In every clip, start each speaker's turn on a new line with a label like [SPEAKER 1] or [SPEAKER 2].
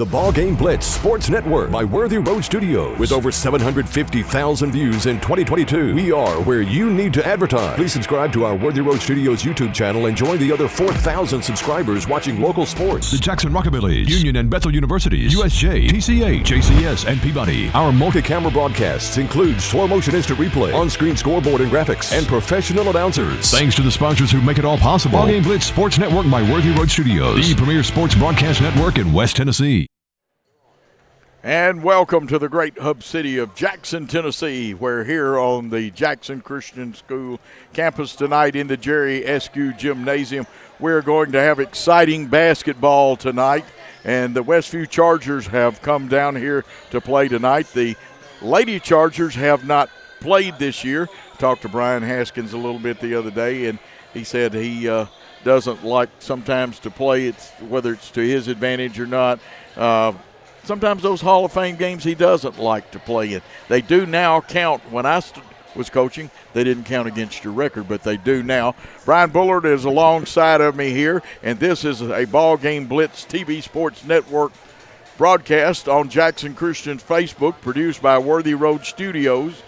[SPEAKER 1] the BallGame Blitz Sports Network by Worthy Road Studios. With over 750,000 views in 2022, we are where you need to advertise. Please subscribe to our Worthy Road Studios YouTube channel and join the other 4,000 subscribers watching local sports. The Jackson Rockabillys, Union and Bethel Universities, USJ, TCA, JCS, and Peabody. Our multi-camera broadcasts include slow motion instant replay, on-screen scoreboard and graphics, and professional announcers. Thanks to the sponsors who make it all possible. BallGame Blitz Sports Network by Worthy Road Studios, the premier sports broadcast network in West Tennessee.
[SPEAKER 2] And welcome to the great hub city of Jackson, Tennessee. We're here on the Jackson Christian School campus tonight in the Jerry Eskew Gymnasium. We're going to have exciting basketball tonight, and the Westview Chargers have come down here to play tonight. The Lady Chargers have not played this year. Talked to Brian Haskins a little bit the other day, and he said he doesn't like sometimes to play it, whether it's to his advantage or not. Sometimes those Hall of Fame games he doesn't like to play in. They do now count. When I was coaching, they didn't count against your record, but they do now. Brian Bullard is alongside of me here, and this is a BallGame Blitz TV Sports Network broadcast on Jackson Christian's Facebook, produced by Worthy Road Studios.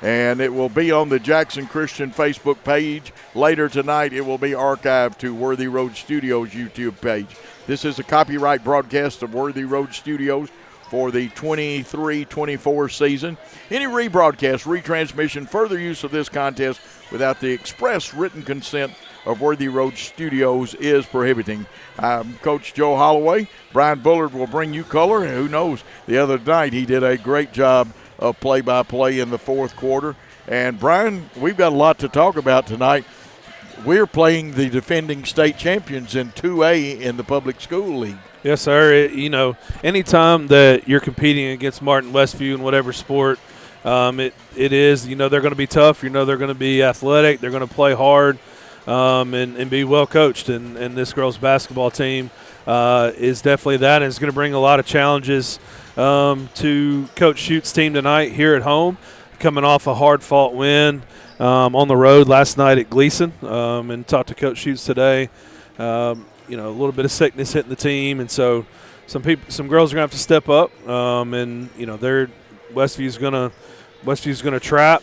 [SPEAKER 2] And it will be on the Jackson Christian Facebook page. Later tonight, it will be archived to Worthy Road Studios YouTube page. This is a copyright broadcast of Worthy Road Studios for the 23-24 season. Any rebroadcast, retransmission, further use of this contest without the express written consent of Worthy Road Studios is prohibiting. I'm Coach Joe Holloway. Brian Bullard will bring you color. And who knows, the other night he did a great job of play-by-play in the fourth quarter. And, Brian, we've got a lot to talk about tonight. We're playing the defending state champions in 2A in the public school league.
[SPEAKER 3] Yes, sir. Anytime that you're competing against Martin Westview in whatever sport, it is, they're going to be tough. They're going to be athletic. They're going to play hard and be well coached. And this girls' basketball team is definitely that, and it's going to bring a lot of challenges to Coach Schute's team tonight here at home, coming off a hard-fought win on the road last night at Gleason, and talked to Coach Schute's today. A little bit of sickness hitting the team, and so some girls are going to have to step up, and Westview's going to trap,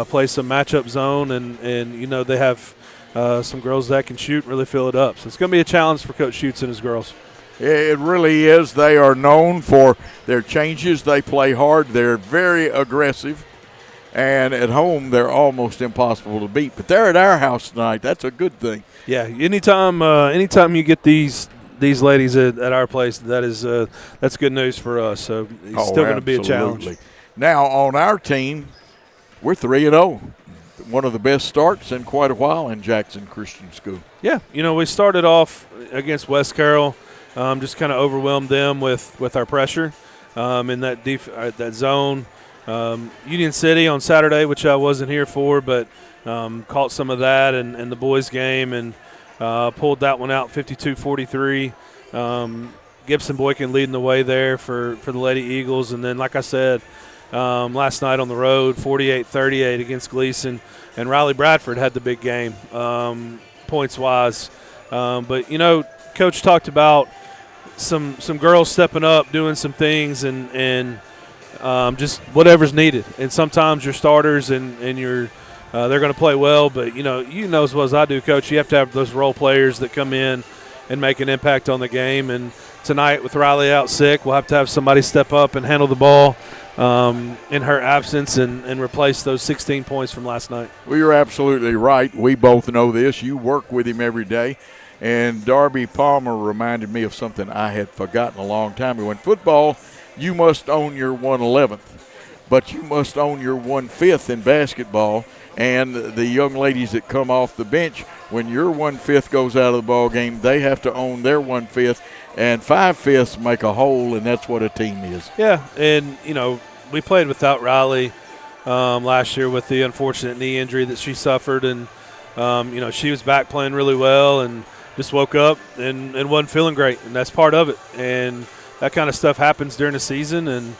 [SPEAKER 3] play some matchup zone, and they have some girls that can shoot and really fill it up. So it's going to be a challenge for Coach Schutz and his girls.
[SPEAKER 2] It really is. They are known for their changes. They play hard. They're very aggressive. And at home, they're almost impossible to beat. But they're at our house tonight. That's a good thing.
[SPEAKER 3] Yeah, anytime you get these ladies at our place, that's good news for us. So it's still going to be a challenge.
[SPEAKER 2] Now, on our team, we're 3-0. One of the best starts in quite a while in Jackson Christian School. Yeah,
[SPEAKER 3] we started off against West Carroll. Just kind of overwhelmed them with our pressure in that zone. Union City on Saturday, which I wasn't here for, but caught some of that and the boys' game and pulled that one out 52-43. Gibson Boykin leading the way there for the Lady Eagles. And then, like I said, last night on the road, 48-38 against Gleason. And Riley Bradford had the big game points-wise. But, Coach talked about some girls stepping up, doing some things, and just whatever's needed. And sometimes your starters and they're going to play well, but you know as well as I do, Coach, you have to have those role players that come in and make an impact on the game. And tonight with Riley out sick, we'll have to have somebody step up and handle the ball in her absence and replace those 16 points from last night.
[SPEAKER 2] Well, you're absolutely right. We both know this. You work with him every day. And Darby Palmer reminded me of something I had forgotten a long time ago. In football, you must own your 1/11th, but you must own your 1/5 in basketball. And the young ladies that come off the bench, when your 1/5 goes out of the ball game, they have to own their 1/5, and 5/5 make a whole, and that's what a team is.
[SPEAKER 3] Yeah, and we played without Riley last year with the unfortunate knee injury that she suffered, and she was back playing really well and just woke up and wasn't feeling great, and that's part of it. And that kind of stuff happens during the season, and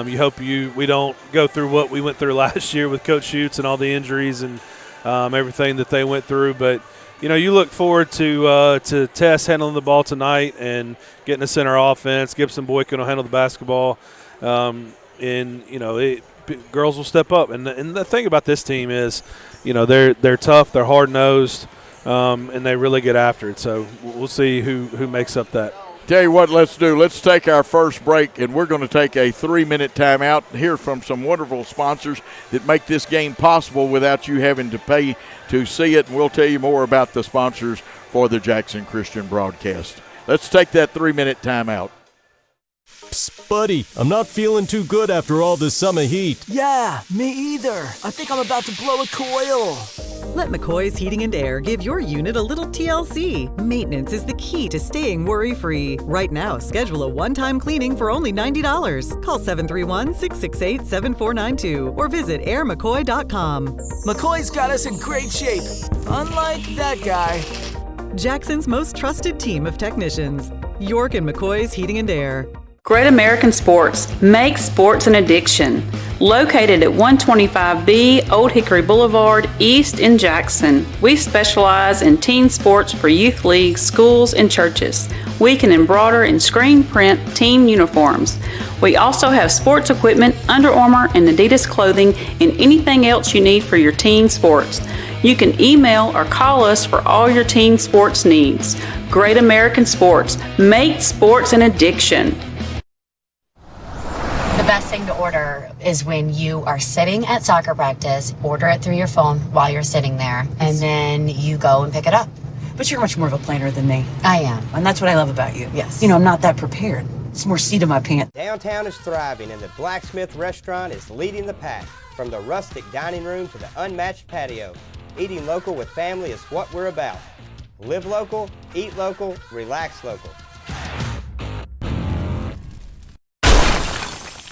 [SPEAKER 3] you hope we don't go through what we went through last year with Coach Schutz and all the injuries and everything that they went through. But you look forward to Tess handling the ball tonight and getting us in our offense. Gibson Boykin will handle the basketball, girls will step up. And the thing about this team is, they're tough, they're hard-nosed, and they really get after it. So we'll see who makes up that.
[SPEAKER 2] Tell you what, let's do. Let's take our first break, and we're going to take a 3-minute timeout and hear from some wonderful sponsors that make this game possible without you having to pay to see it. And we'll tell you more about the sponsors for the Jackson Christian broadcast. Let's take that 3-minute timeout.
[SPEAKER 4] Psst, buddy, I'm not feeling too good after all this summer heat.
[SPEAKER 5] Yeah, me either. I think I'm about to blow a coil.
[SPEAKER 6] Let McCoy's Heating and Air give your unit a little TLC. Maintenance is the key to staying worry-free. Right now, schedule a one-time cleaning for only $90. Call 731-668-7492 or visit airmccoy.com.
[SPEAKER 5] McCoy's got us in great shape, unlike that guy.
[SPEAKER 6] Jackson's most trusted team of technicians. York and McCoy's Heating and Air.
[SPEAKER 7] Great American Sports. Make sports an addiction. Located at 125B Old Hickory Boulevard, East in Jackson. We specialize in teen sports for youth leagues, schools, and churches. We can embroider and screen print team uniforms. We also have sports equipment, Under Armour, and Adidas clothing, and anything else you need for your teen sports. You can email or call us for all your teen sports needs. Great American Sports. Make sports an addiction.
[SPEAKER 8] The best thing to order is when you are sitting at soccer practice, order it through your phone while you're sitting there, and then you go and pick it up.
[SPEAKER 9] But you're much more of a planner than me.
[SPEAKER 8] I am.
[SPEAKER 9] And that's what I love about you.
[SPEAKER 8] Yes.
[SPEAKER 9] I'm not that prepared. It's more seat in my pants.
[SPEAKER 10] Downtown is thriving, and the Blacksmith Restaurant is leading the pack. From the rustic dining room to the unmatched patio, eating local with family is what we're about. Live local, eat local, relax local.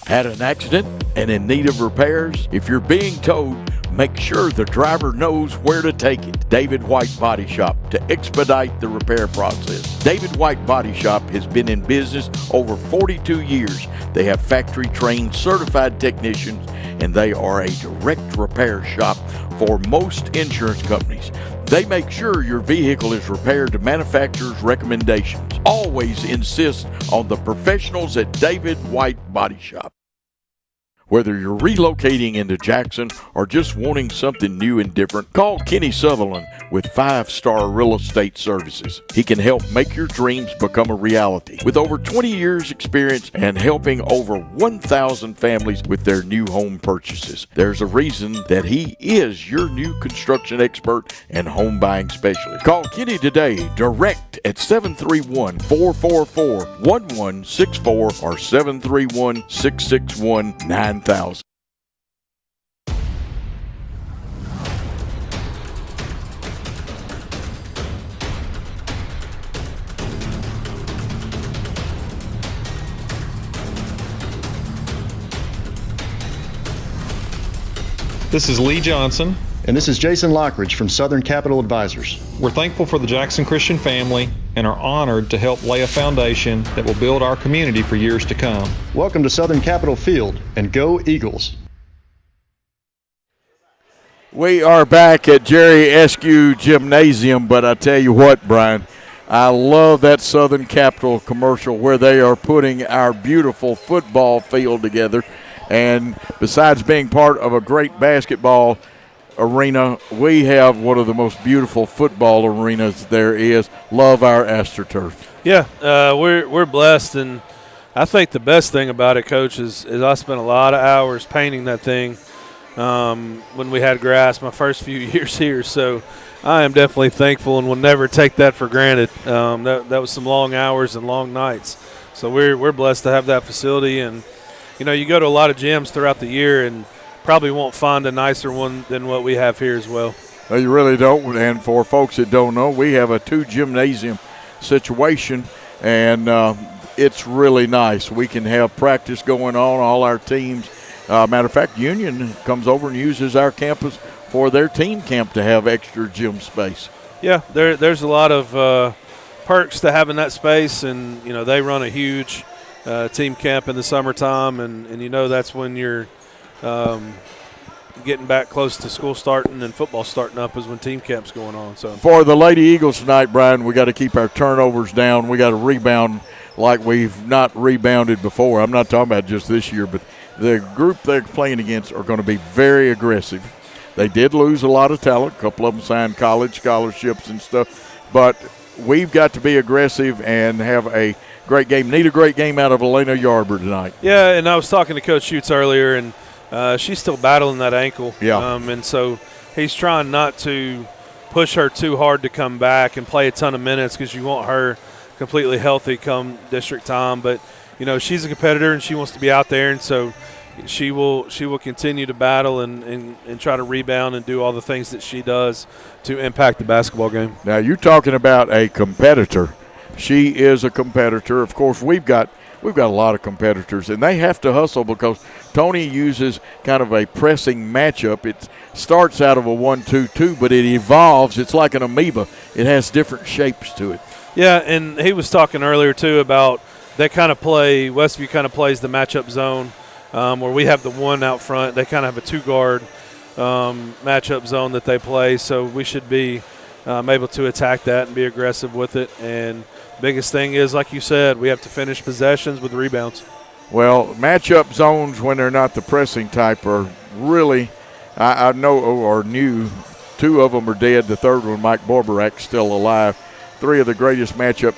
[SPEAKER 2] Had an accident and in need of repairs? If you're being towed, make sure the driver knows where to take it. David White Body Shop to expedite the repair process. David White Body Shop has been in business over 42 years. They have factory-trained certified technicians, and they are a direct repair shop for most insurance companies. They make sure your vehicle is repaired to manufacturer's recommendations. Always insist on the professionals at David White Body Shop. Whether you're relocating into Jackson or just wanting something new and different, call Kenny Sutherland with 5-Star Real Estate Services. He can help make your dreams become a reality. With over 20 years experience and helping over 1,000 families with their new home purchases, there's a reason that he is your new construction expert and home buying specialist. Call Kenny today, direct at 731-444-1164 or 731-661-9000.
[SPEAKER 11] This is Lee Johnson.
[SPEAKER 12] And this is Jason Lockridge from Southern Capital Advisors.
[SPEAKER 11] We're thankful for the Jackson Christian family and are honored to help lay a foundation that will build our community for years to come.
[SPEAKER 12] Welcome to Southern Capital Field, and go Eagles.
[SPEAKER 2] We are back at Jerry Eskew Gymnasium, but I tell you what, Brian, I love that Southern Capital commercial where they are putting our beautiful football field together. And besides being part of a great basketball arena, we have one of the most beautiful football arenas there is. Love our AstroTurf.
[SPEAKER 3] Yeah, we're blessed, and I think the best thing about it, Coach, is I spent a lot of hours painting that thing when we had grass my first few years here. So I am definitely thankful and will never take that for granted. That was some long hours and long nights. So we're blessed to have that facility, and you go to a lot of gyms throughout the year and probably won't find a nicer one than what we have here as well.
[SPEAKER 2] Well, you really don't. And for folks that don't know, we have a 2-gymnasium situation, and it's really nice. We can have practice going on, all our teams. Matter of fact, Union comes over and uses our campus for their team camp to have extra gym space.
[SPEAKER 3] Yeah, there's a lot of perks to having that space, and they run a huge team camp in the summertime, and that's when you're getting back close to school starting and football starting up is when team camp's going on. So
[SPEAKER 2] for the Lady Eagles tonight, Brian, we got to keep our turnovers down. We got to rebound like we've not rebounded before. I'm not talking about just this year, but the group they're playing against are going to be very aggressive. They did lose a lot of talent. A couple of them signed college scholarships and stuff. But we've got to be aggressive and have a great game. Need a great game out of Elena Yarber tonight.
[SPEAKER 3] Yeah, and I was talking to Coach Schutz earlier, and she's still battling that ankle.
[SPEAKER 2] Yeah.
[SPEAKER 3] And so he's trying not to push her too hard to come back and play a ton of minutes because you want her completely healthy come district time. But, she's a competitor and she wants to be out there, and so she will continue to battle and try to rebound and do all the things that she does to impact the basketball game.
[SPEAKER 2] Now, you're talking about a competitor. She is a competitor. Of course, we've got a lot of competitors, and they have to hustle because Tony uses kind of a pressing matchup. It starts out of a 1-2-2, but it evolves. It's like an amoeba. It has different shapes to it.
[SPEAKER 3] Yeah, and he was talking earlier, too, about that kind of play. Westview kind of plays the matchup zone where we have the one out front. They kind of have a two-guard matchup zone that they play, so we should be able to attack that and be aggressive with it. And biggest thing is, like you said, we have to finish possessions with rebounds.
[SPEAKER 2] Well, matchup zones when they're not the pressing type are really, I know or knew, two of them are dead. The third one, Mike Borberak, still alive. Three of the greatest matchup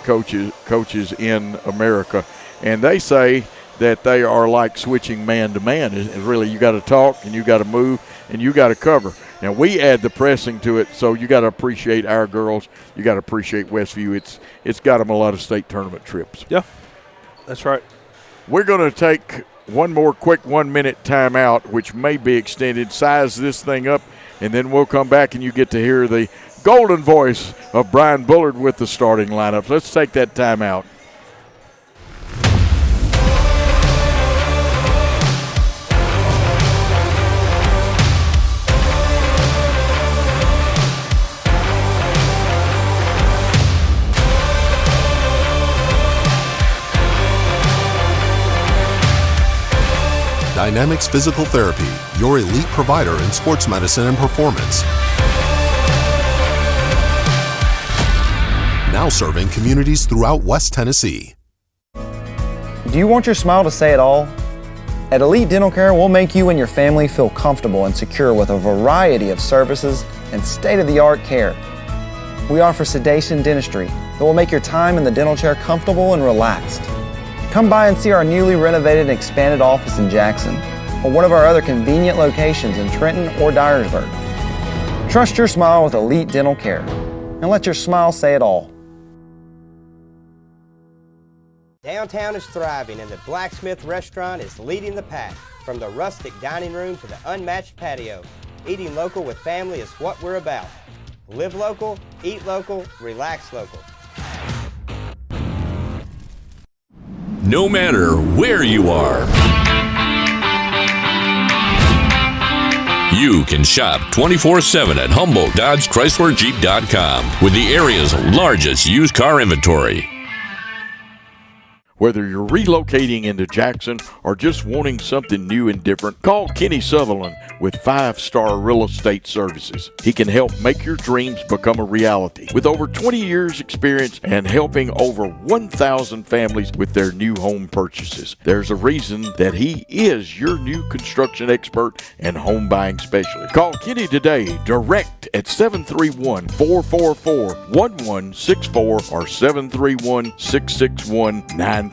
[SPEAKER 2] coaches in America. And they say that they are like switching man to man. It's really, you got to talk and you got to move and you got to cover. Now, we add the pressing to it, so you got to appreciate our girls. You got to appreciate Westview. It's got them a lot of state tournament trips.
[SPEAKER 3] Yeah, that's right.
[SPEAKER 2] We're going to take one more quick 1 minute timeout, which may be extended. Size this thing up, and then we'll come back and you get to hear the golden voice of Brian Bullard with the starting lineups. Let's take that timeout.
[SPEAKER 13] Dynamics Physical Therapy, your elite provider in sports medicine and performance. Now serving communities throughout West Tennessee.
[SPEAKER 14] Do you want your smile to say it all? At Elite Dental Care, we'll make you and your family feel comfortable and secure with a variety of services and state-of-the-art care. We offer sedation dentistry that will make your time in the dental chair comfortable and relaxed. Come by and see our newly renovated and expanded office in Jackson or one of our other convenient locations in Trenton or Dyersburg. Trust your smile with Elite Dental Care and let your smile say it all.
[SPEAKER 10] Downtown is thriving and the Blacksmith Restaurant is leading the pack. From the rustic dining room to the unmatched patio, eating local with family is what we're about. Live local, eat local, relax local.
[SPEAKER 15] No matter where you are, you can shop 24/7 at Humboldt Dodge Chrysler Jeep.com with the area's largest used car inventory.
[SPEAKER 2] Whether you're relocating into Jackson or just wanting something new and different, call Kenny Sutherland with 5-Star Real Estate Services. He can help make your dreams become a reality. With over 20 years experience and helping over 1,000 families with their new home purchases, there's a reason that he is your new construction expert and home buying specialist. Call Kenny today, direct at 731-444-1164 or 731-661-9000.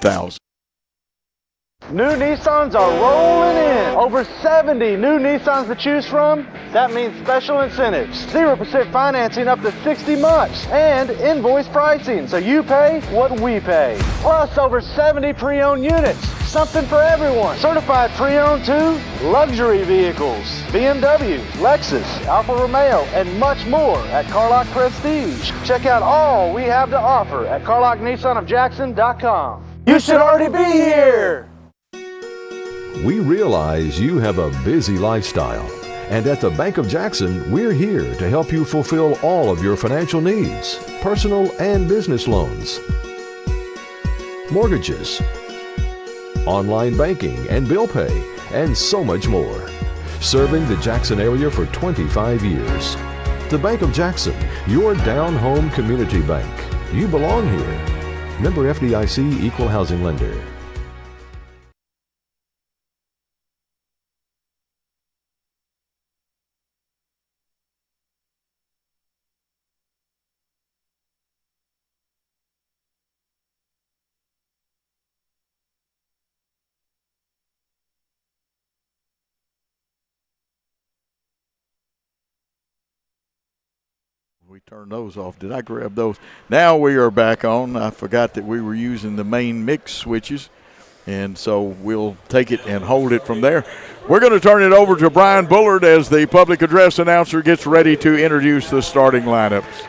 [SPEAKER 16] New Nissans are rolling in. Over 70 new Nissans to choose from. That means special incentives. 0% financing up to 60 months. And invoice pricing, so you pay what we pay. Plus over 70 pre-owned units. Something for everyone. Certified pre-owned too. Luxury vehicles. BMW, Lexus, Alfa Romeo, and much more at Carlock Prestige. Check out all we have to offer at CarlockNissanofJackson.com. You should already be here.
[SPEAKER 1] We realize you have a busy lifestyle, and at the Bank of Jackson, we're here to help you fulfill all of your financial needs, personal and business loans, mortgages, online banking and bill pay, and so much more. serving the Jackson area for 25 years. The Bank of Jackson, your down-home community bank. You belong here. Member FDIC, Equal Housing Lender.
[SPEAKER 2] We turned those off. Did I grab those? Now we are back on. I forgot that we were using the main mix switches, and so we'll take it and hold it from there. We're going to turn it over to Brian Bullard as the public address announcer gets ready to introduce the starting lineups.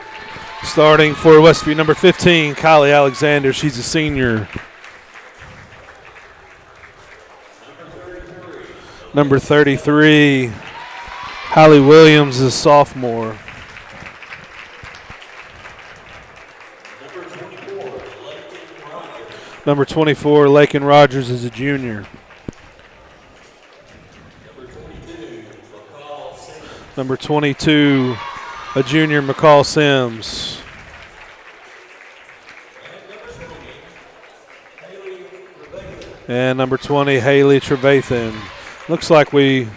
[SPEAKER 3] Starting for Westview, number 15, Kylie Alexander. She's a senior. Number 33, Holly Williams is a sophomore. Number 24, Lakin Rogers is a junior. Number 22, a junior, McCall Sims. And number 20, Haley Trevathan. Looks like we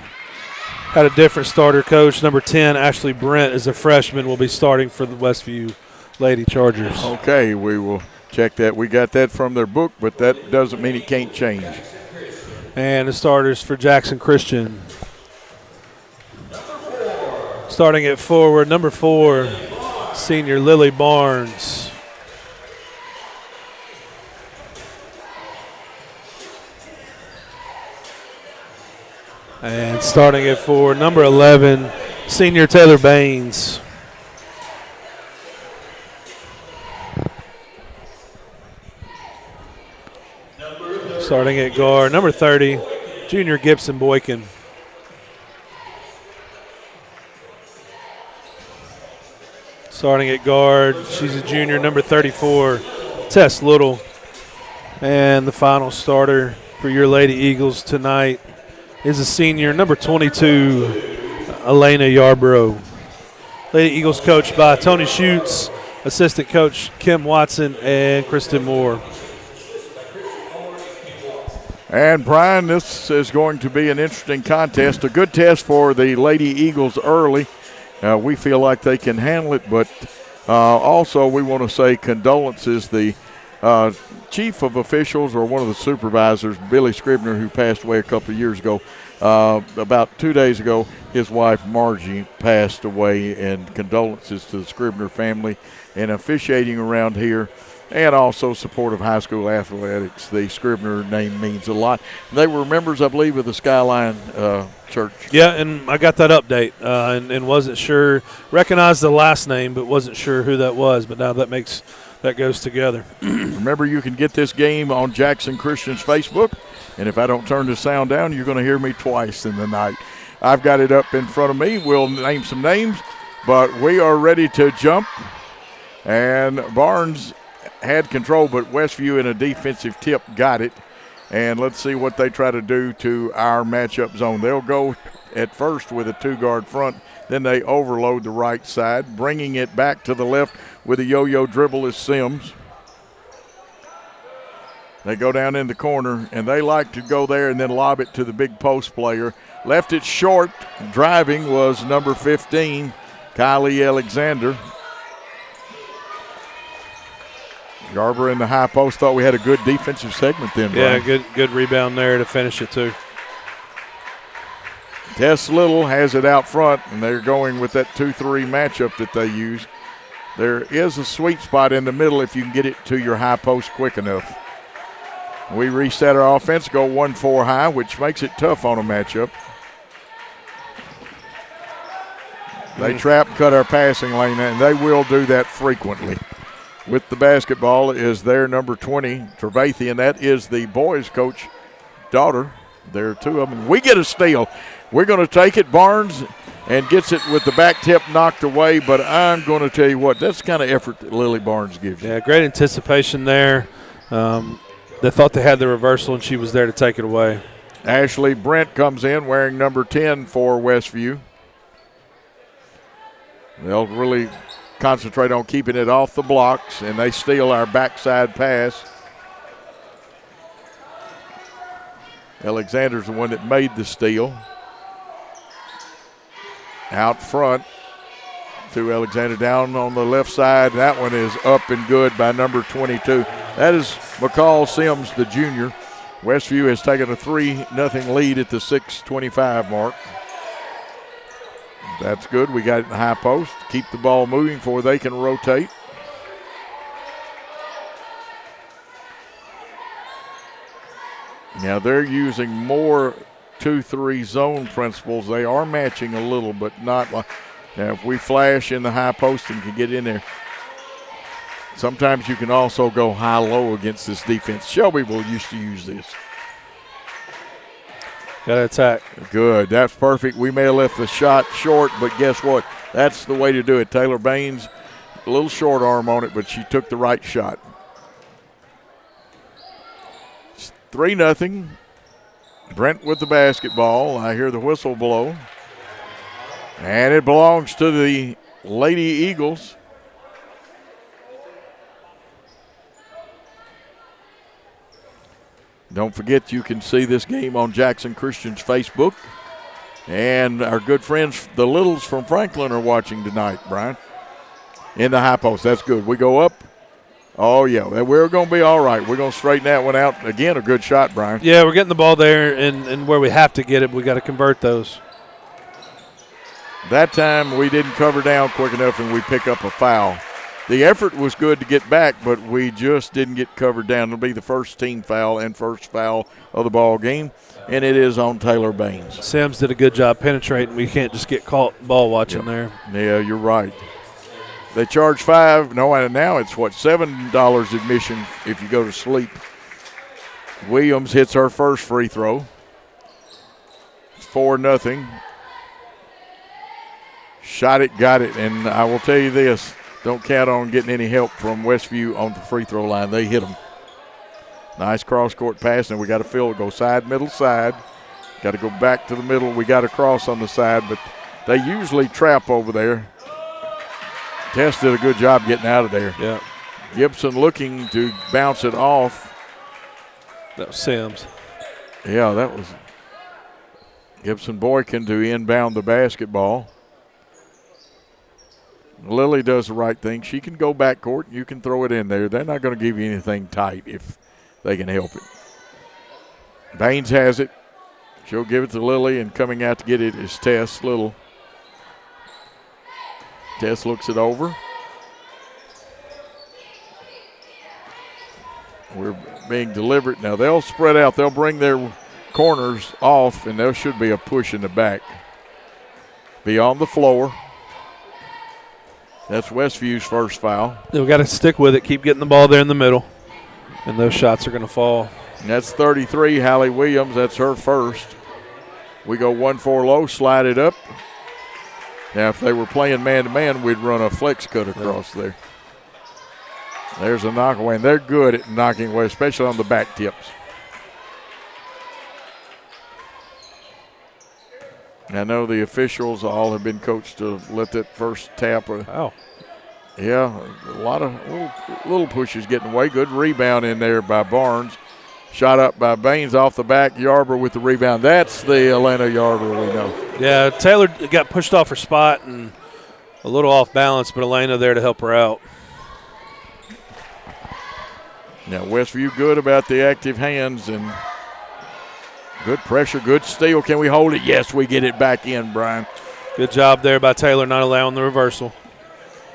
[SPEAKER 3] had a different starter coach. Number 10, Ashley Brent is a freshman, will be starting for the Westview Lady Chargers.
[SPEAKER 2] Okay, we will check that. We got that from their book, but that doesn't mean it can't change.
[SPEAKER 3] And the starters for Jackson Christian. Starting at forward, number 4, senior Lily Barnes. And starting at forward, number 11, senior Taylor Baines. Starting at guard, number 30, junior Gibson Boykin. Starting at guard, she's a junior, number 34, Tess Little. And the final starter for your Lady Eagles tonight is a senior, number 22, Elena Yarbrough. Lady Eagles coached by Tony Schutz, assistant coach Kim Watson, and Kristen Moore.
[SPEAKER 2] And, Brian, this is going to be an interesting contest. A good test for the Lady Eagles early. We feel like they can handle it, but also we want to say condolences. The chief of officials, or one of the supervisors, Billy Scribner, who passed away a couple of years ago, about 2 days ago, his wife Margie passed away, and condolences to the Scribner family. And officiating around here, and also support of high school athletics, the Scribner name means a lot. They were members, I believe, of the Skyline Church.
[SPEAKER 3] Yeah, and I got that update and wasn't sure. Recognized the last name, but wasn't sure who that was. But now that goes together.
[SPEAKER 2] Remember, you can get this game on Jackson Christian's Facebook, and if I don't turn the sound down, you're going to hear me twice in the night. I've got it up in front of me. We'll name some names, but we are ready to jump. And Barnes had control, but Westview in a defensive tip got it. And let's see what they try to do to our matchup zone. They'll go at first with a 2-guard front. Then they overload the right side, bringing it back to the left with a yo-yo dribble is Sims. They go down in the corner, and they like to go there and then lob it to the big post player. Left it short. Driving was number 15, Kylie Alexander. Garber in the high post. Thought we had a good defensive segment then, Brian.
[SPEAKER 3] Yeah, good rebound there to finish it too.
[SPEAKER 2] Tess Little has it out front, and they're going with that 2-3 matchup that they use. There is a sweet spot in the middle if you can get it to your high post quick enough. We reset our offense, go 1-4 high, which makes it tough on a matchup. They trap, cut our passing lane, and they will do that frequently. With the basketball is their number 20, Trevathan. That is the boys' coach daughter. There are two of them. We get a steal. We're going to take it. Barnes and gets it with the back tip knocked away, but I'm going to tell you what, that's the kind of effort that Lily Barnes gives you.
[SPEAKER 3] Yeah, great anticipation there. They thought they had the reversal, and she was there to take it away.
[SPEAKER 2] Ashley Brent comes in wearing number 10 for Westview. They'll really concentrate on keeping it off the blocks, and they steal our backside pass. Alexander's the one that made the steal. Out front to Alexander down on the left side. That one is up and good by number 22. That is McCall Sims, the junior. Westview has taken a 3-0 lead at the 6:25 mark. That's good. We got it in the high post. Keep the ball moving before they can rotate. Now they're using more 2-3 zone principles. They are matching a little, but not like. Now if we flash in the high post and can get in there, sometimes you can also go high-low against this defense. Shelbyville used to use this.
[SPEAKER 3] Got to attack.
[SPEAKER 2] Good. That's perfect. We may have left the shot short, but guess what? That's the way to do it. Taylor Baines, a little short arm on it, but she took the right shot. It's 3-0. Brent with the basketball. I hear the whistle blow. And it belongs to the Lady Eagles. Don't forget, you can see this game on Jackson Christian's Facebook. And our good friends, the Littles from Franklin, are watching tonight, Brian. In the high post. That's good. We go up. Oh, yeah. We're going to be all right. We're going to straighten that one out. Again, a good shot, Brian.
[SPEAKER 3] Yeah, we're getting the ball there, and where we have to get it, we got to convert those.
[SPEAKER 2] That time we didn't cover down quick enough, and we pick up a foul. The effort was good to get back, but we just didn't get covered down. It'll be the first team foul and first foul of the ball game, and it is on Taylor Baines.
[SPEAKER 3] Sims did a good job penetrating. We can't just get caught ball watching there.
[SPEAKER 2] Yeah, you're right. They charge $5. No, and now it's $7 admission if you go to sleep. Williams hits her first free throw. It's 4-0. Shot it, got it, and I will tell you this. Don't count on getting any help from Westview on the free throw line. They hit them. Nice cross-court pass, and we got to fill it. Go side, middle, side. Got to go back to the middle. We got to cross on the side, but they usually trap over there. Tess did a good job getting out of there.
[SPEAKER 3] Yeah.
[SPEAKER 2] Gibson looking to bounce it off.
[SPEAKER 3] That was Sims.
[SPEAKER 2] Yeah, that was Gibson Boykin to inbound the basketball. Lily does the right thing. She can go backcourt. You can throw it in there. They're not going to give you anything tight if they can help it. Baines has it. She'll give it to Lily, and coming out to get it is Tess Little. Tess looks it over. We're being deliberate. Now they'll spread out. They'll bring their corners off, and there should be a push in the back. Be on the floor. That's Westview's first foul.
[SPEAKER 3] We've got to stick with it, keep getting the ball there in the middle, and those shots are going to fall.
[SPEAKER 2] And that's 33, Hallie Williams. That's her first. We go 1-4 low, slide it up. Now, if they were playing man-to-man, we'd run a flex cut across there. There's a knockaway, and they're good at knocking away, especially on the back tips. I know the officials all have been coached to let that first tap.
[SPEAKER 3] Wow.
[SPEAKER 2] Yeah, a lot of little pushes getting away. Good rebound in there by Barnes. Shot up by Baines off the back. Yarber with the rebound. That's the Elena Yarber we know.
[SPEAKER 3] Yeah, Taylor got pushed off her spot and a little off balance, but Elena there to help her out.
[SPEAKER 2] Now Westview good about the active hands and good pressure, good steal. Can we hold it? Yes, we get it back in, Brian.
[SPEAKER 3] Good job there by Taylor not allowing the reversal.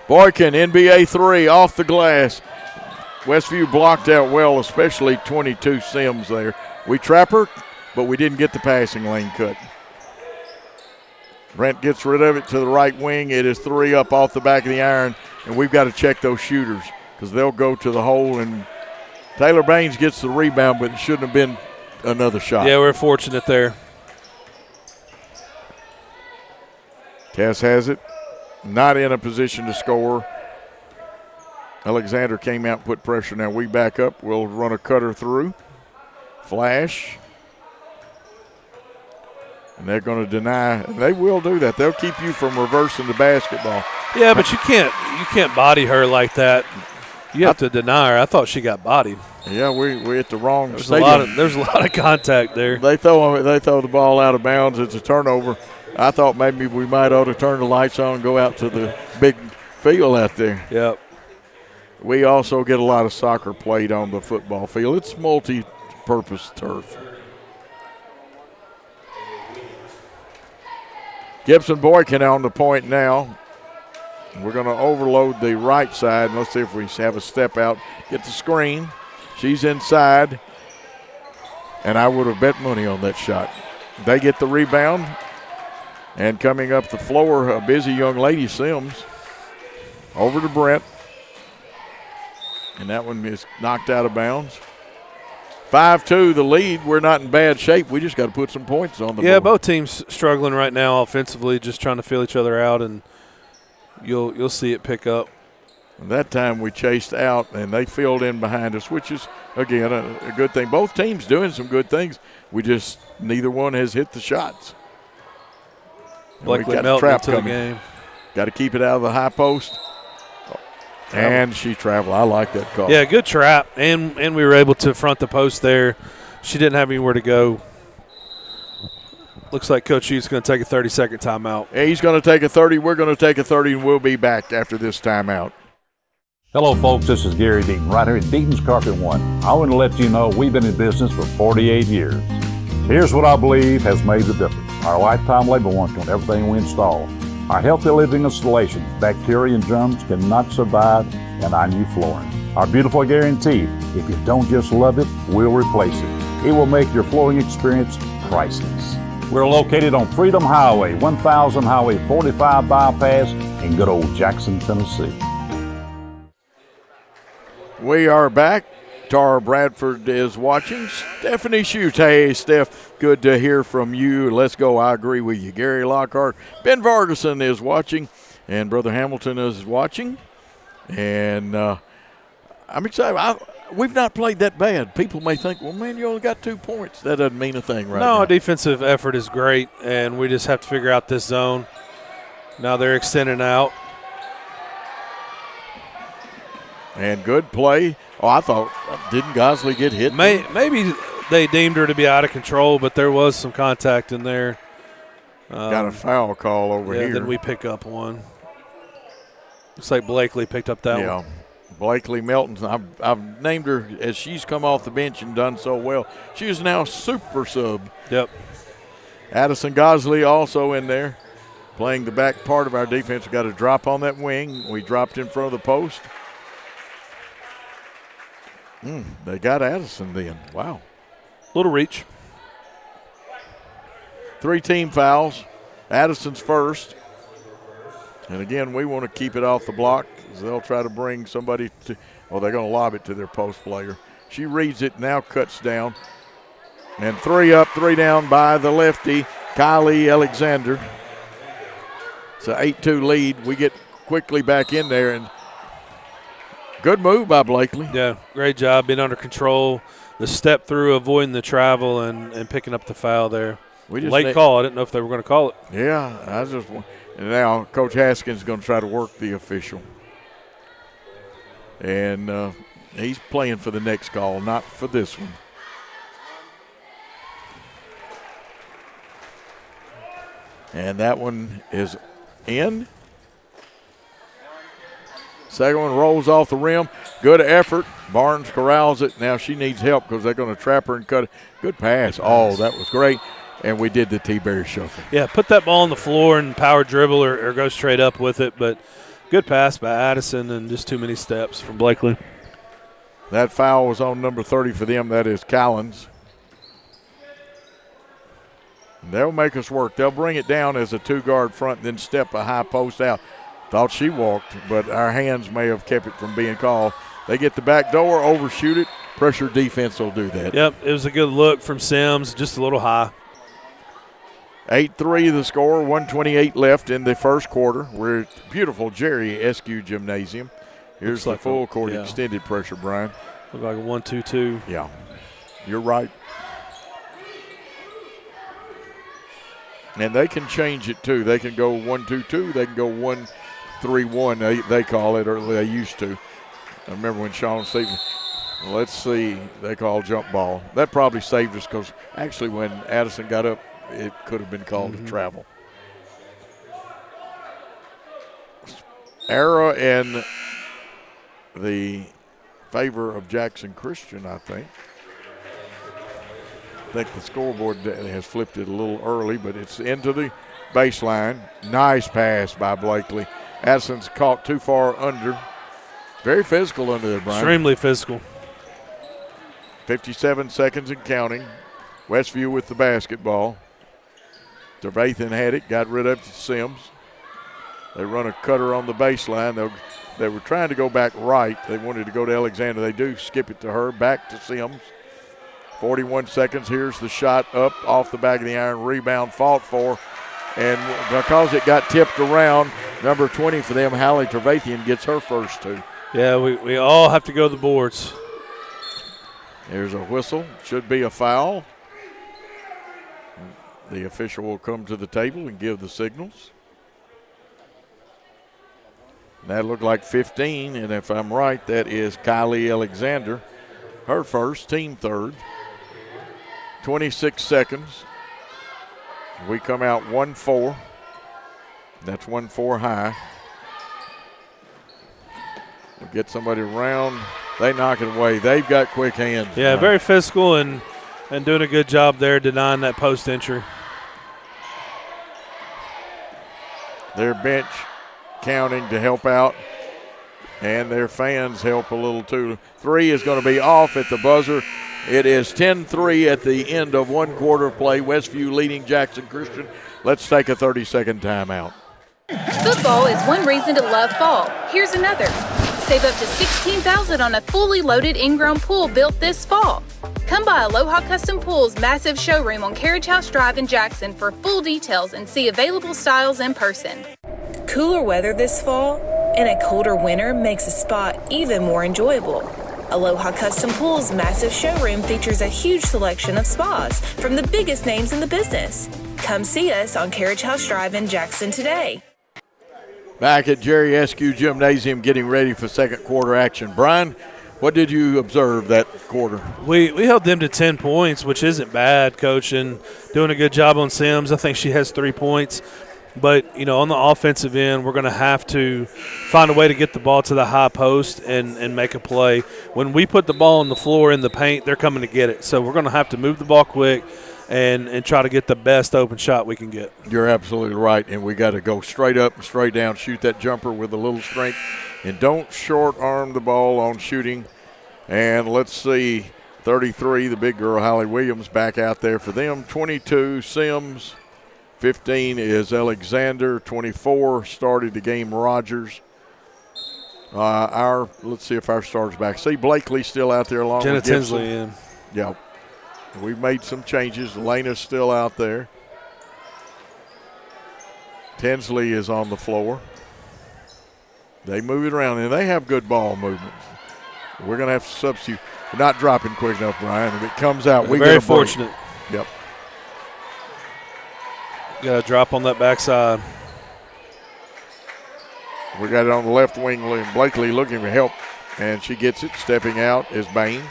[SPEAKER 2] Boykin, NBA 3 off the glass. Westview blocked out well, especially 22 Sims there. We trap her, but we didn't get the passing lane cut. Brent gets rid of it to the right wing. It is 3 up off the back of the iron, and we've got to check those shooters because they'll go to the hole, and Taylor Baines gets the rebound, but it shouldn't have been another shot.
[SPEAKER 3] Yeah, we're fortunate there.
[SPEAKER 2] Tess has it. Not in a position to score. Alexander came out and put pressure. Now we back up. We'll run a cutter through. Flash. And they're going to deny. They will do that. They'll keep you from reversing the basketball.
[SPEAKER 3] Yeah, but you can't body her like that. You have to deny her. I thought she got bodied.
[SPEAKER 2] Yeah, we at the wrong
[SPEAKER 3] there's
[SPEAKER 2] stadium.
[SPEAKER 3] There's a lot of contact there.
[SPEAKER 2] They throw the ball out of bounds. It's a turnover. I thought maybe we might ought to turn the lights on and go out to the big field out there.
[SPEAKER 3] Yep.
[SPEAKER 2] We also get a lot of soccer played on the football field. It's multi-purpose turf. Gibson Boykin on the point now. We're going to overload the right side. Let's see if we have a step out. Get the screen. She's inside. And I would have bet money on that shot. They get the rebound. And coming up the floor, a busy young lady, Sims. Over to Brent. And that one is knocked out of bounds. 5-2 the lead. We're not in bad shape. We just got to put some points on the board.
[SPEAKER 3] Yeah, both teams struggling right now offensively, just trying to feel each other out, and you'll see it pick up.
[SPEAKER 2] And that time we chased out, and they filled in behind us, which is, again, a good thing. Both teams doing some good things. We just, neither one has hit the shots.
[SPEAKER 3] Blakely Melton into the game.
[SPEAKER 2] Got to keep it out of the high post. And she traveled. I like that call.
[SPEAKER 3] Yeah, good trap. And we were able to front the post there. She didn't have anywhere to go. Looks like Coach Hughes is going to take a 30-second timeout.
[SPEAKER 2] Yeah, he's going to take a 30. We're going to take a 30, and we'll be back after this timeout.
[SPEAKER 17] Hello, folks. This is Gary Deaton, right here at Deaton's Carpet One. I want to let you know we've been in business for 48 years. Here's what I believe has made the difference. Our lifetime labor warranty on everything we install. Our healthy living installation, bacteria and germs cannot survive in our new flooring. Our beautiful guarantee, if you don't just love it, we'll replace it. It will make your flooring experience priceless. We're located on Freedom Highway, 1000 Highway 45 bypass in good old Jackson, Tennessee.
[SPEAKER 2] We are back. Tara Bradford is watching. Stephanie Schutz. Hey, Steph, good to hear from you. Let's go. I agree with you. Gary Lockhart. Ben Vargason is watching, and Brother Hamilton is watching. And I'm excited. We've not played that bad. People may think, well, man, you only got 2 points. That doesn't mean a thing right now.
[SPEAKER 3] No, our defensive effort is great, and we just have to figure out this zone. Now they're extending out.
[SPEAKER 2] And good play. Oh, I thought, didn't Gosley get hit?
[SPEAKER 3] Maybe they deemed her to be out of control, but there was some contact in there.
[SPEAKER 2] Got a foul call over here.
[SPEAKER 3] Then we pick up one. Looks like Blakely picked up that one.
[SPEAKER 2] Yeah, Blakely Melton. I've named her as she's come off the bench and done so well. She is now super sub.
[SPEAKER 3] Yep.
[SPEAKER 2] Addison Gosley also in there, playing the back part of our defense. We got a drop on that wing. We dropped in front of the post. They got Addison then. Wow.
[SPEAKER 3] Little reach.
[SPEAKER 2] 3 team fouls. Addison's first. And again, we want to keep it off the block. They'll try to bring somebody to, they're going to lob it to their post player. She reads it, now cuts down. And 3 up, 3 down by the lefty, Kylie Alexander. It's an 8-2 lead. We get quickly back in there, and good move by Blakely.
[SPEAKER 3] Yeah, great job being under control. The step through, avoiding the travel, and picking up the foul there. Late call. I didn't know if they were going to call it.
[SPEAKER 2] Yeah, and now Coach Haskins is going to try to work the official. And he's playing for the next call, not for this one. And that one is in. Second one rolls off the rim. Good effort. Barnes corrals it. Now she needs help because they're going to trap her and cut it. Good pass. Oh, that was great. And we did the T-Berry shuffle.
[SPEAKER 3] Yeah, put that ball on the floor and power dribble or go straight up with it. But good pass by Addison and just too many steps from Blakely.
[SPEAKER 2] That foul was on number 30 for them. That is Collins. They'll make us work. They'll bring it down as a 2-guard front, then step a high post out. Thought she walked, but our hands may have kept it from being called. They get the back door, overshoot it. Pressure defense will do that.
[SPEAKER 3] Yep, it was a good look from Sims, just a little high.
[SPEAKER 2] 8-3 the score, 1:28 left in the first quarter. We're at beautiful Jerry Eskew Gymnasium. Here's the full court extended pressure, Brian.
[SPEAKER 3] Look like a 1-2-2.
[SPEAKER 2] Yeah, you're right. And they can change it, too. They can go 1-2-2. They can go 1-3-1, they call it, or they used to. I remember when Sean Stevens, let's see, they call jump ball. That probably saved us because actually when Addison got up, it could have been called a travel. Error in the favor of Jackson Christian, I think. I think the scoreboard has flipped it a little early, but it's into the baseline. Nice pass by Blakely. Addison's caught too far under. Very physical under there, Brian.
[SPEAKER 3] Extremely physical.
[SPEAKER 2] 57 seconds and counting. Westview with the basketball. Trevathan had it, got rid of it to Sims. They run a cutter on the baseline. They were trying to go back right. They wanted to go to Alexander. They do skip it to her, back to Sims. 41 seconds. Here's the shot up off the back of the iron. Rebound fought for. And because it got tipped around, number 20 for them, Hallie Trevathan, gets her first two.
[SPEAKER 3] Yeah, we all have to go to the boards.
[SPEAKER 2] There's a whistle. Should be a foul. The official will come to the table and give the signals. That looked like 15, and if I'm right, that is Kylie Alexander. Her first, team third. 26 seconds. We come out 1-4. That's 1-4 high. We'll get somebody around. They knock it away. They've got quick hands.
[SPEAKER 3] Yeah, very physical and doing a good job there denying that post entry.
[SPEAKER 2] Their bench counting to help out, and their fans help a little too. Three is going to be off at the buzzer. It is 10-3 at the end of one quarter of play. Westview leading Jackson Christian. Let's take a 30-second timeout.
[SPEAKER 18] Football is one reason to love fall. Here's another. Save up to $16,000 on a fully loaded in-ground pool built this fall. Come by Aloha Custom Pool's massive showroom on Carriage House Drive in Jackson for full details and see available styles in person.
[SPEAKER 19] Cooler weather this fall and a colder winter makes a spot even more enjoyable. Aloha Custom Pool's massive showroom features a huge selection of spas from the biggest names in the business. Come see us on Carriage House Drive in Jackson today.
[SPEAKER 2] Back at Jerry Eskew Gymnasium getting ready for second quarter action. Brian, what did you observe that quarter?
[SPEAKER 3] We held them to 10 points, which isn't bad, Coach, and doing a good job on Sims. I think she has 3 points. But, on the offensive end, we're going to have to find a way to get the ball to the high post and make a play. When we put the ball on the floor in the paint, they're coming to get it. So we're going to have to move the ball quick and try to get the best open shot we can get.
[SPEAKER 2] You're absolutely right, and we got to go straight up and straight down, shoot that jumper with a little strength, and don't short-arm the ball on shooting. And let's see, 33, the big girl, Holly Williams, back out there for them. 22, Sims. 15 is Alexander. 24 started the game, Rogers. Let's see if our starter's back. See Blakely still out there along with Gibson.
[SPEAKER 3] Tinsley in.
[SPEAKER 2] Yeah. We've made some changes. Lena's still out there. Tinsley is on the floor. They move it around, and they have good ball movement. We're going to have to substitute. We're not dropping quick enough, Brian. If it comes out, we get a break.
[SPEAKER 3] Very fortunate.
[SPEAKER 2] Yep.
[SPEAKER 3] Got to drop on that backside.
[SPEAKER 2] We got it on the left wing. Blakely looking for help, and she gets it. Stepping out is Baines.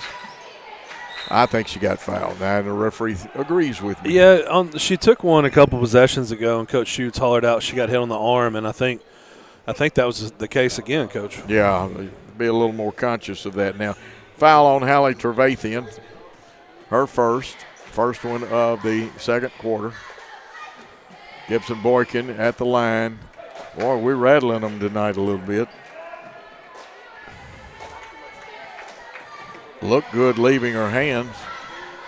[SPEAKER 2] I think she got fouled. Now the referee agrees with me.
[SPEAKER 3] Yeah, she took one a couple possessions ago, and Coach Schutz hollered out she got hit on the arm, and I think that was the case again, Coach.
[SPEAKER 2] Yeah, be a little more conscious of that now. Foul on Hallie Trevathan. Her first one of the second quarter. Gibson Boykin at the line. Boy, we're rattling them tonight a little bit. Look good leaving her hands.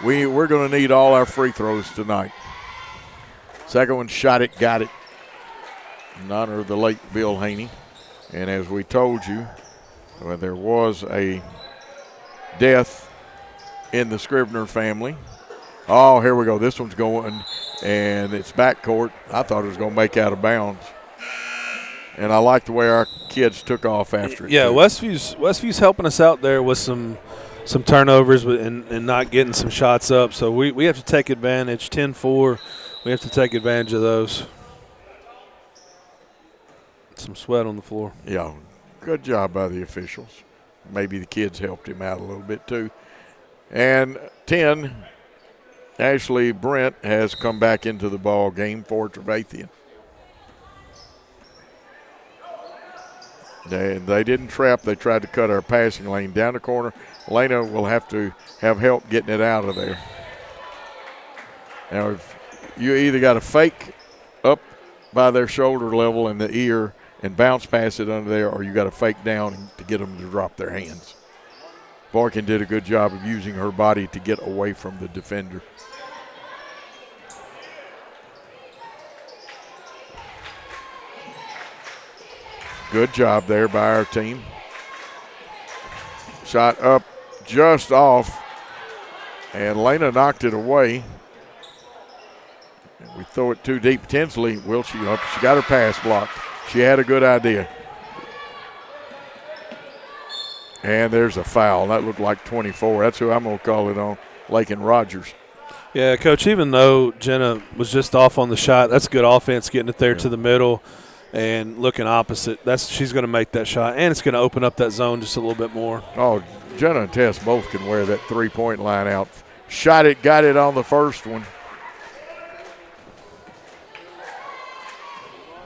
[SPEAKER 2] We're going to need all our free throws tonight. Second one, shot it, got it. In honor of the late Bill Haney. And as we told you, there was a death in the Scrivener family. Oh, here we go. This one's going, and it's backcourt. I thought it was going to make out of bounds. And I like the way our kids took off after it.
[SPEAKER 3] Yeah, Westview's helping us out there with some turnovers and not getting some shots up. So we have to take advantage. 10-4. We have to take advantage of those. Some sweat on the floor.
[SPEAKER 2] Yeah, good job by the officials. Maybe the kids helped him out a little bit too. And 10, Ashley Brent has come back into the ball game for Trevathian. They didn't trap. They tried to cut our passing lane down the corner. Lena will have to have help getting it out of there. Now, if you either got to fake up by their shoulder level in the ear and bounce pass it under there, or you got to fake down to get them to drop their hands. Boykin did a good job of using her body to get away from the defender. Good job there by our team. Shot up just off, and Lena knocked it away. We throw it too deep. Tinsley, will she up? She got her pass blocked. She had a good idea. And there's a foul. That looked like 24. That's who I'm going to call it on, Lakin Rogers.
[SPEAKER 3] Yeah, Coach, even though Jenna was just off on the shot, that's good offense getting it there to the middle and looking opposite. She's going to make that shot, and it's going to open up that zone just a little bit more.
[SPEAKER 2] Oh, Jenna and Tess both can wear that three-point line out. Shot it, got it on the first one.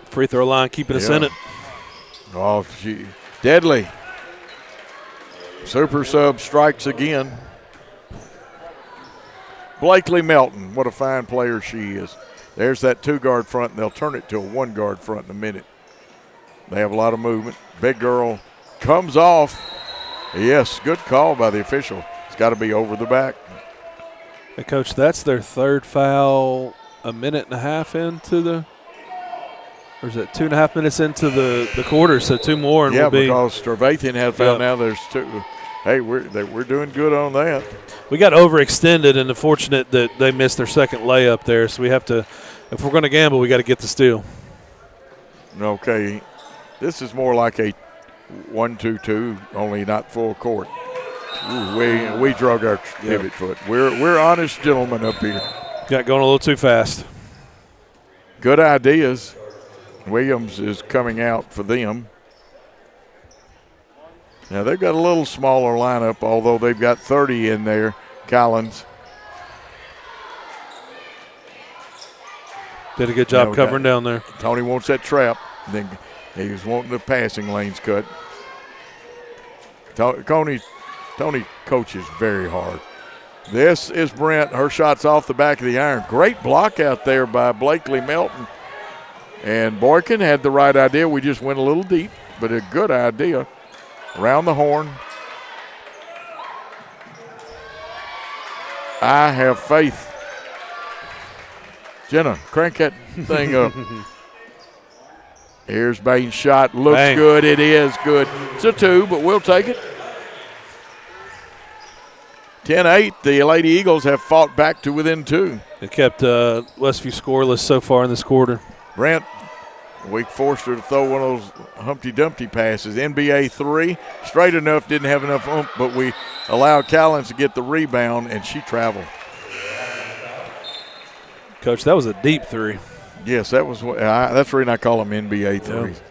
[SPEAKER 3] Free throw line keeping us in it.
[SPEAKER 2] Oh, deadly. Super sub strikes again. Blakely Melton, what a fine player she is. There's that two-guard front, and they'll turn it to a one-guard front in a minute. They have a lot of movement. Big girl comes off. Yes, good call by the official. It's got to be over the back.
[SPEAKER 3] Hey, Coach, that's their third foul a minute and a half into the – or is it 2.5 minutes into the quarter, so two more. And we'll
[SPEAKER 2] because Trevathian had foul. Now there's two. Hey, we're doing good on that.
[SPEAKER 3] We got overextended, and unfortunate that they missed their second layup there. So we have to, if we're going to gamble, we got to get the steal.
[SPEAKER 2] Okay, this is more like a 1-2-2, only not full court. Ooh, we drug our pivot foot. We're honest gentlemen up here.
[SPEAKER 3] Got going a little too fast.
[SPEAKER 2] Good ideas. Williams is coming out for them. Now they've got a little smaller lineup, although they've got 30 in there. Collins
[SPEAKER 3] did a good job covering down there.
[SPEAKER 2] Tony wants that trap. Then he was wanting the passing lanes cut. Tony coaches very hard. This is Brent. Her shot's off the back of the iron. Great block out there by Blakely Melton. And Boykin had the right idea. We just went a little deep, but a good idea. Around the horn. I have faith. Jenna, crank that thing up. Here's Bain's shot. Looks good. It is good. It's a two, but we'll take it. 10-8. The Lady Eagles have fought back to within two.
[SPEAKER 3] They kept Westview scoreless so far in this quarter.
[SPEAKER 2] Brent, we forced her to throw one of those Humpty Dumpty passes. NBA three, straight enough, didn't have enough oomph, but we allowed Collins to get the rebound, and she traveled.
[SPEAKER 3] Coach, that was a deep three.
[SPEAKER 2] Yes, that was. That's the reason I call them NBA threes.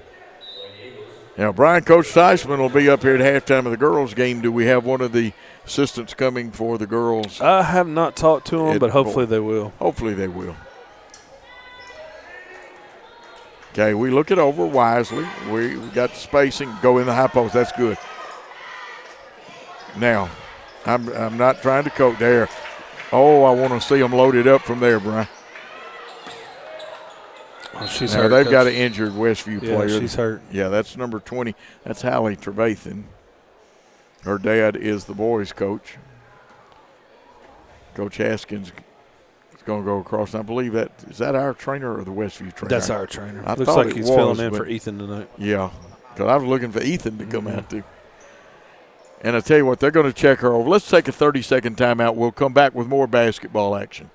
[SPEAKER 2] Now, Brian, Coach Theismann will be up here at halftime of the girls' game. Do we have one of the assistants coming for the girls?
[SPEAKER 3] I have not talked to them, but hopefully they will.
[SPEAKER 2] Hopefully they will. Okay, we look it over wisely. We got the spacing. Go in the high post. That's good. Now, I'm not trying to coach there. Oh, I want to see them loaded up from there, Brian.
[SPEAKER 3] Oh, she's
[SPEAKER 2] now,
[SPEAKER 3] hurt.
[SPEAKER 2] They've got an injured Westview player.
[SPEAKER 3] Yeah, she's hurt.
[SPEAKER 2] Yeah, that's number 20. That's Hallie Trevathan. Her dad is the boys' coach. Coach Haskins is going to go across. I believe that – is that our trainer or the Westview trainer?
[SPEAKER 3] That's our trainer.
[SPEAKER 2] I
[SPEAKER 3] Looks like he's filling in for Ethan tonight.
[SPEAKER 2] Yeah, because I was looking for Ethan to come out too. And I tell you what, they're going to check her over. Let's take a 30-second timeout. We'll come back with more basketball action.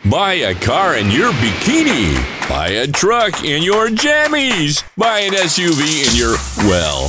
[SPEAKER 15] Buy a car in your bikini. Buy a truck in your jammies. Buy an SUV in your, well,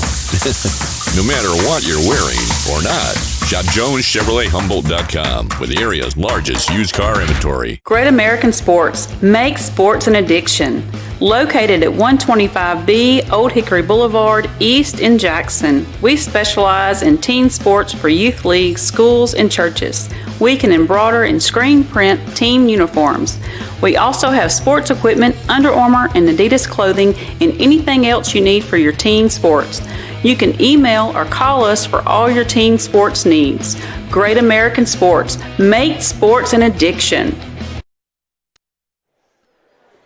[SPEAKER 15] no matter what you're wearing or not. Shop JonesChevroletHumboldt.com with the area's largest used car inventory.
[SPEAKER 7] Great American Sports. Make sports an addiction. Located at 125B Old Hickory Boulevard, East in Jackson. We specialize in teen sports for youth leagues, schools, and churches. We can embroider and screen print team uniforms. We also have sports equipment, Under Armour, and Adidas clothing, and anything else you need for your teen sports. You can email or call us for all your teen sports needs. Great American Sports. Make sports an addiction.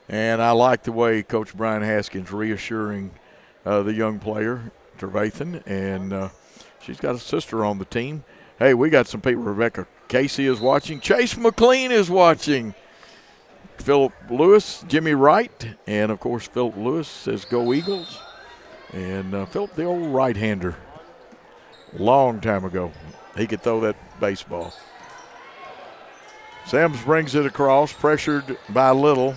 [SPEAKER 2] And I like the way Coach Brian Haskins reassuring the young player, Trevathan, and she's got a sister on the team. Hey, we got some people. Rebecca Casey is watching. Chase McLean is watching. Philip Lewis, Jimmy Wright, and, of course, Philip Lewis says go Eagles. And Philip, the old right-hander, long time ago, he could throw that baseball. Sims brings it across, pressured by Little.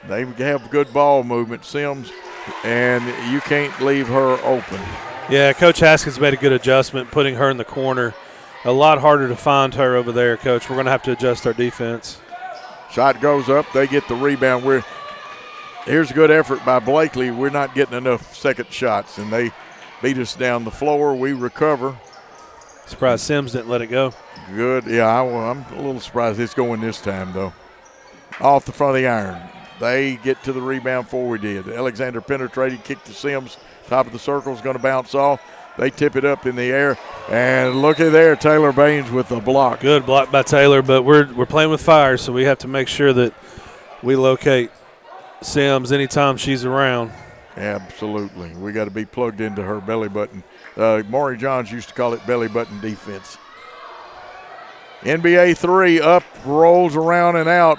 [SPEAKER 2] They have good ball movement, Sims, and you can't leave her open.
[SPEAKER 3] Yeah, Coach Haskins made a good adjustment, putting her in the corner. A lot harder to find her over there, Coach. We're going to have to adjust our defense.
[SPEAKER 2] Shot goes up. They get the rebound. Here's a good effort by Blakely. We're not getting enough second shots, and they beat us down the floor. We recover.
[SPEAKER 3] Surprised Sims didn't let it go.
[SPEAKER 2] Good. Yeah, I'm a little surprised it's going this time, though. Off the front of the iron. They get to the rebound before we did. Alexander penetrated, kicked to Sims. Top of the circle is going to bounce off. They tip it up in the air. And look at there, Taylor Baines with the block.
[SPEAKER 3] Good block by Taylor, but we're playing with fire, so we have to make sure that we locate Sims anytime she's around.
[SPEAKER 2] Absolutely. We got to be plugged into her belly button. Maury Johns used to call it belly button defense. NBA 3 up, rolls around and out.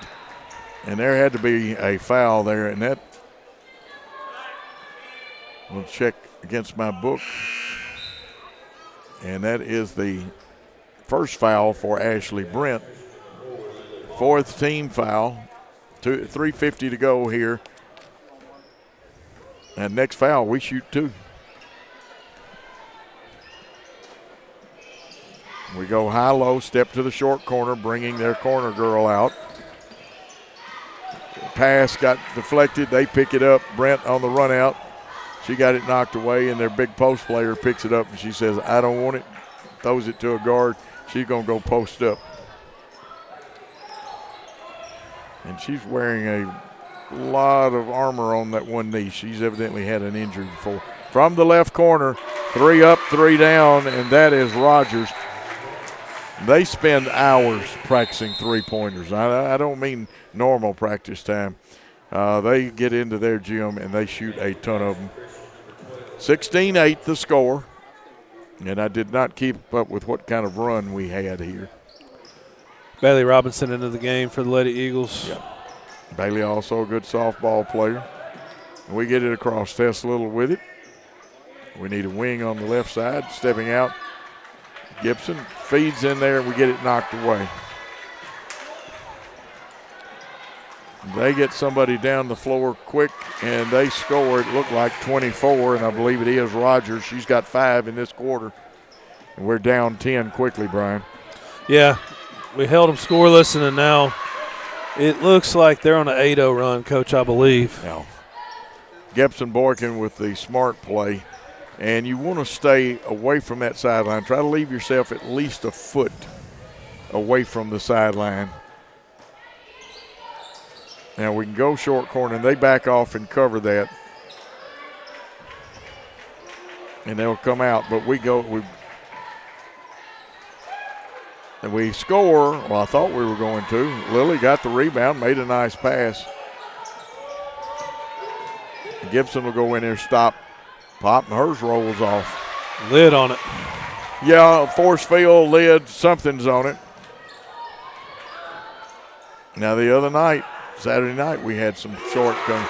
[SPEAKER 2] And there had to be a foul there, and that we'll check against my book. And that is the first foul for Ashley Brent. Fourth team foul. 3:50 to go here. And next foul, we shoot 2. We go high-low, step to the short corner, bringing their corner girl out. Pass got deflected. They pick it up. Brent on the run out. She got it knocked away, and their big post player picks it up, and she says, I don't want it. Throws it to a guard. She's going to go post up. And she's wearing a lot of armor on that one knee. She's evidently had an injury before. From the left corner, 3 up, 3 down, and that is Rogers. They spend hours practicing three-pointers. I don't mean normal practice time. They get into their gym, and they shoot a ton of them. 16-8 the score, and I did not keep up with what kind of run we had here.
[SPEAKER 3] Bailey Robinson into the game for the Lady Eagles.
[SPEAKER 2] Yeah. Bailey also a good softball player. We get it across. Tess Little with it. We need a wing on the left side, stepping out. Gibson feeds in there, and we get it knocked away. They get somebody down the floor quick, and they score. It looked like 24, and I believe it is Rogers. She's got 5 in this quarter. And we're down 10 quickly, Brian.
[SPEAKER 3] Yeah, we held them scoreless, and then now it looks like they're on an 8-0 run, Coach, I believe.
[SPEAKER 2] Now, Gibson Boykin with the smart play. And you want to stay away from that sideline. Try to leave yourself at least a foot away from the sideline. Now we can go short corner, and they back off and cover that. And they'll come out, but we score. Well, I thought we were going to. Lily got the rebound, made a nice pass. Gibson will go in there, stop. Pop, and hers rolls off.
[SPEAKER 3] Lid on it.
[SPEAKER 2] Yeah, force field, lid, something's on it. Now the other night, Saturday night, we had some shortcomings.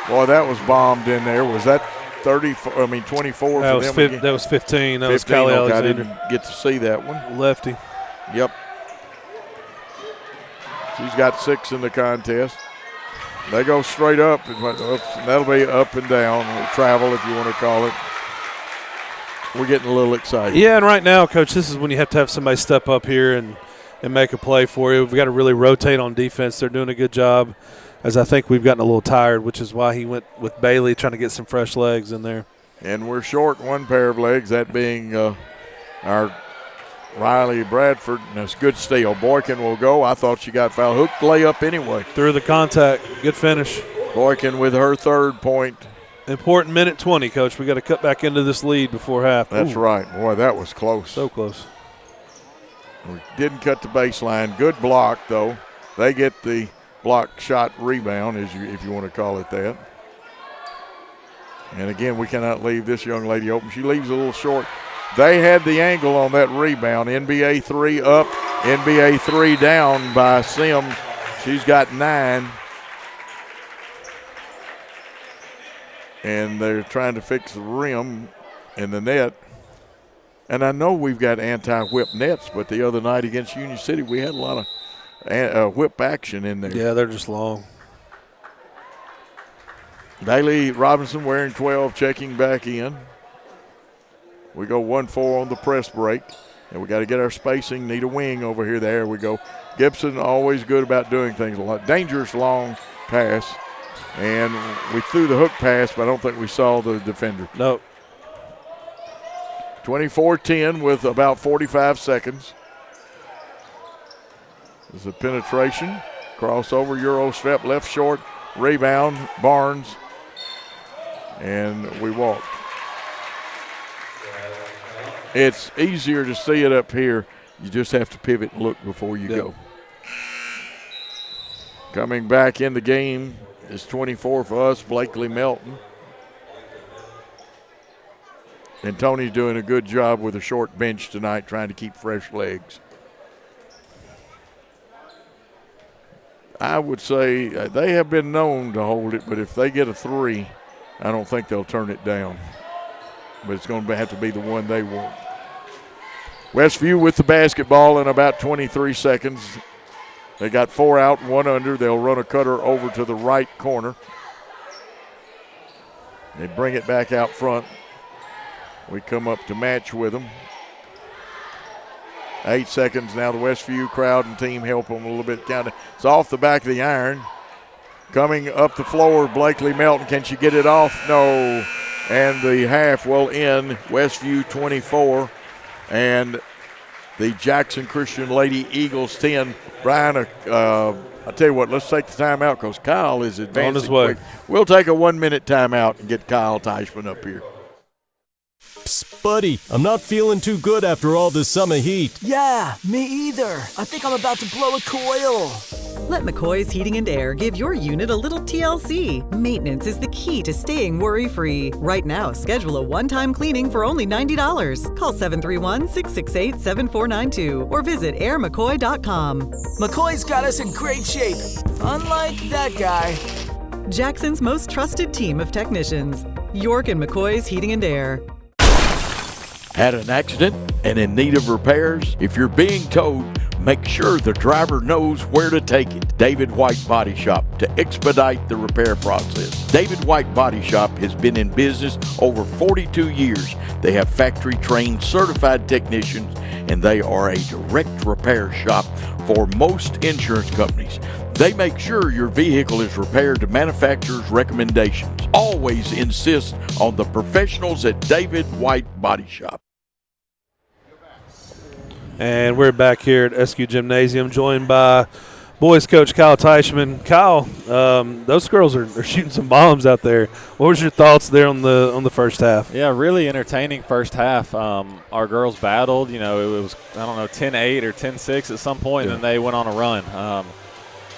[SPEAKER 2] Boy, that was bombed in there. Was that 24 for them again?
[SPEAKER 3] That was 15. That
[SPEAKER 2] 15,
[SPEAKER 3] was Callie
[SPEAKER 2] okay,
[SPEAKER 3] Alexander.
[SPEAKER 2] I didn't get to see that one.
[SPEAKER 3] Lefty.
[SPEAKER 2] Yep. She's got 6 in the contest. They go straight up, and that'll be up and down, or travel if you want to call it. we're getting a little excited.
[SPEAKER 3] Yeah, and right now, Coach, this is when you have to have somebody step up here and make a play for you. We've got to really rotate on defense. They're doing a good job, as I think we've gotten a little tired, which is why he went with Bailey, trying to get some fresh legs in there.
[SPEAKER 2] And we're short one pair of legs, that being our Riley Bradford, and it's good steal. Boykin will go. I thought she got fouled. Hooked layup anyway.
[SPEAKER 3] Through the contact. Good finish.
[SPEAKER 2] Boykin with her third point.
[SPEAKER 3] Important minute 20, Coach. We got to cut back into this lead before half.
[SPEAKER 2] That's right. Boy, that was close.
[SPEAKER 3] So close.
[SPEAKER 2] We didn't cut the baseline. Good block, though. They get the block shot rebound, if you want to call it that. And again, we cannot leave this young lady open. She leaves a little short. They had the angle on that rebound. NBA 3 up, NBA 3 down by Sims. She's got 9. And they're trying to fix the rim and the net. And I know we've got anti-whip nets, but the other night against Union City, we had a lot of whip action in there.
[SPEAKER 3] Yeah, they're just long.
[SPEAKER 2] Bailey Robinson wearing 12, checking back in. We go 1-4 on the press break. And we got to get our spacing, need a wing over here. There we go. Gibson always good about doing things a lot. Dangerous long pass. And we threw the hook pass, but I don't think we saw the defender.
[SPEAKER 3] No.
[SPEAKER 2] 24-10 with about 45 seconds. There's a penetration. Crossover, Euro step, left short. Rebound, Barnes. And we walk. It's easier to see it up here. You just have to pivot and look before you go. Coming back in the game is 24 for us, Blakely Melton. And Tony's doing a good job with a short bench tonight, trying to keep fresh legs. I would say they have been known to hold it, but if they get a 3, I don't think they'll turn it down. But it's going to have to be the one they want. Westview with the basketball in about 23 seconds. They got 4 out, 1 under. They'll run a cutter over to the right corner. They bring it back out front. We come up to match with them. 8 seconds now. The Westview crowd and team help them a little bit. It's off the back of the iron. Coming up the floor, Blakely Melton. Can she get it off? No. And the half will end. Westview 24 and the Jackson Christian Lady Eagles 10. Brian, I'll tell you what, let's take the timeout because Kyle is advancing.
[SPEAKER 3] On his way.
[SPEAKER 2] Quick. We'll take a 1-minute timeout and get Kyle Teichman up here.
[SPEAKER 4] Psst, buddy, I'm not feeling too good after all this summer heat.
[SPEAKER 5] Yeah, me either. I think I'm about to blow a coil.
[SPEAKER 6] Let McCoy's Heating and Air give your unit a little TLC. Maintenance is the key to staying worry-free. Right now, schedule a one-time cleaning for only $90. Call 731-668-7492 or visit airmccoy.com.
[SPEAKER 5] McCoy's got us in great shape, unlike that guy.
[SPEAKER 6] Jackson's most trusted team of technicians. York and McCoy's Heating and Air.
[SPEAKER 2] Had an accident and in need of repairs? If you're being towed, make sure the driver knows where to take it. David White Body Shop to expedite the repair process. David White Body Shop has been in business over 42 years. They have factory-trained certified technicians, and they are a direct repair shop for most insurance companies. They make sure your vehicle is repaired to manufacturer's recommendations. Always insist on the professionals at David White Body Shop.
[SPEAKER 3] And we're back here at SQ Gymnasium, joined by boys coach Kyle Teichman. Kyle, those girls are shooting some bombs out there. What was your thoughts there on the first half?
[SPEAKER 20] Yeah, really entertaining first half. Our girls battled. You know, it was, 10-8 or 10-6 at some point, and then they went on a run.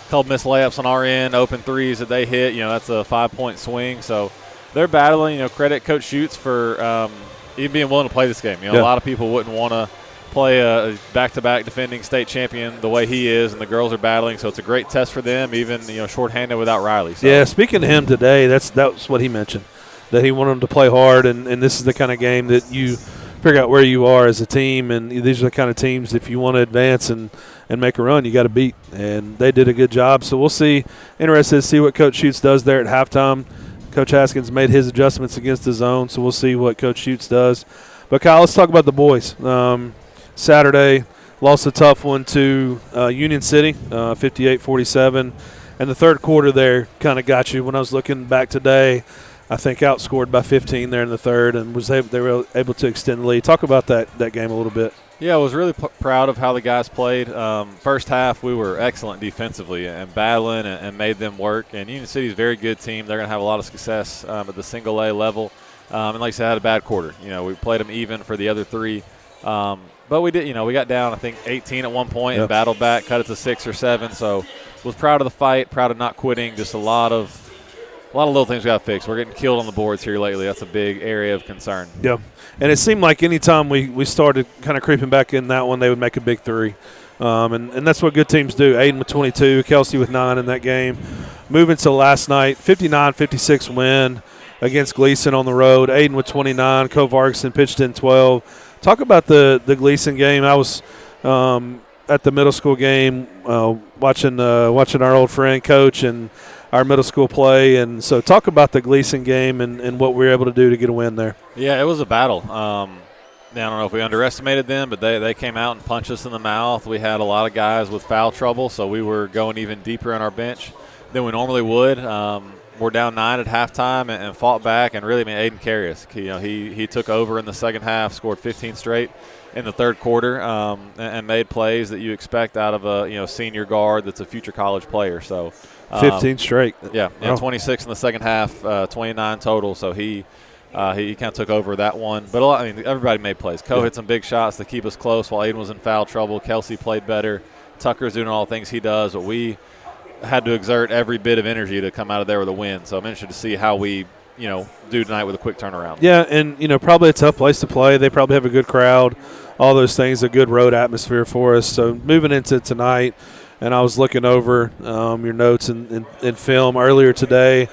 [SPEAKER 20] Couple missed layups on our end, open threes that they hit. You know, that's a 5-point swing. So they're battling. You know, credit Coach Schutz for even being willing to play this game. You know, a lot of people wouldn't want to play a back-to-back defending state champion the way he is, and the girls are battling. So it's a great test for them, even shorthanded without Riley. So.
[SPEAKER 3] Yeah, speaking to him today, that's what he mentioned, that he wanted them to play hard, and this is the kind of game that you figure out where you are as a team, and these are the kind of teams if you want to advance and make a run, you got to beat. And they did a good job. So we'll see. Interested to see what Coach Schutz does there at halftime. Coach Haskins made his adjustments against the zone, so we'll see what Coach Schutz does. But, Kyle, let's talk about the boys. Saturday, lost a tough one to Union City, 58-47. And the third quarter there kind of got you. When I was looking back today, I think outscored by 15 there in the third, and they were able to extend the lead. Talk about that game a little bit.
[SPEAKER 20] Yeah, I was really proud of how the guys played. First half, we were excellent defensively and battling and made them work. And Union City's a very good team. They're going to have a lot of success at the single A level. And like I said, had a bad quarter. We played them even for the other three. But we did, we got down, I think, 18 at one point and battled back, cut it to 6 or 7. So was proud of the fight, proud of not quitting. Just a lot of little things we got to fix. We're getting killed on the boards here lately. That's a big area of concern.
[SPEAKER 3] Yeah, and it seemed like any time we started kind of creeping back in that one, they would make a big three. And that's what good teams do. Aiden with 22, Kelsey with 9 in that game. Moving to last night, 59-56 win against Gleason on the road. Aiden with 29, Co Vargson pitched in 12. Talk about the Gleason game. I was at the middle school game watching our old friend Coach and our middle school play. And so talk about the Gleason game and what we were able to do to get a win there.
[SPEAKER 20] Yeah, it was a battle. I don't know if we underestimated them, but they came out and punched us in the mouth. We had a lot of guys with foul trouble, so we were going even deeper in our bench than we normally would. We're down 9 at halftime and fought back, and really, Aiden carried us. He took over in the second half, scored 15 straight in the third quarter, and made plays that you expect out of a senior guard that's a future college player. So
[SPEAKER 3] 15 straight.
[SPEAKER 20] Yeah, 26 in the second half, 29 total. So he kind of took over that one. But everybody made plays. Co hit some big shots to keep us close while Aiden was in foul trouble. Kelsey played better. Tucker's doing all the things he does, but we had to exert every bit of energy to come out of there with a win. So I'm interested to see how we, do tonight with a quick turnaround.
[SPEAKER 3] Yeah, and, probably a tough place to play. They probably have a good crowd, all those things, a good road atmosphere for us. So moving into tonight, and I was looking over your notes and film earlier today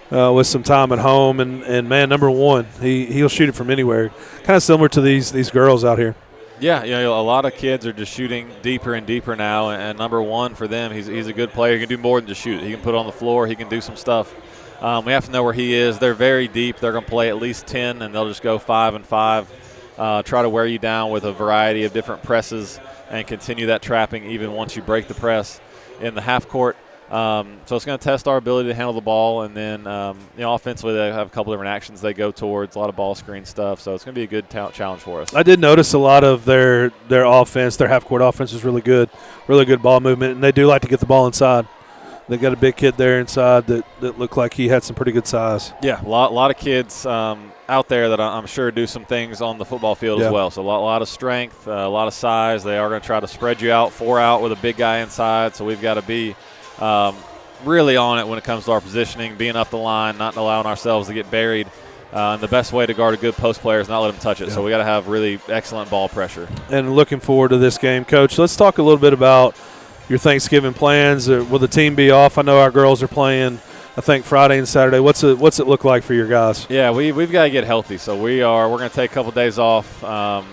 [SPEAKER 3] with some time at home, and man, number one, he'll shoot it from anywhere. Kind of similar to these girls out here.
[SPEAKER 20] Yeah, a lot of kids are just shooting deeper and deeper now, and number one for them, he's a good player. He can do more than just shoot. He can put it on the floor. He can do some stuff. We have to know where he is. They're very deep. They're going to play at least 10, and they'll just go 5 and 5, try to wear you down with a variety of different presses and continue that trapping even once you break the press in the half court. So it's going to test our ability to handle the ball, and then offensively they have a couple different actions they go towards, a lot of ball screen stuff. So it's going to be a good challenge for us.
[SPEAKER 3] I did notice a lot of their offense, their half-court offense is really good ball movement, and they do like to get the ball inside. They got a big kid there inside that looked like he had some pretty good size.
[SPEAKER 20] Yeah, a lot of kids out there that I'm sure do some things on the football field as well. So a lot of strength, a lot of size. They are going to try to spread you out, 4 out with a big guy inside. So we've got to be really on it when it comes to our positioning, being up the line, not allowing ourselves to get buried. And the best way to guard a good post player is not let him touch it. So we got to have really excellent ball pressure.
[SPEAKER 3] And looking forward to this game, Coach. Let's talk a little bit about your Thanksgiving plans. Will the team be off? I know our girls are playing, I think, Friday and Saturday. What's it look like for your guys?
[SPEAKER 20] Yeah, we've got to get healthy. So we're going to take a couple days off.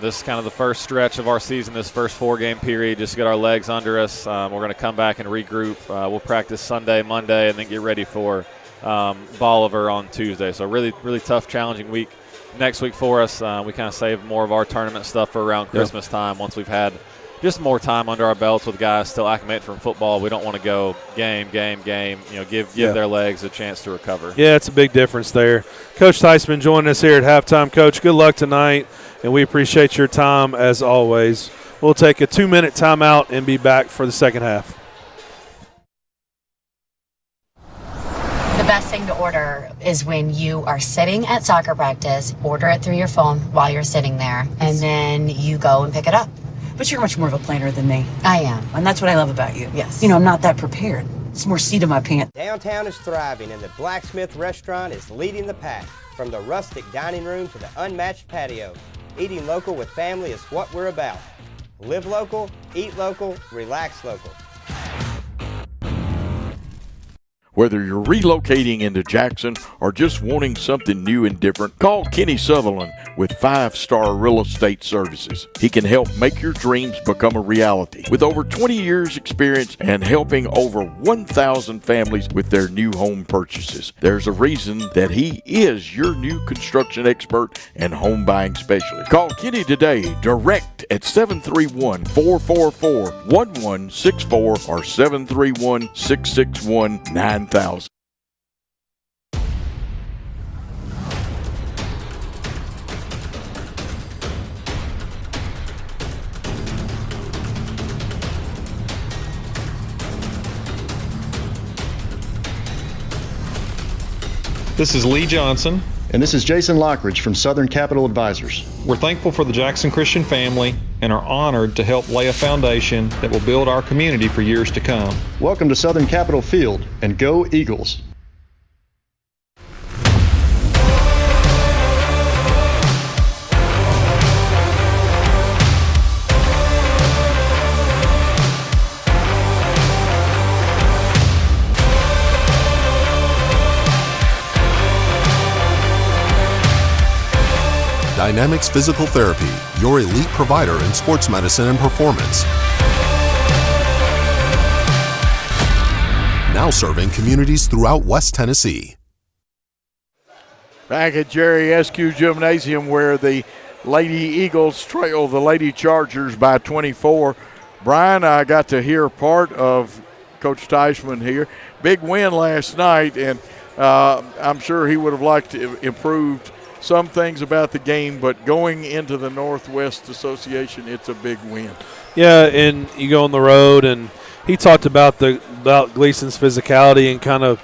[SPEAKER 20] This is kind of the first stretch of our season, this first 4-game period, just to get our legs under us. We're going to come back and regroup. We'll practice Sunday, Monday, and then get ready for Bolivar on Tuesday. So really, really tough, challenging week next week for us. We kind of save more of our tournament stuff for around Christmas time once we've had just more time under our belts with guys still acclimated from football. We don't want to go game, give their legs a chance to recover.
[SPEAKER 3] Yeah, it's a big difference there. Coach Theismann joining us here at halftime. Coach, good luck tonight, and we appreciate your time as always. We'll take a 2-minute timeout and be back for the second half.
[SPEAKER 8] The best thing to order is when you are sitting at soccer practice, order it through your phone while you're sitting there, and then you go and pick it up.
[SPEAKER 9] But you're much more of a planner than me.
[SPEAKER 8] I am.
[SPEAKER 9] And that's what I love about you.
[SPEAKER 8] Yes.
[SPEAKER 9] I'm not that prepared. It's more seat in my pants.
[SPEAKER 10] Downtown is thriving, and the Blacksmith Restaurant is leading the pack. From the rustic dining room to the unmatched patio, eating local with family is what we're about. Live local, eat local, relax local.
[SPEAKER 2] Whether you're relocating into Jackson or just wanting something new and different, call Kenny Sutherland with 5-Star Real Estate Services. He can help make your dreams become a reality. With over 20 years experience and helping over 1,000 families with their new home purchases, there's a reason that he is your new construction expert and home buying specialist. Call Kenny today, direct at 731-444-1164 or 731-661-9000.
[SPEAKER 11] This is Lee Johnson.
[SPEAKER 12] And this is Jason Lockridge from Southern Capital Advisors.
[SPEAKER 11] We're thankful for the Jackson Christian family and are honored to help lay a foundation that will build our community for years to come.
[SPEAKER 12] Welcome to Southern Capital Field, and go Eagles.
[SPEAKER 13] Dynamics Physical Therapy, your elite provider in sports medicine and performance. Now serving communities throughout West Tennessee.
[SPEAKER 2] Back at Jerry Eskew Gymnasium, where the Lady Eagles trail the Lady Chargers by 24. Brian, I got to hear part of Coach Teichman here. Big win last night, and I'm sure he would have liked to improved some things about the game, but going into the Northwest Association, it's a big win.
[SPEAKER 3] Yeah, and you go on the road, and he talked about Gleason's physicality and kind of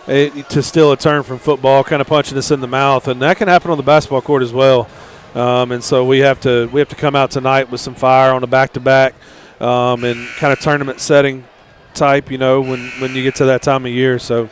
[SPEAKER 3] to steal a turn from football, kind of punching us in the mouth, and that can happen on the basketball court as well. And so we have to come out tonight with some fire on a back-to-back and kind of tournament setting type, when you get to that time of year. So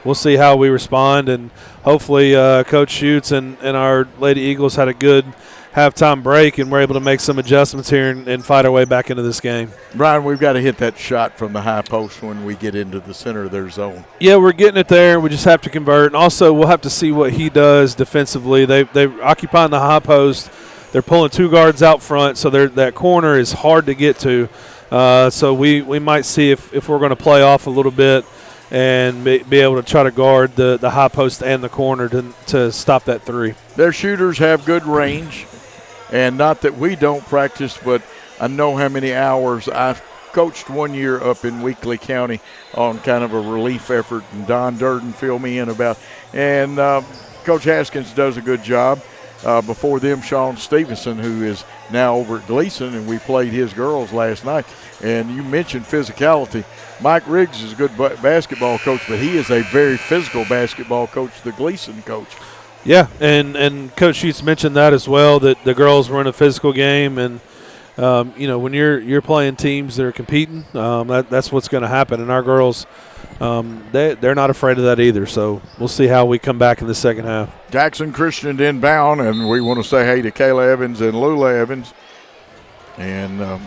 [SPEAKER 3] we'll see how we respond, and hopefully Coach Schutz and our Lady Eagles had a good halftime break, and we're able to make some adjustments here and fight our way back into this game.
[SPEAKER 2] Brian, we've got to hit that shot from the high post when we get into the center of their zone.
[SPEAKER 3] Yeah, we're getting it there. We just have to convert. And also we'll have to see what he does defensively. They're occupying the high post. They're pulling two guards out front, so that corner is hard to get to. So we might see if we're going to play off a little bit and be able to try to guard the high post and the corner to stop that three.
[SPEAKER 2] Their shooters have good range, and not that we don't practice, but I know how many hours I've coached one year up in Weakley County on kind of a relief effort, and Don Durden filled me in about. And Coach Haskins does a good job. Before them, Sean Stevenson, who is now over at Gleason, and we played his girls last night. And you mentioned physicality. Mike Riggs is a good basketball coach, but he is a very physical basketball coach, the Gleason coach.
[SPEAKER 3] Yeah, and Coach Schutz mentioned that as well, that the girls run a physical game, and when you're playing teams that are competing, that's what's going to happen. And our girls, they're not afraid of that either. So we'll see how we come back in the second half.
[SPEAKER 2] Jackson Christian inbound, and we want to say hey to Kayla Evans and Lula Evans, and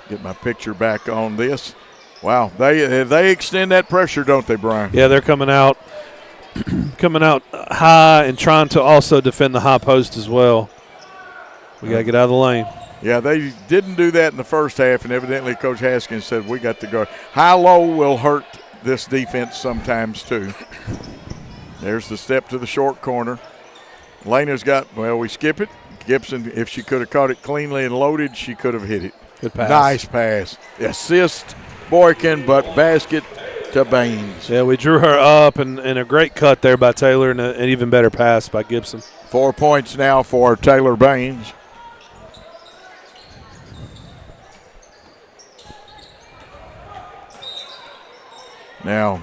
[SPEAKER 2] get my picture back on this. Wow, they extend that pressure, don't they, Brian?
[SPEAKER 3] Yeah, they're coming out high and trying to also defend the high post as well. We got to get out of the lane.
[SPEAKER 2] Yeah, they didn't do that in the first half, and evidently Coach Haskins said we got to guard. High-low will hurt this defense sometimes too. There's the step to the short corner. Lena's we skip it. Gibson, if she could have caught it cleanly and loaded, she could have hit it.
[SPEAKER 3] Good pass.
[SPEAKER 2] Nice pass. Assist Boykin, but basket to Baines.
[SPEAKER 3] Yeah, we drew her up, and a great cut there by Taylor, and an even better pass by Gibson.
[SPEAKER 2] 4 points now for Taylor Baines. Now,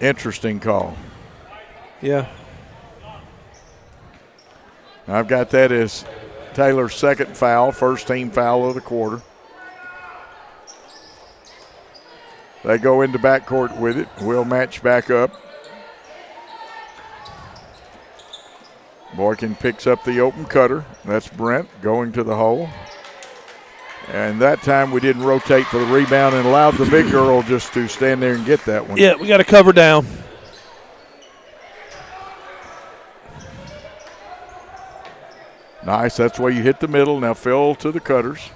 [SPEAKER 2] interesting call.
[SPEAKER 3] Yeah.
[SPEAKER 2] I've got that as Taylor's second foul, first team foul of the quarter. They go into backcourt with it. We'll match back up. Boykin picks up the open cutter. That's Brent going to the hole. And that time we didn't rotate for the rebound and allowed the big girl just to stand there and get that one.
[SPEAKER 3] Yeah, we got to cover down.
[SPEAKER 2] Nice. That's where you hit the middle. Now Phil to the cutters.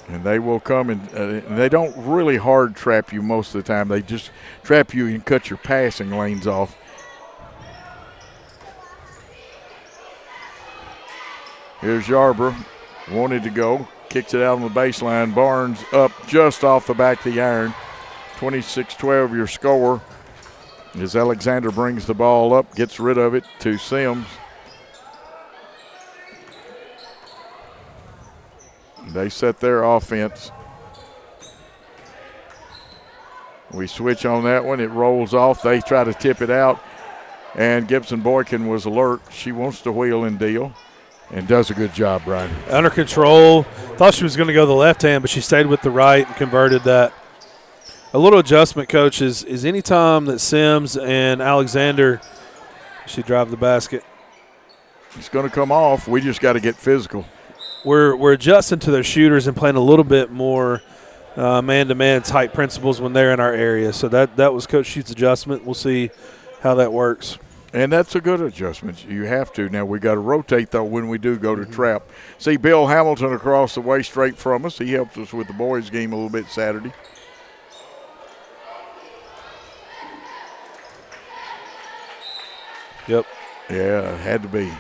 [SPEAKER 2] And they will come and they don't really hard trap you most of the time. They just trap you and cut your passing lanes off. Here's Yarborough. Wanted to go. Kicks it out on the baseline. Barnes up just off the back of the iron. 26-12 your score. As Alexander brings the ball up, gets rid of it to Sims. They set their offense. We switch on that one. It rolls off. They try to tip it out. And Gibson Boykin was alert. She wants to wheel and deal and does a good job, Brian.
[SPEAKER 3] Under control. Thought she was going to go the left hand, but she stayed with the right and converted that. A little adjustment, Coach, is any time that Sims and Alexander should drive the basket.
[SPEAKER 2] It's going to come off. We just got to get physical.
[SPEAKER 3] We're adjusting to their shooters and playing a little bit more man-to-man type principles when they're in our area. So that was Coach Schute's adjustment. We'll see how that works.
[SPEAKER 2] And that's a good adjustment. You have to. Now, we got to rotate, though, when we do go to trap. See Bill Hamilton across the way straight from us. He helped us with the boys' game a little bit Saturday.
[SPEAKER 3] Yep.
[SPEAKER 2] Yeah, it had to be.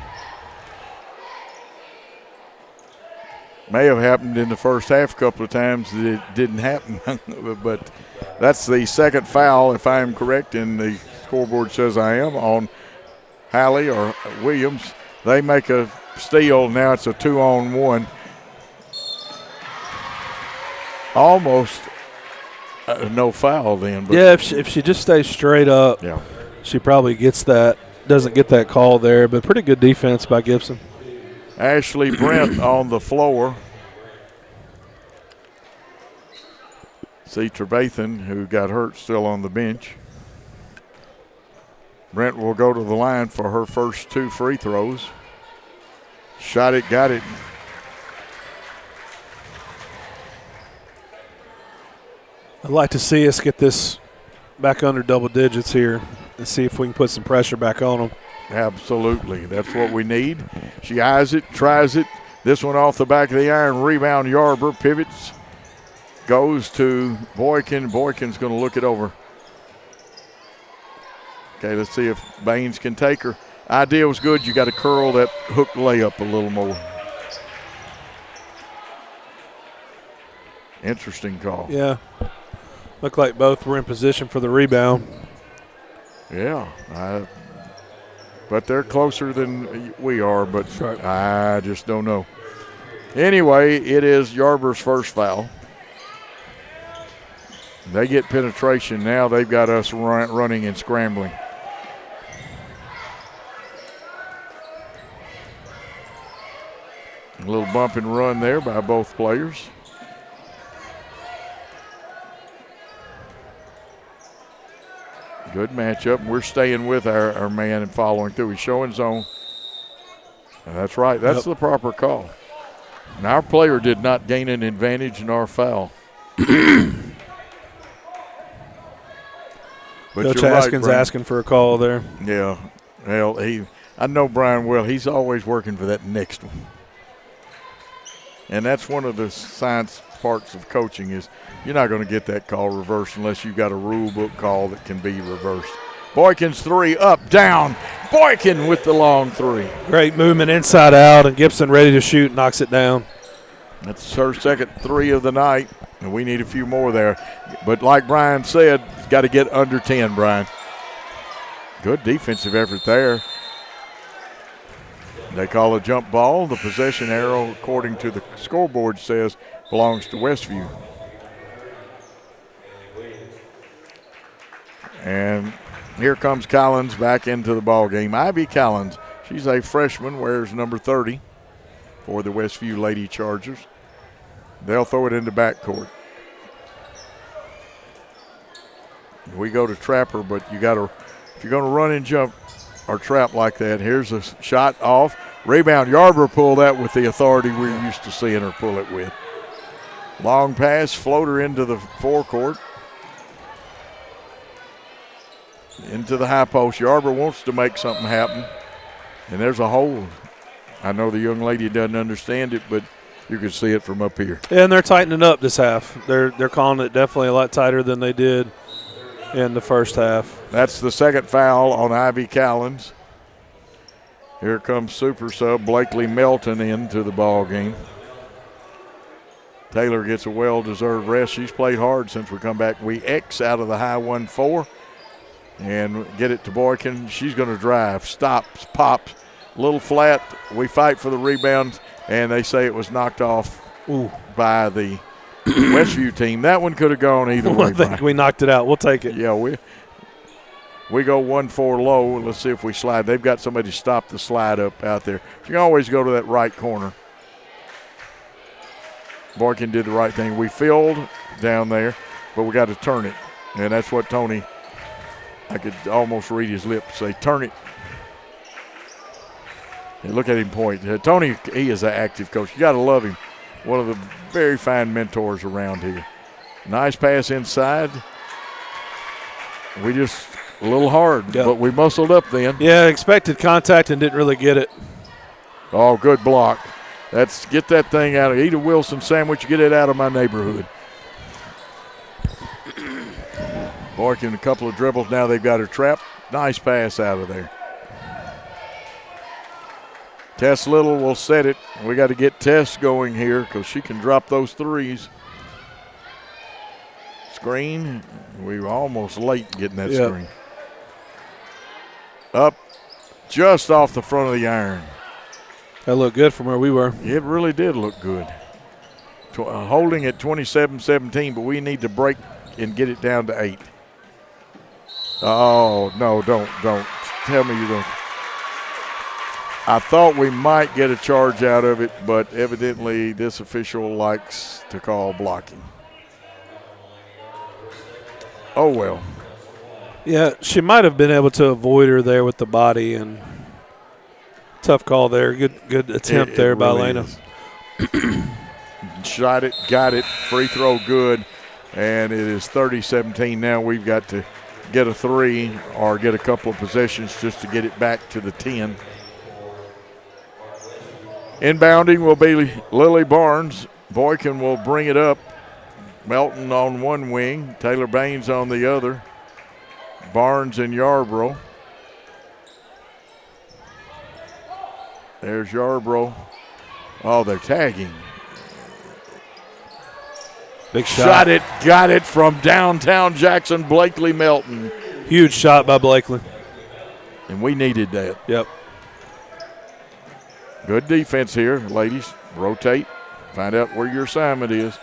[SPEAKER 2] May have happened in the first half a couple of times that it didn't happen. But that's the second foul, if I am correct, and the scoreboard says I am, on Halley or Williams. They make a steal. Now it's a 2-on-1. Almost no foul then. But
[SPEAKER 3] yeah, if she just stays straight up,
[SPEAKER 2] yeah,
[SPEAKER 3] she probably gets that. Doesn't get that call there, but pretty good defense by Gibson.
[SPEAKER 2] Ashley Brent on the floor. See Trevathan, who got hurt, still on the bench. Brent will go to the line for her first 2 free throws. Shot it, got it.
[SPEAKER 3] I'd like to see us get this back under double digits here and see if we can put some pressure back on them.
[SPEAKER 2] Absolutely. That's what we need. She eyes it, tries it. This one off the back of the iron. Rebound, Yarborough pivots. Goes to Boykin. Boykin's going to look it over. Okay, let's see if Baines can take her. Idea was good. You got to curl that hook layup a little more. Interesting call.
[SPEAKER 3] Yeah. Looked like both were in position for the rebound.
[SPEAKER 2] Yeah. But they're closer than we are, but
[SPEAKER 3] right.
[SPEAKER 2] I just don't know. Anyway, it is Yarborough's first foul. They get penetration. Now they've got us running and scrambling. A little bump and run there by both players. Good matchup. We're staying with our man and following through. He's showing zone. That's right. That's the proper call. And our player did not gain an advantage in our foul. But
[SPEAKER 3] Coach
[SPEAKER 2] you're
[SPEAKER 3] Haskins
[SPEAKER 2] right,
[SPEAKER 3] asking for a call there.
[SPEAKER 2] Yeah. Well, I know Brian well. He's always working for that next one. And that's one of the science parts of coaching is you're not going to get that call reversed unless you've got a rule book call that can be reversed. Boykin's 3, up, down. Boykin with the long 3.
[SPEAKER 3] Great movement inside out, and Gibson ready to shoot, knocks it down.
[SPEAKER 2] That's her second 3 of the night, and we need a few more there. But like Brian said, got to get under 10, Brian. Good defensive effort there. They call a jump ball. The possession arrow, according to the scoreboard, says belongs to Westview. And here comes Collins back into the ball game. Ivy Collins, she's a freshman, wears number 30 for the Westview Lady Chargers. They'll throw it into backcourt. We go to trapper, but you got to, if you're going to run and jump or trap like that, here's a shot off. Rebound, Yarborough pulled that with the authority we're used to seeing her pull it with. Long pass, floater into the forecourt. Into the high post. Yarborough wants to make something happen. And there's a hold. I know the young lady doesn't understand it, but you can see it from up here.
[SPEAKER 3] And they're tightening up this half. They're calling it definitely a lot tighter than they did in the first half.
[SPEAKER 2] That's the second foul on Ivy Callens. Here comes super sub Blakely Melton into the ball game. Taylor gets a well-deserved rest. She's played hard since we come back. We X out of the high 1-4 and get it to Boykin. She's going to drive, stops, pops, a little flat. We fight for the rebound, and they say it was knocked off by the Westview team. That one could have gone either way.
[SPEAKER 3] I think we knocked it out. We'll take it.
[SPEAKER 2] Yeah, we go 1-4 low. Let's see if we slide. They've got somebody to stop the slide up out there. You can always go to that right corner. Boykin did the right thing. We filled down there, but we got to turn it. And that's what Tony, I could almost read his lips say, turn it. And look at him point. Tony, he is an active coach. You got to love him. One of the very fine mentors around here. Nice pass inside. We just a little hard, but we muscled up then.
[SPEAKER 3] Yeah, expected contact and didn't really get it.
[SPEAKER 2] Oh, good block. That's get that thing out of eat a Wilson sandwich, get it out of my neighborhood. Boykin, a couple of dribbles. Now they've got her trapped. Nice pass out of there. Tess Little will set it. We got to get Tess going here because she can drop those threes. Screen. We were almost late getting that screen. Up just off the front of the iron.
[SPEAKER 3] That looked good from where we were.
[SPEAKER 2] It really did look good. Holding at 27-17, but we need to break and get it down to 8. Oh, no, don't. Tell me you don't. I thought we might get a charge out of it, but evidently this official likes to call blocking. Oh, well.
[SPEAKER 3] Yeah, she might have been able to avoid her there with the body, and tough call there. Good attempt there by Lena.
[SPEAKER 2] Shot it, got it, free throw good, and it is 30-17. Now we've got to get a 3 or get a couple of possessions just to get it back to the 10. Inbounding will be Lily Barnes. Boykin will bring it up. Melton on one wing, Taylor Baines on the other. Barnes and Yarborough. There's Yarborough. Oh, they're tagging.
[SPEAKER 3] Big shot.
[SPEAKER 2] Got it from downtown Jackson, Blakely Melton.
[SPEAKER 3] Huge shot by Blakely.
[SPEAKER 2] And we needed that.
[SPEAKER 3] Yep.
[SPEAKER 2] Good defense here, ladies. Rotate. Find out where your assignment is.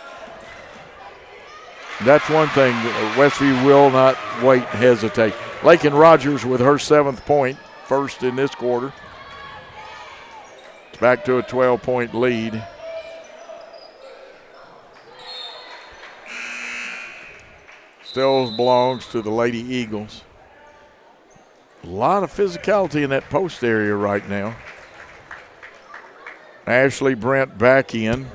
[SPEAKER 2] That's one thing. Westview will not wait and hesitate. Lakin Rogers with her 7th point, first in this quarter. It's back to a 12-point lead. Still belongs to the Lady Eagles. A lot of physicality in that post area right now. Ashley Brent back in.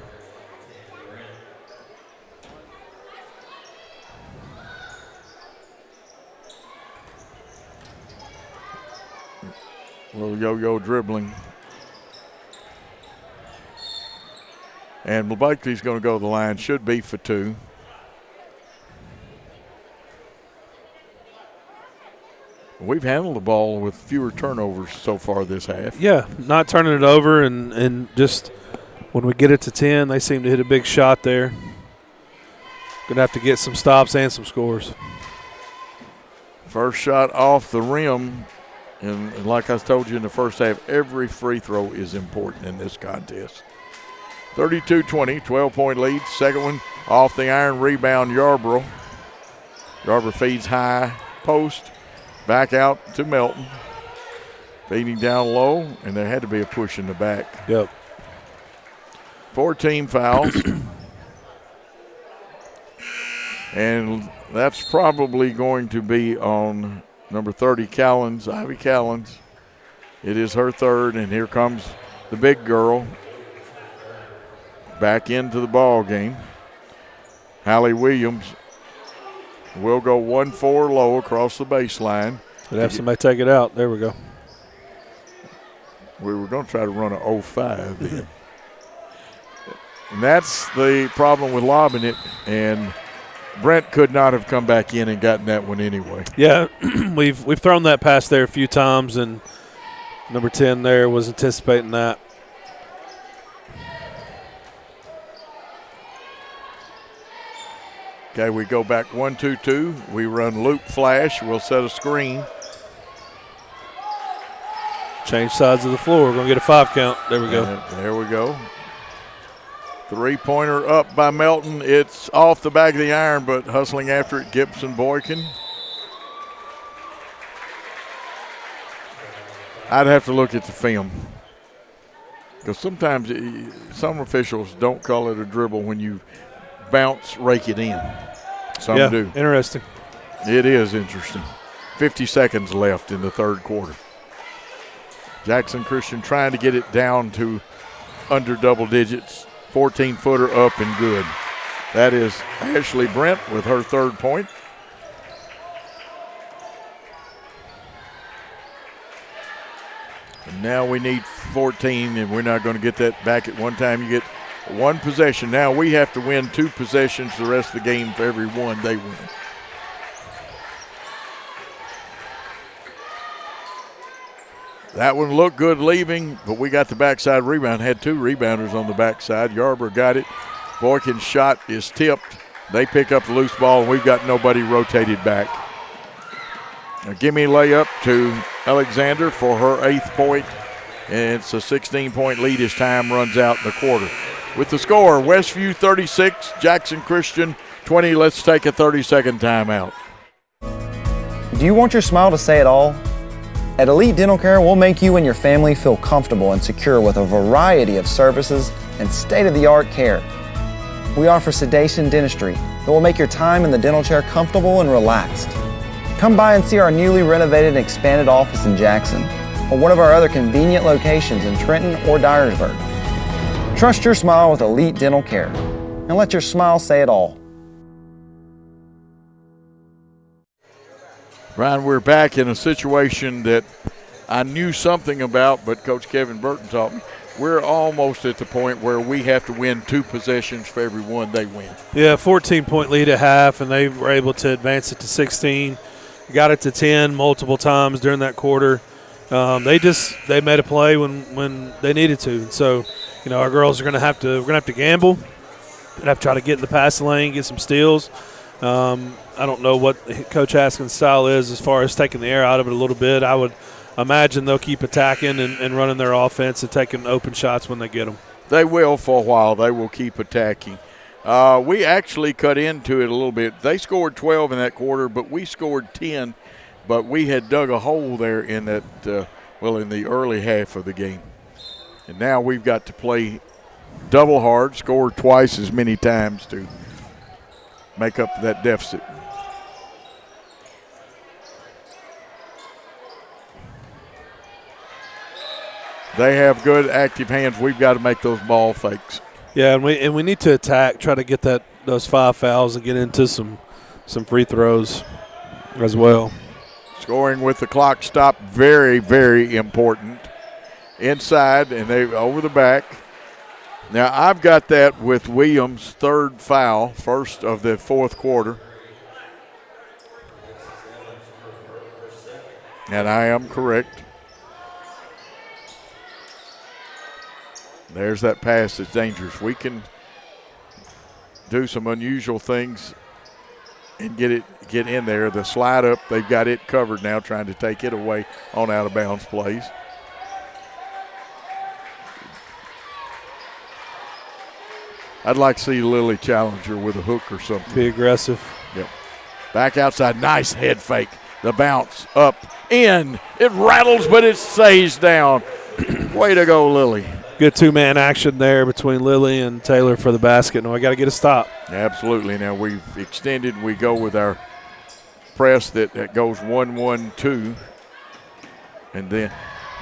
[SPEAKER 2] A little yo-yo dribbling. And Blakely's going to go to the line. Should be for 2. We've handled the ball with fewer turnovers so far this half.
[SPEAKER 3] Yeah, not turning it over, and just when we get it to 10, they seem to hit a big shot there. Going to have to get some stops and some scores.
[SPEAKER 2] First shot off the rim. And like I told you in the first half, every free throw is important in this contest. 32-20, 12-point lead. Second one off the iron, rebound Yarborough. Yarborough feeds high post. Back out to Melton. Feeding down low, and there had to be a push in the back.
[SPEAKER 3] Yep.
[SPEAKER 2] 4 team fouls. And that's probably going to be on number 30, Ivy Callens. It is her 3rd, and here comes the big girl, back into the ball game. Hallie Williams will go 1-4 low across the baseline.
[SPEAKER 3] Could have somebody take it out. There we go.
[SPEAKER 2] We were going to try to run an 0-5 then. And that's the problem with lobbing it, and Brent could not have come back in and gotten that one anyway.
[SPEAKER 3] Yeah, we've thrown that pass there a few times, and number 10 there was anticipating that.
[SPEAKER 2] Okay, we go back 1-2-2. We run loop flash. We'll set a screen.
[SPEAKER 3] Change sides of the floor. We're going to get a 5 count. There we go.
[SPEAKER 2] There we go. Three-pointer up by Melton. It's off the back of the iron, but hustling after it, Gibson Boykin. I'd have to look at the film, because sometimes some officials don't call it a dribble when you bounce, rake it in. Some do.
[SPEAKER 3] Interesting.
[SPEAKER 2] It is interesting. 50 seconds left in the third quarter. Jackson Christian trying to get it down to under double digits. 14-footer up and good. That is Ashley Brent with her third point. And now we need 14, and we're not going to get that back at one time. You get one possession. Now we have to win 2 possessions the rest of the game for every one they win. That one looked good leaving, but we got the backside rebound. Had 2 rebounders on the backside. Yarborough got it. Boykin's shot is tipped. They pick up the loose ball, and we've got nobody rotated back. A gimme layup to Alexander for her 8th point, and it's a 16-point lead as time runs out in the quarter. With the score, Westview 36, Jackson Christian 20. Let's take a 30-second timeout.
[SPEAKER 14] Do you want your smile to say it all? At Elite Dental Care, we'll make you and your family feel comfortable and secure with a variety of services and state-of-the-art care. We offer sedation dentistry that will make your time in the dental chair comfortable and relaxed. Come by and see our newly renovated and expanded office in Jackson, or one of our other convenient locations in Trenton or Dyersburg. Trust your smile with Elite Dental Care, and let your smile say it all.
[SPEAKER 2] Brian, we're back in a situation that I knew something about, but Coach Kevin Burton taught me. We're almost at the point where we have to win 2 possessions for every one they win.
[SPEAKER 3] Yeah, 14-point lead at half, and they were able to advance it to 16. Got it to 10 multiple times during that quarter. They made a play when they needed to. And so, our girls are going to have to gamble. We're going to have to try to get in the passing lane, get some steals. I don't know what Coach Haskins' style is as far as taking the air out of it a little bit. I would imagine they'll keep attacking and running their offense and taking open shots when they get them.
[SPEAKER 2] They will for a while. They will keep attacking. We actually cut into it a little bit. They scored 12 in that quarter, but we scored 10. But we had dug a hole there in that, in the early half of the game. And now we've got to play double hard, score twice as many times to make up that deficit. They have good active hands. We've got to make those ball fakes.
[SPEAKER 3] Yeah, and we need to attack, try to get those 5 fouls and get into some free throws as well.
[SPEAKER 2] Scoring with the clock stopped, very, very important. Inside, and they over the back. Now, I've got that with Williams' 3rd foul, first of the 4th quarter. And I am correct. There's that pass that's dangerous. We can do some unusual things and get in there. The slide up, they've got it covered now, trying to take it away on out-of-bounds plays. I'd like to see Lily challenge her with a hook or something.
[SPEAKER 3] Be aggressive.
[SPEAKER 2] Yep. Back outside, nice head fake. The bounce up, in. It rattles, but it stays down. Way to go, Lily.
[SPEAKER 3] Good 2-man action there between Lily and Taylor for the basket. Now I got to get a stop.
[SPEAKER 2] Absolutely. Now we've extended. We go with our press that goes 1-1-2. And then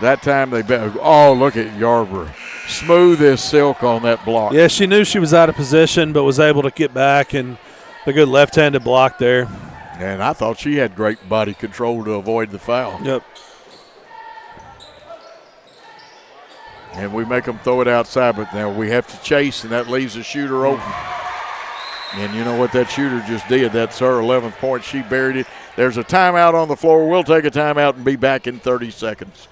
[SPEAKER 2] That time they bet. Oh, look at Yarborough. Smooth as silk on that block.
[SPEAKER 3] Yeah, she knew she was out of position, but was able to get back, and a good left-handed block there.
[SPEAKER 2] And I thought she had great body control to avoid the foul.
[SPEAKER 3] Yep.
[SPEAKER 2] And we make them throw it outside, but now we have to chase, and that leaves the shooter open. And you know what that shooter just did? That's her 11th point. She buried it. There's a timeout on the floor. We'll take a timeout and be back in 30 seconds.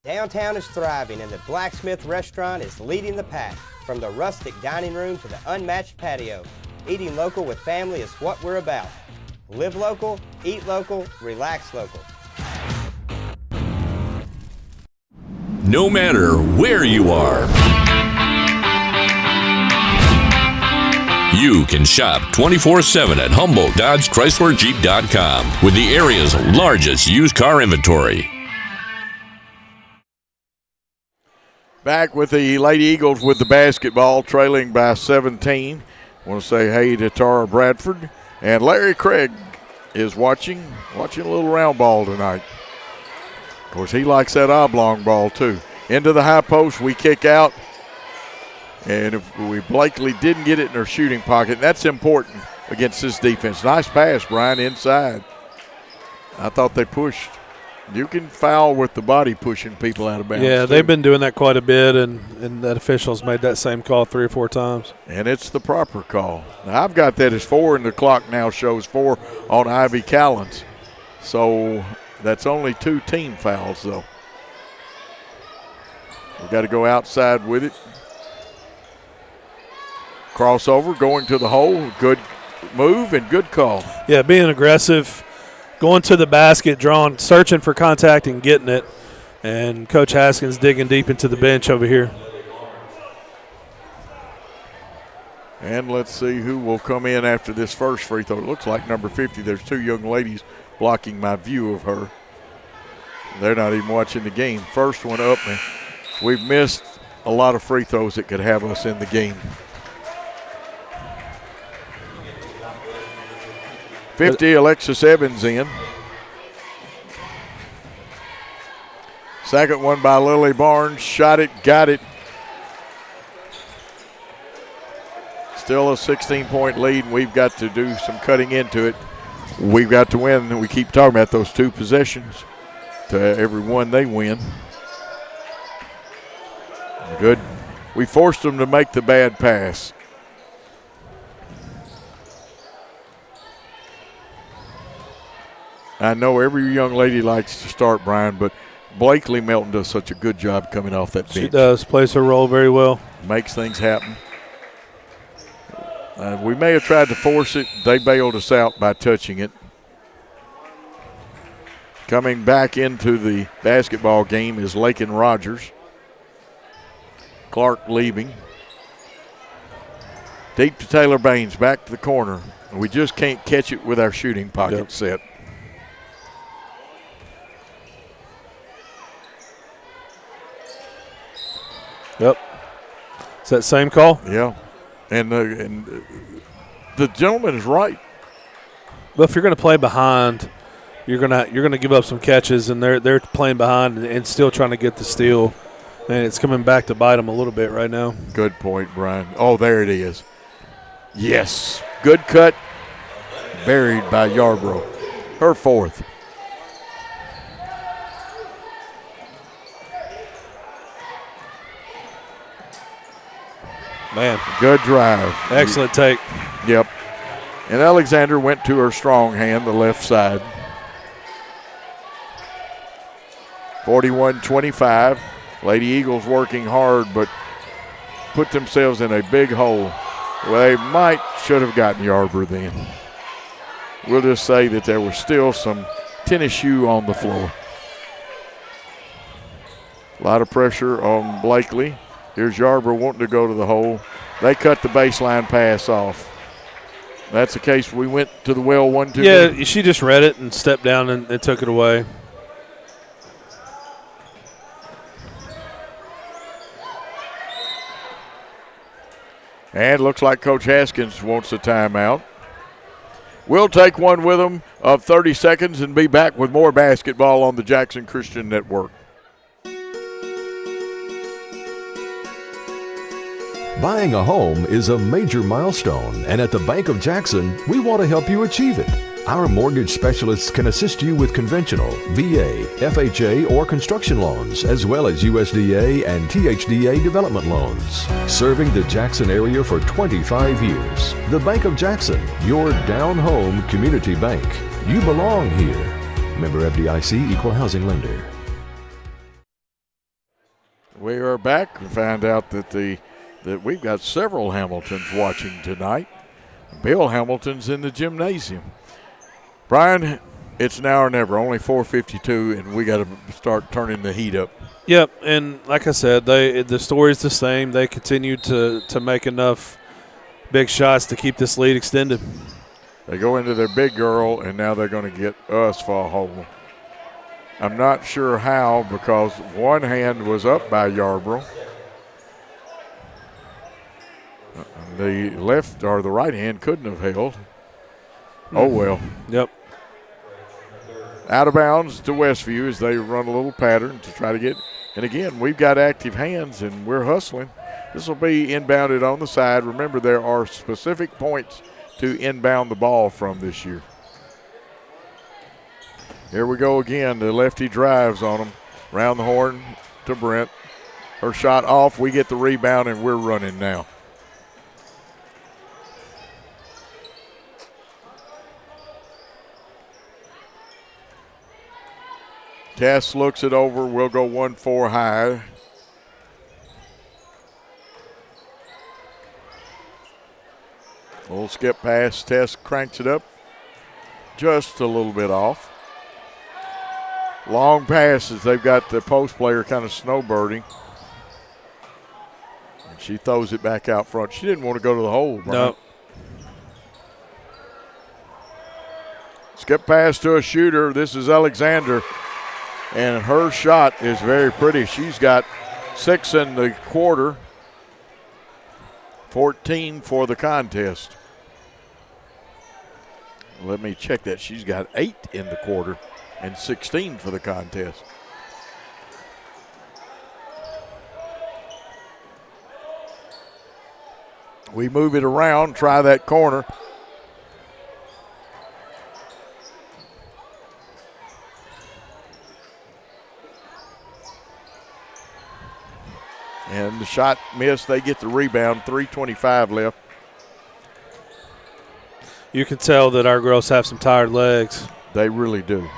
[SPEAKER 10] Downtown is thriving, and the Blacksmith Restaurant is leading the pack. From the rustic dining room to the unmatched patio, eating local with family is what we're about. Live local, eat local, relax local.
[SPEAKER 15] No matter where you are, you can shop 24/7 at Humboldt Dodge Chrysler Jeep.com with the area's largest used car inventory.
[SPEAKER 2] Back with the Lady Eagles with the basketball, trailing by 17. I want to say hey to Tara Bradford. And Larry Craig is watching a little round ball tonight. Of course, he likes that oblong ball too. Into the high post, we kick out. And if we Blakely didn't get it in her shooting pocket, that's important against this defense. Nice pass, Brian, inside. I thought they pushed. You can foul with the body pushing people out of bounds.
[SPEAKER 3] Yeah,
[SPEAKER 2] too.
[SPEAKER 3] they've been doing that quite a bit, and that official's made that same call 3 or 4 times.
[SPEAKER 2] And it's the proper call. Now, I've got that as 4, and the clock now shows 4 on Ivy Callens. So that's only 2 team fouls, though. We've got to go outside with it. Crossover, going to the hole. Good move and good call.
[SPEAKER 3] Yeah, being aggressive, going to the basket, searching for contact and getting it. And Coach Haskins digging deep into the bench over here.
[SPEAKER 2] And let's see who will come in after this first free throw. It looks like number 50. There's 2 young ladies blocking my view of her. They're not even watching the game. First one up, and we've missed a lot of free throws that could have us in the game. 50, Alexis Evans in. Second one by Lily Barnes. Shot it, got it. Still a 16-point lead, and we've got to do some cutting into it. We've got to win, and we keep talking about those 2 possessions. To every one they win. Good. We forced them to make the bad pass. I know every young lady likes to start, Brian, but Blakely Melton does such a good job coming off that bench.
[SPEAKER 3] She does, plays her role very well.
[SPEAKER 2] Makes things happen. We may have tried to force it. They bailed us out by touching it. Coming back into the basketball game is Lakin Rogers. Clark leaving. Deep to Taylor Baines, back to the corner. We just can't catch it with our shooting pocket set.
[SPEAKER 3] Yep. Is that same call?
[SPEAKER 2] Yeah. And the gentleman is right.
[SPEAKER 3] Well, if you're going to play behind, you're gonna give up some catches, and they're playing behind and still trying to get the steal, and it's coming back to bite them a little bit right now.
[SPEAKER 2] Good point, Brian. Oh, there it is. Yes. Good cut. Buried by Yarborough. Her 4th.
[SPEAKER 3] Man.
[SPEAKER 2] Good drive.
[SPEAKER 3] Excellent take.
[SPEAKER 2] Yep. And Alexander went to her strong hand, the left side. 41-25. Lady Eagles working hard, but put themselves in a big hole. Well, should have gotten Yarborough then. We'll just say that there was still some tennis shoe on the floor. A lot of pressure on Blakely. Here's Yarborough wanting to go to the hole. They cut the baseline pass off. That's the case. We went to the well 1-2.
[SPEAKER 3] Yeah, she just read it and stepped down and took it away.
[SPEAKER 2] And looks like Coach Haskins wants a timeout. We'll take one with them of 30 seconds and be back with more basketball on the Jackson Christian Network.
[SPEAKER 1] Buying a home is a major milestone, and at the Bank of Jackson, we want to help you achieve it. Our mortgage specialists can assist you with conventional, VA, FHA, or construction loans, as well as USDA and THDA development loans. Serving the Jackson area for 25 years. The Bank of Jackson, your down-home community bank. You belong here. Member FDIC, Equal Housing Lender.
[SPEAKER 2] We are back. We found out that we've got several Hamiltons watching tonight. Bill Hamilton's in the gymnasium. Brian, it's now or never. Only 4:52, and we got to start turning the heat up.
[SPEAKER 3] Yep, and like I said, the story's the same. They continue to make enough big shots to keep this lead extended.
[SPEAKER 2] They go into their big girl, and now they're going to get us for a hole. I'm not sure how, because one hand was up by Yarborough. The left or the right hand couldn't have held. Oh, well.
[SPEAKER 3] Yep.
[SPEAKER 2] Out of bounds to Westview as they run a little pattern to try to get. And again, we've got active hands and we're hustling. This will be inbounded on the side. Remember, there are specific points to inbound the ball from this year. Here we go again. The lefty drives on them. Round the horn to Brent. Her shot off. We get the rebound and we're running now. Tess looks it over. We'll go 1-4 high. A little skip pass. Tess cranks it up just a little bit off. Long passes. They've got the post player kind of snowbirding. And she throws it back out front. She didn't want to go to the hole, Brian.
[SPEAKER 3] No.
[SPEAKER 2] Skip pass to a shooter. This is Alexander. And her shot is very pretty. She's got 6 in the quarter, 14 for the contest. Let me check that. She's got 8 in the quarter and 16 for the contest. We move it around, try that corner. And the shot missed. They get the rebound. 3:25 left.
[SPEAKER 3] You can tell that our girls have some tired legs.
[SPEAKER 2] They really do.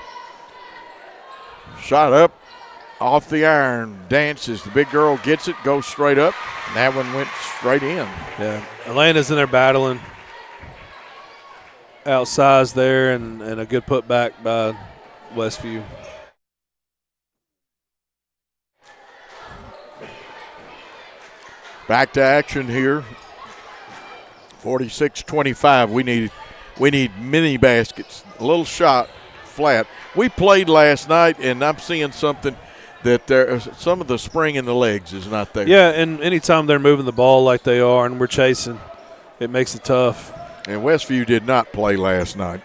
[SPEAKER 2] Shot up off the iron. Dances. The big girl gets it, goes straight up. And that one went straight in.
[SPEAKER 3] Yeah. Elena's in there battling. Outsized there and a good putback by Westview.
[SPEAKER 2] Back to action here. 46-25. We need mini baskets. A little shot flat. We played last night, and I'm seeing something that some of the spring in the legs is not there.
[SPEAKER 3] Yeah, and anytime they're moving the ball like they are and we're chasing, it makes it tough.
[SPEAKER 2] And Westview did not play last night.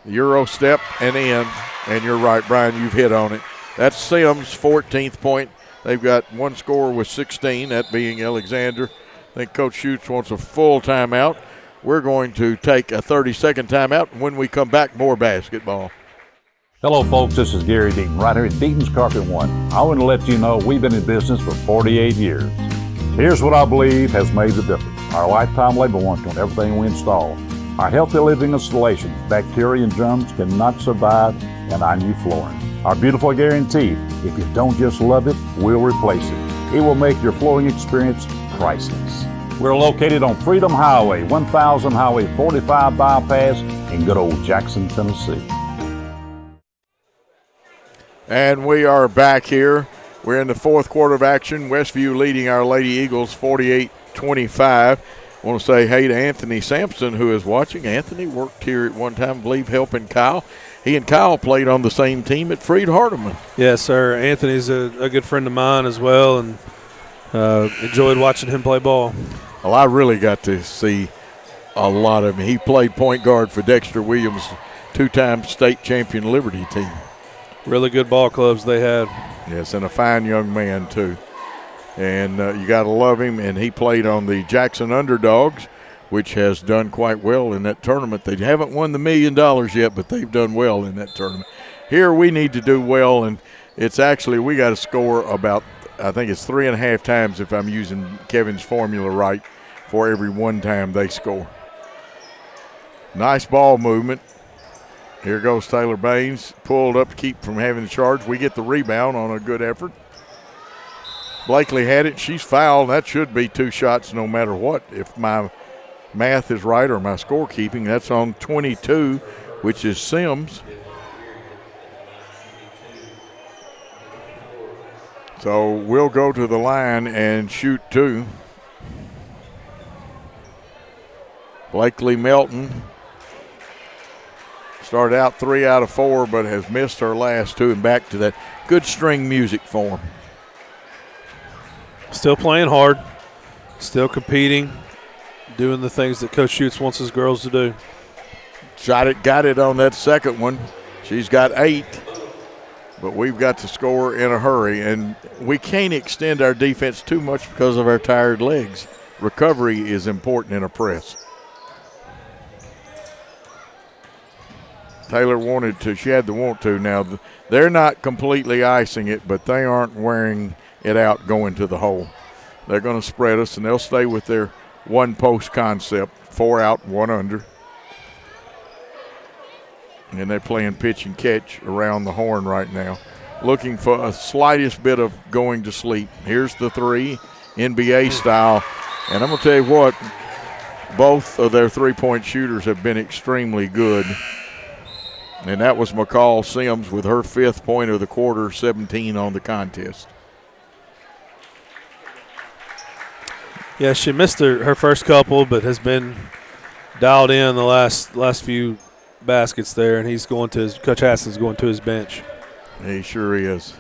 [SPEAKER 2] Euro step and in, and you're right, Brian, you've hit on it. That's Sims' 14th point. They've got one scorer with 16, that being Alexander. I think Coach Schutz wants a full timeout. We're going to take a 30-second timeout, and when we come back, more basketball.
[SPEAKER 17] Hello, folks. This is Gary Deaton, right here at Deaton's Carpet One. I want to let you know we've been in business for 48 years. Here's what I believe has made the difference. Our lifetime labor warranty on everything we install. Our healthy living installations, bacteria and germs cannot survive in our new flooring. Our beautiful guarantee, if you don't just love it, we'll replace it. It will make your flooring experience priceless. We're located on Freedom Highway, 1000 Highway 45 bypass in good old Jackson, Tennessee.
[SPEAKER 2] And we are back here. We're in the fourth quarter of action. Westview leading our Lady Eagles 48-25. I want to say hey to Anthony Sampson, who is watching. Anthony worked here at one time, I believe, helping Kyle. He and Kyle played on the same team at Freed Hardeman.
[SPEAKER 3] Yes, sir. Anthony's a good friend of mine as well, and enjoyed watching him play ball.
[SPEAKER 2] Well, I really got to see A lot of him. He played point guard for Dexter Williams, two-time state champion Liberty team.
[SPEAKER 3] Really good ball clubs they had.
[SPEAKER 2] Yes, and a fine young man, too. And you got to love him. And he played on the Jackson Underdogs, which has done quite well in that tournament. They haven't won the $1 million yet, but they've done well in that tournament. Here we need to do well, and it's actually we got to score about, I think it's 3.5 times if I'm using Kevin's formula right, for every one time they score. Nice ball movement. Here goes Taylor Baines, pulled up to keep from having the charge. We get the rebound on a good effort. Blakely had it. She's fouled. That should be 2 shots no matter what. If my math is right or my scorekeeping, that's on 22, which is Sims. So we'll go to the line and shoot 2. Blakely Melton started out 3 out of 4, but has missed her last 2 and back to that good string music form.
[SPEAKER 3] Still playing hard, still competing, doing the things that Coach Schutz wants his girls to do.
[SPEAKER 2] Shot it, got it on that second one. She's got 8, but we've got to score in a hurry, and we can't extend our defense too much because of our tired legs. Recovery is important in a press. Taylor wanted to, she had to want to. Now, they're not completely icing it, but they aren't wearing it out going to the hole. They're going to spread us, and they'll stay with their one-post concept, 4 out, 1 under. And they're playing pitch and catch around the horn right now, looking for a slightest bit of going to sleep. Here's the 3, NBA style. And I'm going to tell you what, both of their three-point shooters have been extremely good. And that was McCall Sims with her 5th point of the quarter, 17 on the contest.
[SPEAKER 3] Yeah, she missed her first couple, but has been dialed in the last few baskets there, and he's going to Coach Hasson's going to his bench.
[SPEAKER 2] He sure is.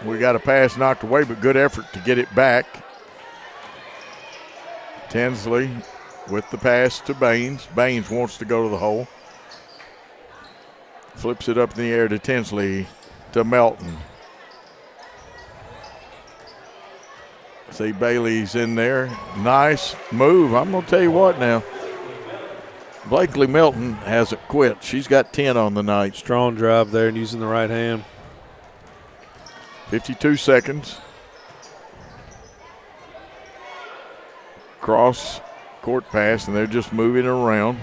[SPEAKER 2] We got a pass knocked away, but good effort to get it back. Tinsley with the pass to Baines. Baines wants to go to the hole. Flips it up in the air to Tinsley to Melton. See Bailey's in there. Nice move. I'm going to tell you what now. Blakely Melton hasn't quit. She's got 10 on the night.
[SPEAKER 3] Strong drive there and using the right hand.
[SPEAKER 2] 52 seconds. Cross court pass, and they're just moving around.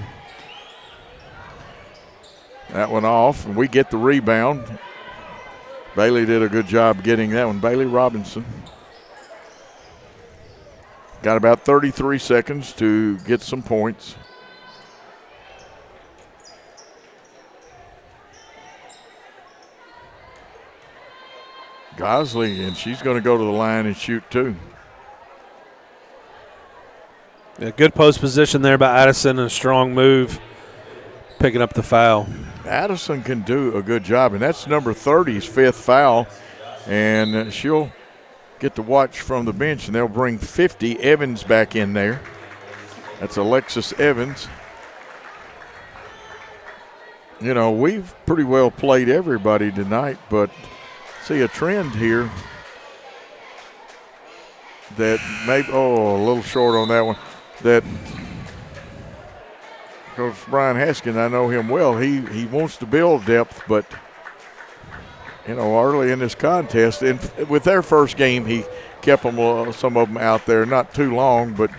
[SPEAKER 2] That one off, and we get the rebound. Bailey did a good job getting that one. Bailey Robinson. Got about 33 seconds to get some points. Gosley, and she's going to go to the line and shoot 2.
[SPEAKER 3] Yeah, good post position there by Addison, and a strong move picking up the foul.
[SPEAKER 2] Addison can do a good job, and that's number 30's 5th foul, and she'll get to watch from the bench, and they'll bring 50 Evans back in there. That's Alexis Evans. You know, we've pretty well played everybody tonight, but see a trend here that maybe, a little short on that one, that Coach Brian Haskins, I know him well, he wants to build depth, but you know, early in this contest, and with their first game, he kept them, some of them out there, not too long, but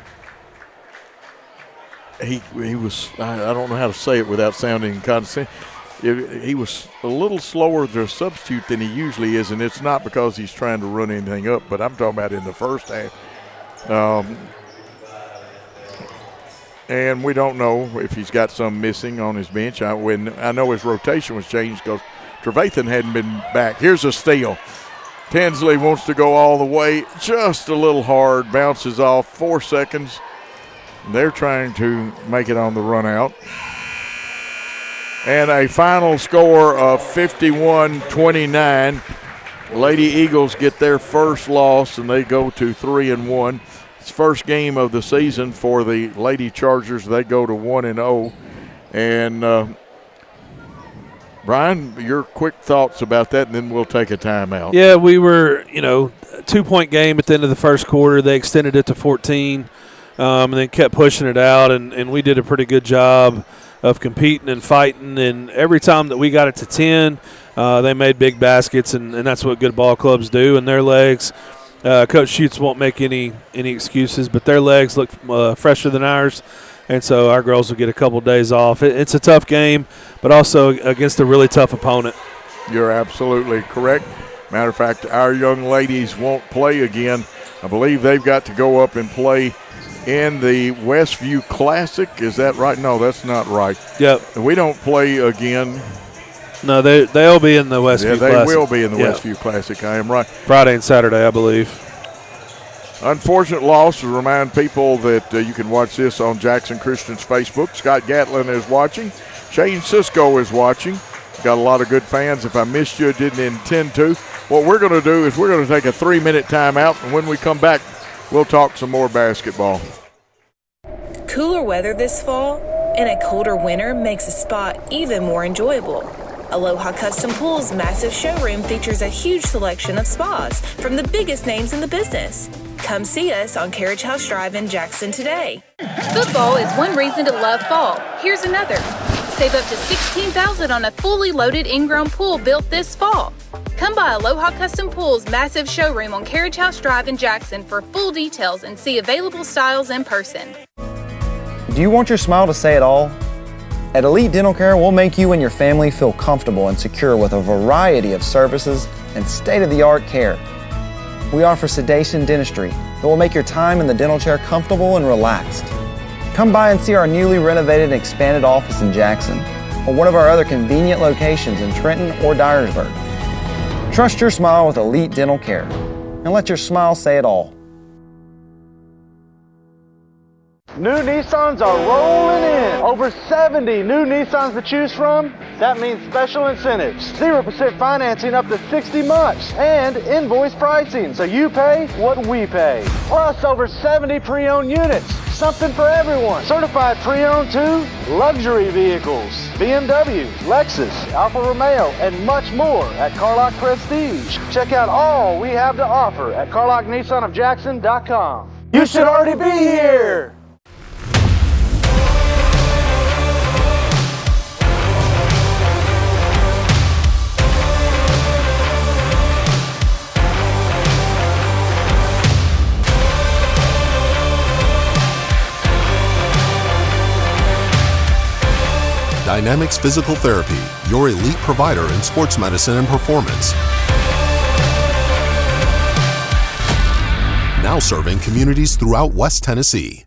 [SPEAKER 2] he was, I don't know how to say it without sounding condescending. He was a little slower to substitute than he usually is, and it's not because he's trying to run anything up, but I'm talking about in the first half. And we don't know if he's got some missing on his bench. I know his rotation was changed because Trevathan hadn't been back. Here's a steal. Tinsley wants to go all the way, just a little hard, bounces off, 4 seconds. They're trying to make it on the run out. And a final score of 51-29. Lady Eagles get their first loss, and they go to 3-1. It's first game of the season for the Lady Chargers. They go to 1-0. And Brian, your quick thoughts about that, and then we'll take a timeout.
[SPEAKER 3] Yeah, we were, a 2-point game at the end of the first quarter. They extended it to 14 and then kept pushing it out, and we did a pretty good job of competing and fighting. And every time that we got it to 10, they made big baskets, and that's what good ball clubs do. And their legs, Coach Schutz won't make any excuses, but their legs look fresher than ours. And so our girls will get a couple days off. It's a tough game, but also against a really tough opponent.
[SPEAKER 2] You're absolutely correct. Matter of fact, our young ladies won't play again. I believe they've got to go up and play in the Westview Classic. Is that right? No, that's not right.
[SPEAKER 3] Yep.
[SPEAKER 2] We don't play again.
[SPEAKER 3] No, they'll be in the Westview Classic.
[SPEAKER 2] Yeah, they will be in the Westview Classic. I am right.
[SPEAKER 3] Friday and Saturday, I believe.
[SPEAKER 2] Unfortunate loss. To remind people that you can watch this on Jackson Christian's Facebook. Scott Gatlin is watching. Shane Cisco is watching. Got a lot of good fans. If I missed you, didn't intend to. What we're going to do is we're going to take a 3-minute timeout, and when we come back, we'll talk some more basketball.
[SPEAKER 19] Cooler weather this fall and a colder winter makes a spa even more enjoyable. Aloha Custom Pool's massive showroom features a huge selection of spas from the biggest names in the business. Come see us on Carriage House Drive in Jackson today.
[SPEAKER 18] Football is one reason to love fall. Here's another. Save up to $16,000 on a fully loaded in-ground pool built this fall. Come by Aloha Custom Pool's massive showroom on Carriage House Drive in Jackson for full details and see available styles in person.
[SPEAKER 14] Do you want your smile to say it all? At Elite Dental Care, we'll make you and your family feel comfortable and secure with a variety of services and state-of-the-art care. We offer sedation dentistry that will make your time in the dental chair comfortable and relaxed. Come by and see our newly renovated and expanded office in Jackson or one of our other convenient locations in Trenton or Dyersburg. Trust your smile with Elite Dental Care and let your smile say it all.
[SPEAKER 16] New Nissans are rolling in. Over 70 new Nissans to choose from. That means special incentives. 0% financing up to 60 months. And invoice pricing, so you pay what we pay. Plus over 70 pre-owned units. Something for everyone. Certified pre-owned too. Luxury vehicles. BMW, Lexus, Alfa Romeo, and much more at Carlock Prestige. Check out all we have to offer at CarlockNissanofJackson.com. You should already be here.
[SPEAKER 13] Dynamics Physical Therapy, your elite provider in sports medicine and performance. Now serving communities throughout West Tennessee.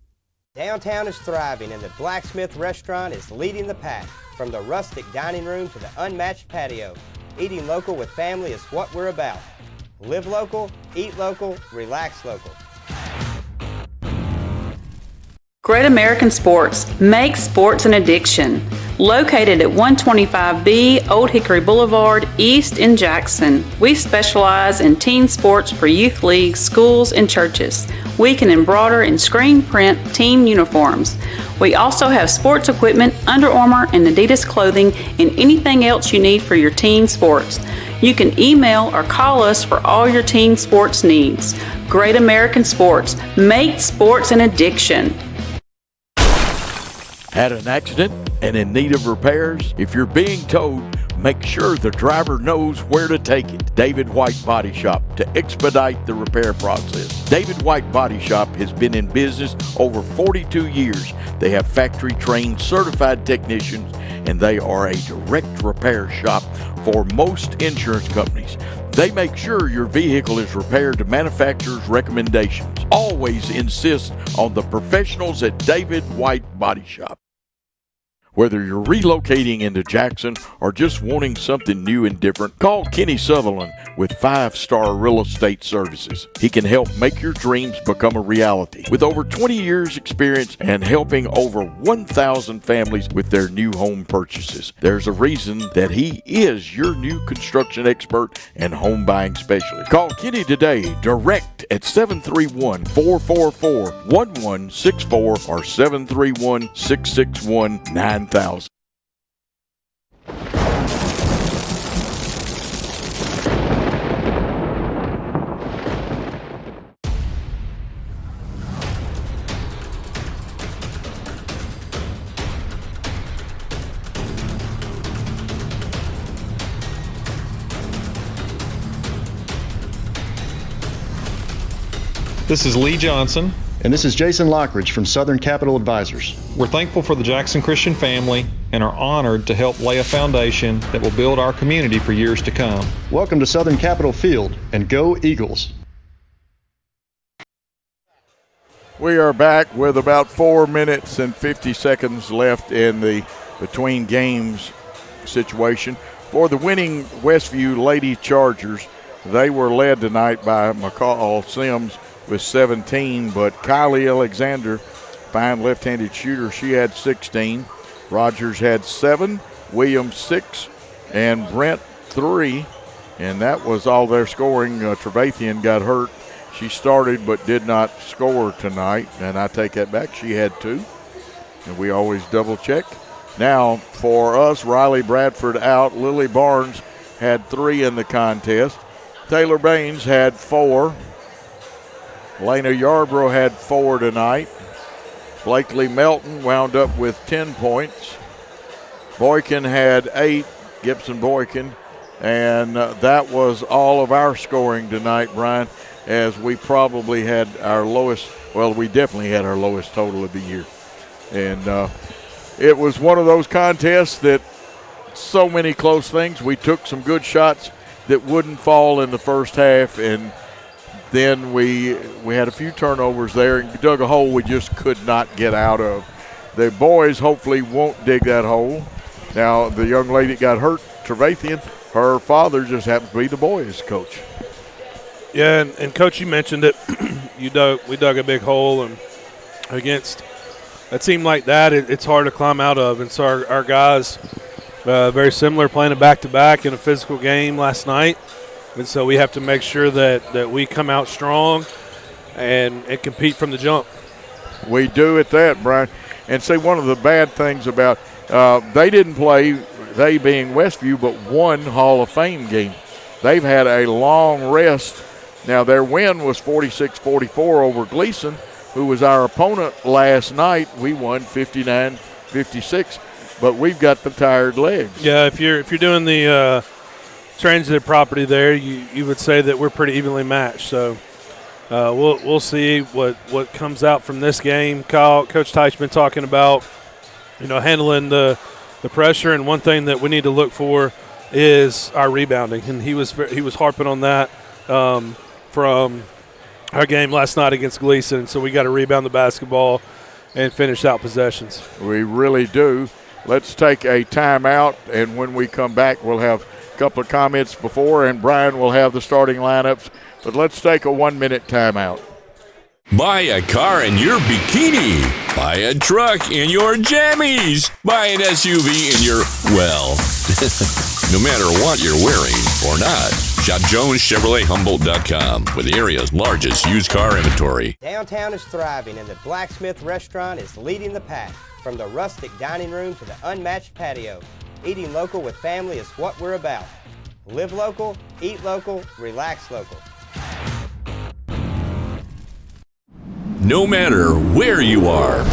[SPEAKER 10] Downtown is thriving and the Blacksmith Restaurant is leading the pack. From the rustic dining room to the unmatched patio, eating local with family is what we're about. Live local, eat local, relax local.
[SPEAKER 7] Great American Sports. Make sports an addiction. Located at 125B Old Hickory Boulevard, East in Jackson. We specialize in team sports for youth leagues, schools, and churches. We can embroider and screen print team uniforms. We also have sports equipment, Under Armour, and Adidas clothing, and anything else you need for your team sports. You can email or call us for all your team sports needs. Great American Sports. Make sports an addiction.
[SPEAKER 2] Had an accident and in need of repairs? If you're being towed, make sure the driver knows where to take it. David White Body Shop to expedite the repair process. David White Body Shop has been in business over 42 years. They have factory-trained certified technicians, and they are a direct repair shop for most insurance companies. They make sure your vehicle is repaired to manufacturer's recommendations. Always insist on the professionals at David White Body Shop. Whether you're relocating into Jackson or just wanting something new and different, call Kenny Sutherland with 5-Star Real Estate Services. He can help make your dreams become a reality. With over 20 years experience and helping over 1,000 families with their new home purchases, there's a reason that he is your new construction expert and home buying specialist. Call Kenny today, direct at 731-444-1164 or 731-661-9000.
[SPEAKER 11] This is Lee Johnson.
[SPEAKER 12] And this is Jason Lockridge from Southern Capital Advisors.
[SPEAKER 11] We're thankful for the Jackson Christian family and are honored to help lay a foundation that will build our community for years to come.
[SPEAKER 12] Welcome to Southern Capital Field, and go Eagles.
[SPEAKER 2] We are back with about 4 minutes and 50 seconds left in the between games situation. For the winning Westview Lady Chargers, they were led tonight by McCall Sims with 17, but Kylie Alexander, fine left-handed shooter, she had 16. Rogers had 7, Williams 6, and Brent 3, and that was all their scoring. Trevathian got hurt. She started but did not score tonight, and I take that back. She had 2, and we always double-check. Now, for us, Riley Bradford out. Lily Barnes had 3 in the contest. Taylor Baines had 4. Lena Yarbrough had 4 tonight. Blakely Melton wound up with 10 points. Boykin had 8, Gibson Boykin, and that was all of our scoring tonight, Brian, as we probably had our lowest, well, we definitely had our lowest total of the year. And it was one of those contests that so many close things. We took some good shots that wouldn't fall in the first half, and then we had a few turnovers there and dug a hole we just could not get out of. The boys hopefully won't dig that hole. Now, the young lady that got hurt, Trevathian, her father just happens to be the boys' coach.
[SPEAKER 3] Yeah, and Coach, you mentioned it. We dug a big hole, and against a team like that, it's hard to climb out of. And so our guys, very similar, playing a back-to-back in a physical game last night. And so we have to make sure that we come out strong and compete from the jump.
[SPEAKER 2] We do at that, Brian. And see, one of the bad things about they didn't play, they being Westview, but one Hall of Fame game. They've had a long rest. Now, their win was 46-44 over Gleason, who was our opponent last night. We won 59-56, but we've got the tired legs.
[SPEAKER 3] Yeah, if you're doing the transitive property there, you would say that we're pretty evenly matched. So we'll see what comes out from this game. Coach Teich been talking about, handling the pressure, and one thing that we need to look for is our rebounding, and he was harping on that from our game last night against Gleason. So we got to rebound the basketball and finish out possessions.
[SPEAKER 2] We really do. Let's take a timeout, and when we come back, we'll have couple of comments before, and Brian will have the starting lineups. But let's take a 1-minute timeout.
[SPEAKER 15] Buy a car in your bikini. Buy a truck in your jammies. Buy an SUV in your, well, no matter what you're wearing or not. Shop JonesChevroletHumboldt.com with the area's largest used car inventory.
[SPEAKER 10] Downtown is thriving, and the Blacksmith Restaurant is leading the pack. From the rustic dining room to the unmatched patio, eating local with family is what we're about. Live local, eat local, relax local.
[SPEAKER 15] No matter where you are,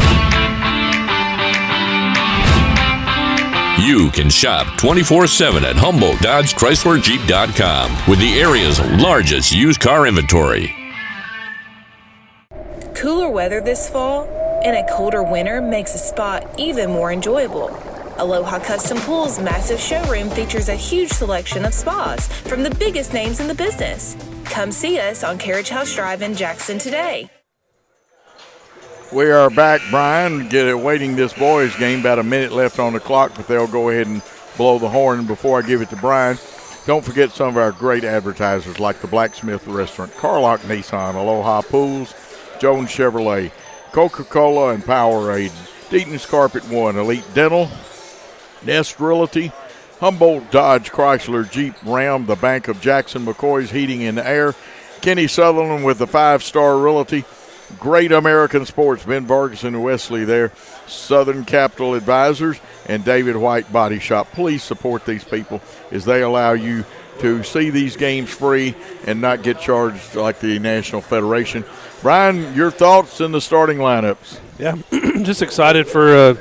[SPEAKER 15] you can shop 24/7 at HumboldtDodgeChryslerJeep.com with the area's largest used car inventory.
[SPEAKER 19] Cooler weather this fall and a colder winter makes a spot even more enjoyable. Aloha Custom Pool's massive showroom features a huge selection of spas from the biggest names in the business. Come see us on Carriage House Drive in Jackson today.
[SPEAKER 2] We are back, Brian, waiting this boys' game. About a minute left on the clock, but they'll go ahead and blow the horn before I give it to Brian. Don't forget some of our great advertisers like the Blacksmith Restaurant, Carlock Nissan, Aloha Pools, Jones Chevrolet, Coca-Cola and Powerade, Deaton's Carpet One, Elite Dental, Nest Realty, Humboldt Dodge Chrysler Jeep Ram, the Bank of Jackson, McCoy's Heating and Air, Kenny Sutherland with the 5-Star Realty, Great American Sports, Ben Vargas and Wesley there, Southern Capital Advisors, and David White Body Shop. Please support these people as they allow you to see these games free and not get charged like the National Federation. Brian, your thoughts in the starting lineups?
[SPEAKER 3] Yeah, just excited for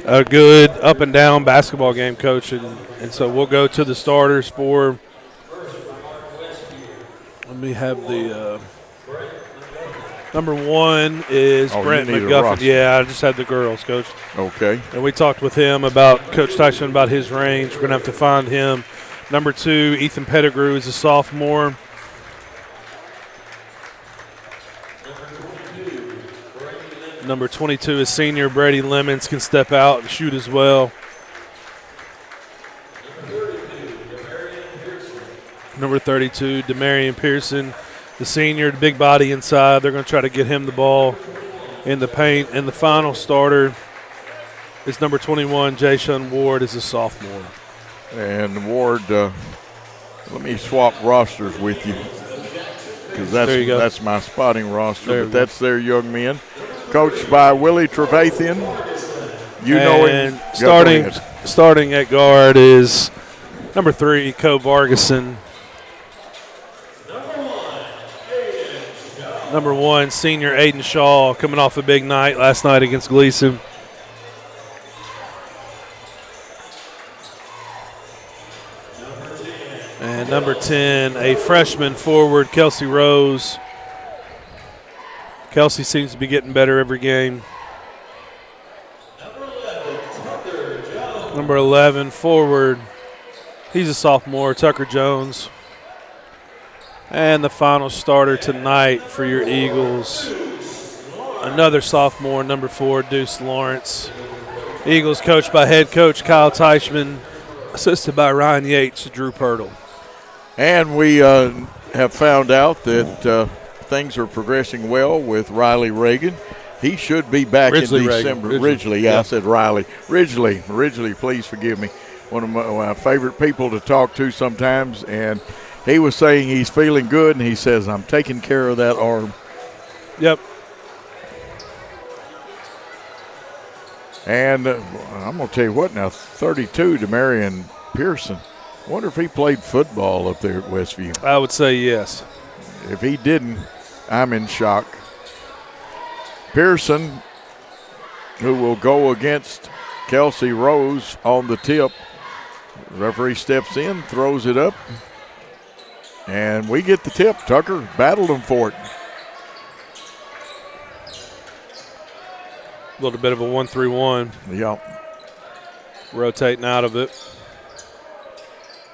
[SPEAKER 3] a good up-and-down basketball game, Coach. And so we'll go to the starters for – let me have the number one is Brent McGuffin. Yeah, I just had the girls, Coach.
[SPEAKER 2] Okay.
[SPEAKER 3] And we talked with him about Coach Tyson about his range. We're going to have to find him. Number 2, Ethan Pettigrew is a sophomore. Number 22 is senior Brady Lemons, can step out and shoot as well. Number 32, Demarion Pearson, the senior, the big body inside. They're going to try to get him the ball in the paint. And the final starter is number 21, Jayshun Ward, is a sophomore.
[SPEAKER 2] And Ward, let me swap rosters with you because that's my spotting roster. But that's their young men, coached by Willie Trevathan. You know him.
[SPEAKER 3] Starting at guard is number 3, Co Vargason. Number 1, senior Aiden Shaw, coming off a big night last night against Gleason. And number 10, a freshman forward, Kelsey Rose. Kelsey seems to be getting better every game. Number 11, forward, he's a sophomore, Tucker Jones. And the final starter tonight for your Eagles, another sophomore, number 4, Deuce Lawrence. Eagles coached by head coach Kyle Teichman, assisted by Ryan Yates, Drew Pirtle.
[SPEAKER 2] And we have found out that things are progressing well with Riley Reagan. He should be back in December. Ridgely, yeah, I said Riley. Ridgely, please forgive me. One of my favorite people to talk to sometimes, and he was saying he's feeling good, and he says, I'm taking care of that arm.
[SPEAKER 3] Yep.
[SPEAKER 2] And I'm going to tell you what now, 32, Demarion Pearson. I wonder if he played football up there at Westview.
[SPEAKER 3] I would say yes.
[SPEAKER 2] If he didn't, I'm in shock. Pearson, who will go against Kelsey Rose on the tip. Referee steps in, throws it up. And we get the tip. Tucker battled him for it.
[SPEAKER 3] A little bit of a 1-3-1.
[SPEAKER 2] Yeah.
[SPEAKER 3] Rotating out of it.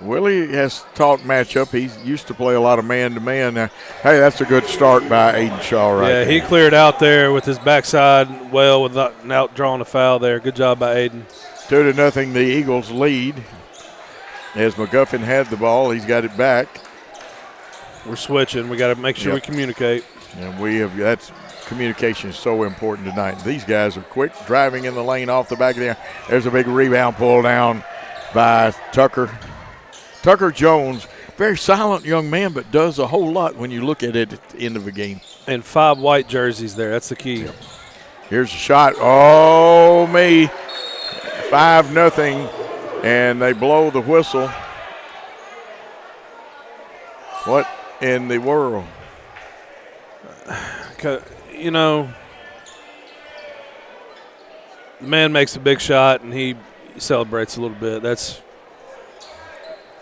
[SPEAKER 2] Willie has taught matchup. He used to play a lot of man-to-man. Hey, that's a good start by Aiden Shaw right there.
[SPEAKER 3] Yeah, he cleared out there with his backside well without drawing a foul there. Good job by Aiden.
[SPEAKER 2] 2-0, the Eagles lead. As McGuffin had the ball, he's got it back.
[SPEAKER 3] We're switching. We got to make sure we communicate.
[SPEAKER 2] And that's communication is so important tonight. These guys are quick, driving in the lane off the back of there. There's a big rebound pull down by Tucker. Tucker Jones, very silent young man, but does a whole lot when you look at it at the end of a game.
[SPEAKER 3] And 5 white jerseys there. That's the key.
[SPEAKER 2] Here's a shot. Oh, me. 5-0, and they blow the whistle. What in the world?
[SPEAKER 3] You know, the man makes a big shot, and he celebrates a little bit. That's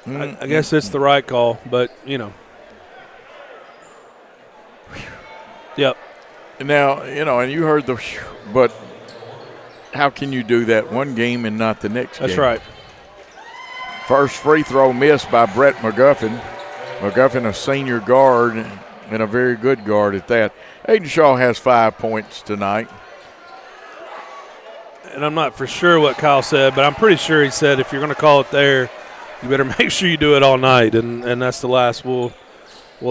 [SPEAKER 3] I guess it's the right call, but, you know. Yep.
[SPEAKER 2] Now, you know, and you heard but how can you do that one game and not the next game?
[SPEAKER 3] That's right.
[SPEAKER 2] First free throw missed by Brett McGuffin. McGuffin, a senior guard and a very good guard at that. Aiden Shaw has 5 points tonight.
[SPEAKER 3] and I'm not for sure what Kyle said, but I'm pretty sure he said if you're going to call it there, you better make sure you do it all night, and that's the last we'll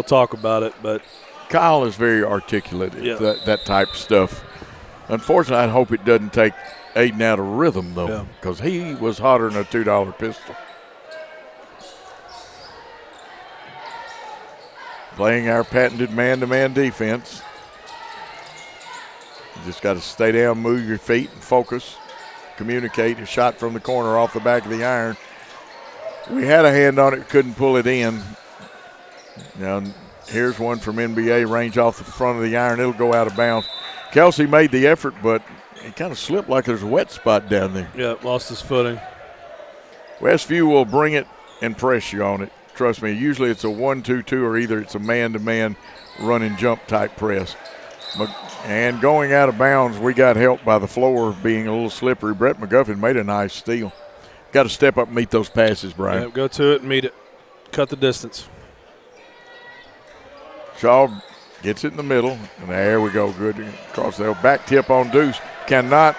[SPEAKER 3] talk about it. But
[SPEAKER 2] Kyle is very articulate, that type of stuff. Unfortunately, I hope it doesn't take Aiden out of rhythm, though, because he was hotter than a $2 pistol. Playing our patented man-to-man defense. You just got to stay down, move your feet, and focus. Communicate. A shot from the corner off the back of the iron. We had a hand on it, couldn't pull it in. Now, here's one from NBA, range off the front of the iron. It'll go out of bounds. Kelsey made the effort, but it kind of slipped like there's a wet spot down there.
[SPEAKER 3] Yeah, lost his footing.
[SPEAKER 2] Westview will bring it and press you on it. Trust me, usually it's a 1-2-2 or either it's a man-to-man run and jump type press. And going out of bounds, we got help by the floor being a little slippery. Brett McGuffin made a nice steal. Got to step up and meet those passes, Brian.
[SPEAKER 3] Yeah, go to it and meet it. Cut the distance.
[SPEAKER 2] Shaw gets it in the middle, and there we go. Good across the back tip on Deuce. Cannot.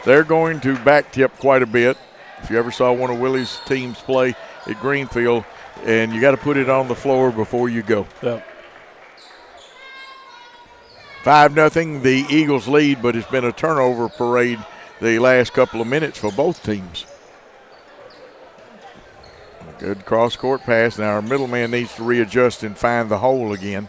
[SPEAKER 2] They're going to back tip quite a bit. If you ever saw one of Willie's teams play at Greenfield, and you got to put it on the floor before you go.
[SPEAKER 3] Yeah.
[SPEAKER 2] 5-0, the Eagles lead, but it's been a turnover parade the last couple of minutes for both teams. Good cross-court pass. Now our middleman needs to readjust and find the hole again.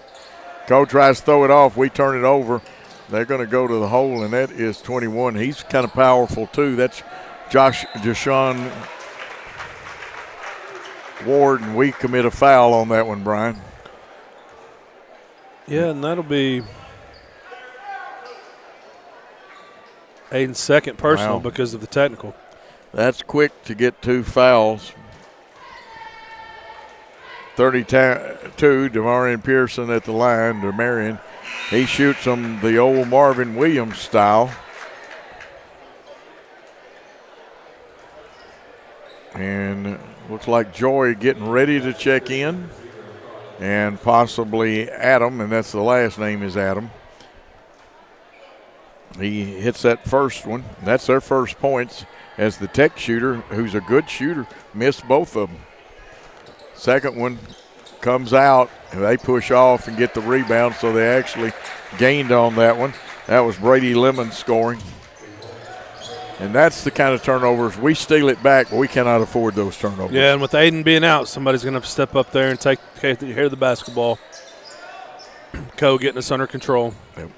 [SPEAKER 2] Cole tries to throw it off. We turn it over. They're going to go to the hole, and that is 21. He's kind of powerful, too. That's Jashawn Ward, and we commit a foul on that one, Brian.
[SPEAKER 3] Yeah, and that'll be Aiden's second personal because of the technical.
[SPEAKER 2] That's quick to get 2 fouls. 32, DeMarion Pearson at the line. DeMarion, he shoots them the old Marvin Williams style. And looks like Joy getting ready to check in. And possibly Adam, and that's the last name is Adam. He hits that first one. That's their first points as the Tech shooter, who's a good shooter, missed both of them. Second one comes out, and they push off and get the rebound, so they actually gained on that one. That was Brady Lemon scoring. And that's the kind of turnovers. We steal it back, but we cannot afford those turnovers.
[SPEAKER 3] Yeah, and with Aiden being out, somebody's going to have to step up there and take care of the basketball. Co getting us under control.
[SPEAKER 2] Yep.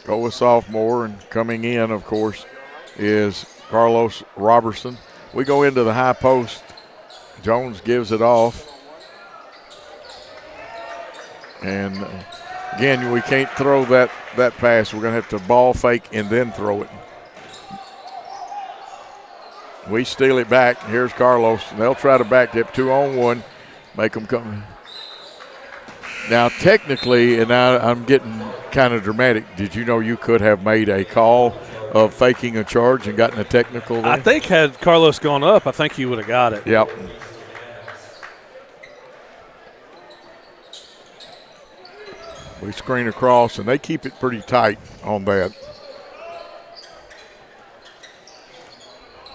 [SPEAKER 2] Go with sophomore, and coming in, of course, is Carlos Robertson. We go into the high post. Jones gives it off. And, again, we can't throw that pass. We're going to have to ball fake and then throw it. We steal it back. Here's Carlos. They'll try to back tip 2-on-1, make them come. Now, technically, and I'm getting kind of dramatic, did you know you could have made a call of faking a charge and gotten a technical there?
[SPEAKER 3] I think had Carlos gone up, I think he would have got it.
[SPEAKER 2] Yep. We screen across, and they keep it pretty tight on that.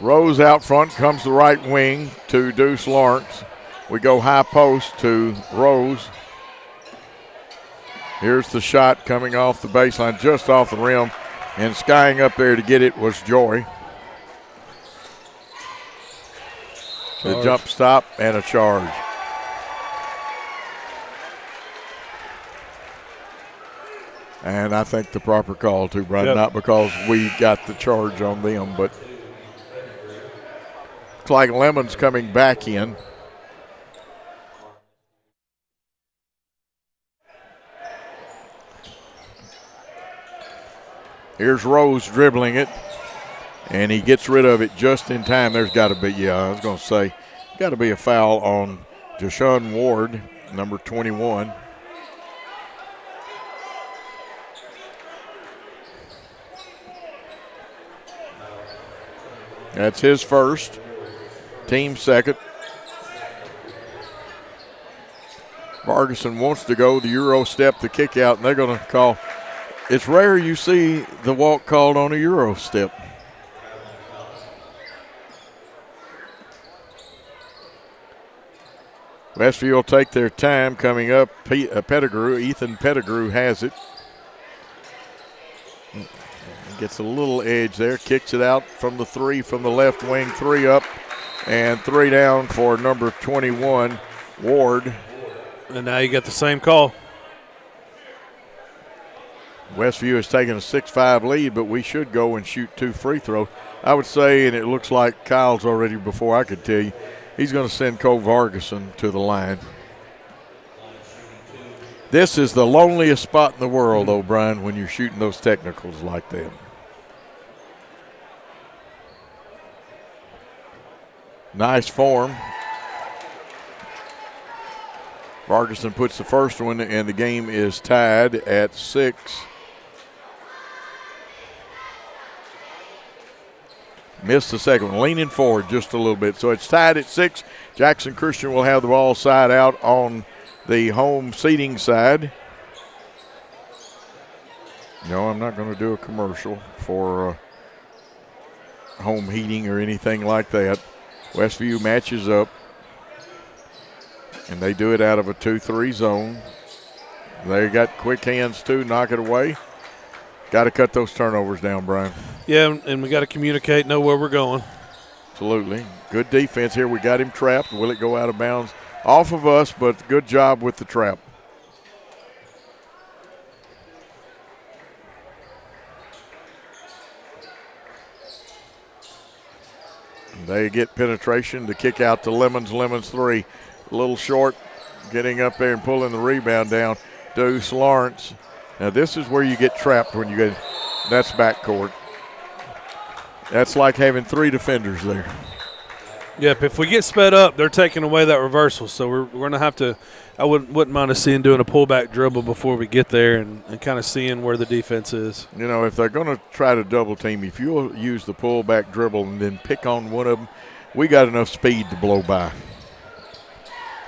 [SPEAKER 2] Rose out front, comes the right wing to Deuce Lawrence. We go high post to Rose. Here's the shot coming off the baseline, just off the rim, and skying up there to get it was Joy. The jump stop and a charge. And I think the proper call too, Brian, not because we got the charge on them, but looks like Lemon's coming back in. Here's Rose dribbling it, and he gets rid of it just in time. There's got to be, I was going to say, got to be a foul on Jashawn Ward, number 21. That's his first, team second. Vargason wants to go the Euro step, the kick out, and they're going to call. It's rare you see the walk called on a Euro step. Westview will take their time coming up. Pettigrew, Ethan Pettigrew has it. Gets a little edge there, kicks it out from the 3 from the left wing, 3 up and 3 down for number 21, Ward.
[SPEAKER 3] And now you get the same call.
[SPEAKER 2] Westview has taken a 6-5 lead, but we should go and shoot 2 free throws. I would say, and it looks like Kyle's already before I could tell you, he's going to send Cole Vargason to the line. This is the loneliest spot in the world, O'Brien, when you're shooting those technicals like that. Nice form. Vargason puts the first one, and the game is tied at 6. Missed the second one, leaning forward just a little bit. So it's tied at 6. Jackson Christian will have the ball side out on the home seating side. No, I'm not going to do a commercial for home heating or anything like that. Westview matches up, and they do it out of a 2-3 zone. They got quick hands too, knock it away. Got to cut those turnovers down, Brian.
[SPEAKER 3] Yeah, and we got to communicate, know where we're going.
[SPEAKER 2] Absolutely. Good defense here. We got him trapped. Will it go out of bounds? Off of us, but good job with the trap. They get penetration to kick out to Lemons. Lemons 3. A little short, getting up there and pulling the rebound down. Deuce Lawrence. Now this is where you get trapped when you get, that's backcourt. That's like having 3 defenders there.
[SPEAKER 3] Yep, if we get sped up, they're taking away that reversal. So we're going to have to, I wouldn't mind us seeing doing a pullback dribble before we get there and kind of seeing where the defense is.
[SPEAKER 2] You know, if they're going to try to double team, if you'll use the pullback dribble and then pick on one of them, we got enough speed to blow by.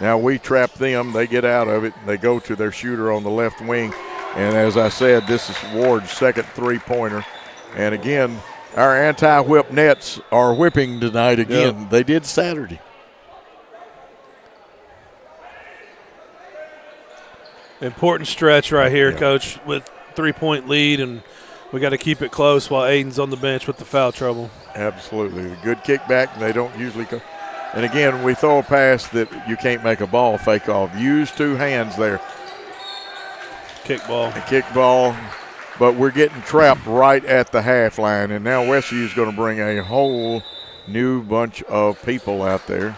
[SPEAKER 2] Now we trap them, they get out of it, they go to their shooter on the left wing. And as I said, this is Ward's second three-pointer. And again, our anti-whip nets are whipping tonight again. Yep. They did Saturday.
[SPEAKER 3] Important stretch right here, Coach, with 3-point lead, and we got to keep it close while Aiden's on the bench with the foul trouble.
[SPEAKER 2] Absolutely. A good kickback, and they don't usually go. And again, we throw a pass that you can't make a ball fake off. Use 2 hands there.
[SPEAKER 3] Kickball.
[SPEAKER 2] A kickball. But we're getting trapped right at the half line, and now Westview is going to bring a whole new bunch of people out there.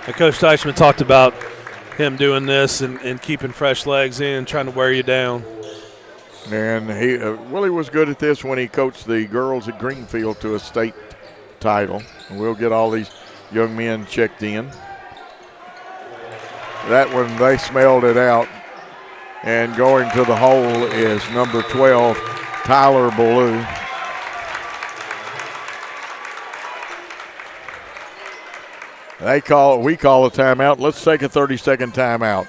[SPEAKER 3] And Coach Teichman talked about him doing this and keeping fresh legs in, trying to wear you down.
[SPEAKER 2] And he Willie was good at this when he coached the girls at Greenfield to a state title. And we'll get all these young men checked in. That one, they smelled it out. And going to the hole is number 12, Tyler Ballou. We call a timeout. Let's take a 30-second timeout.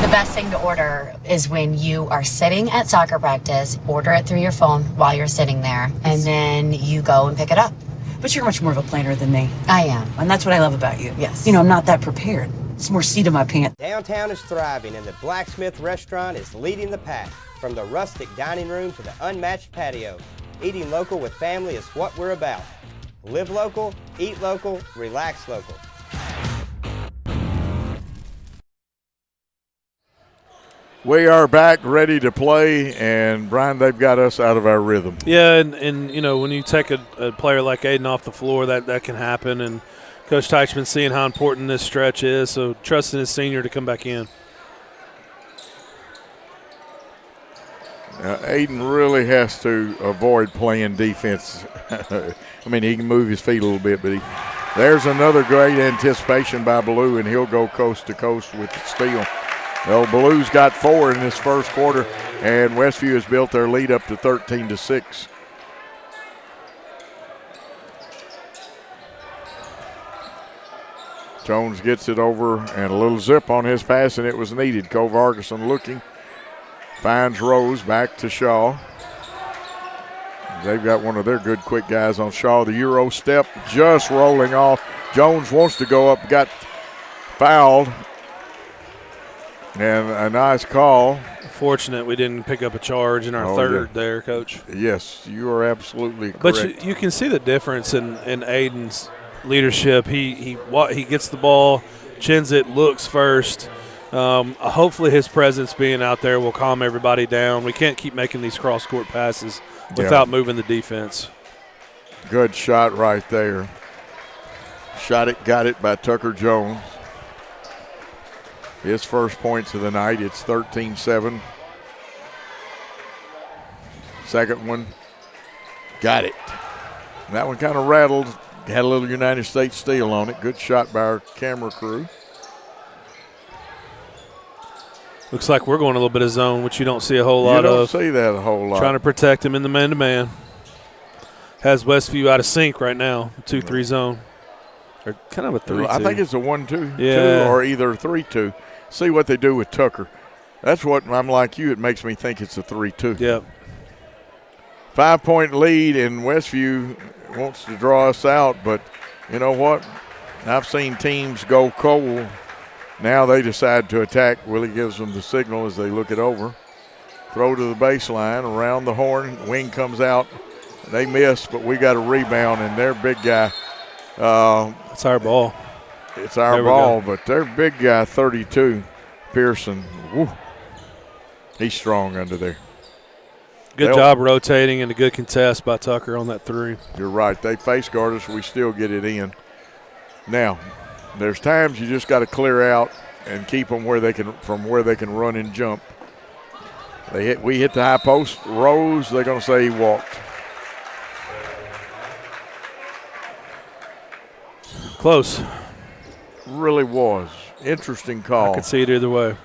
[SPEAKER 8] The best thing to order is when you are sitting at soccer practice, order it through your phone while you're sitting there, and then you go and pick it up.
[SPEAKER 9] But you're much more of a planner than me.
[SPEAKER 8] I am.
[SPEAKER 9] And that's what I love about you.
[SPEAKER 8] Yes.
[SPEAKER 9] You know, I'm not that prepared. It's more seat in my pants.
[SPEAKER 10] Downtown is thriving, and the Blacksmith Restaurant is leading the pack. From the rustic dining room to the unmatched patio, eating local with family is what we're about. Live local, eat local, relax local.
[SPEAKER 2] We are back, ready to play, and Brian, they've got us out of our rhythm.
[SPEAKER 3] Yeah, and you know, when you take a player like Aiden off the floor, that can happen, and Coach Teichman seeing how important this stretch is, so trusting his senior to come back in.
[SPEAKER 2] Aiden really has to avoid playing defense. I mean, he can move his feet a little bit, but there's another great anticipation by Ballou, and he'll go coast to coast with the steal. Well, Ballou's got 4 in this first quarter, and Westview has built their lead up to 13-6. Jones gets it over, and a little zip on his pass, and it was needed. Cole Vargason looking. Finds Rose, back to Shaw. They've got one of their good quick guys on Shaw. The Euro step just rolling off. Jones wants to go up, got fouled. And a nice call.
[SPEAKER 3] Fortunate we didn't pick up a charge in our third there, Coach.
[SPEAKER 2] Yes, you are absolutely correct.
[SPEAKER 3] But you can see the difference in Aiden's leadership. He gets the ball, chins it, looks first. Hopefully his presence being out there will calm everybody down. We can't keep making these cross-court passes without moving the defense.
[SPEAKER 2] Good shot right there. Shot it, got it by Tucker Jones. His first points of the night. It's 13-7. Second one, got it. And that one kind of rattled. Had a little United States steel on it. Good shot by our camera crew.
[SPEAKER 3] Looks like we're going a little bit of zone, which you don't see a whole lot of.
[SPEAKER 2] You don't see that a whole lot.
[SPEAKER 3] Trying to protect him in the man-to-man. Has Westview out of sync right now, 2-3 zone. Or kind of a 3-2.
[SPEAKER 2] I think it's a 1-2,
[SPEAKER 3] yeah.
[SPEAKER 2] 2 or either 3-2. See what they do with Tucker. That's what I'm like you. It makes me think it's a 3-2.
[SPEAKER 3] Yep.
[SPEAKER 2] 5-point lead, and Westview wants to draw us out. But you know what? I've seen teams go cold. Now they decide to attack. Willie gives them the signal as they look it over. Throw to the baseline, around the horn. Wing comes out. They miss, but we got a rebound, and their big guy.
[SPEAKER 3] It's our ball.
[SPEAKER 2] It's our ball, but their big guy, 32, Pearson, woo, he's strong under there.
[SPEAKER 3] Good job rotating and a good contest by Tucker on that 3.
[SPEAKER 2] You're right. They face guard us. We still get it in. Now, there's times you just got to clear out and keep them where they can run and jump. We hit the high post. Rose, they're going to say he walked.
[SPEAKER 3] Close.
[SPEAKER 2] Really was. Interesting call.
[SPEAKER 3] I could see it either way.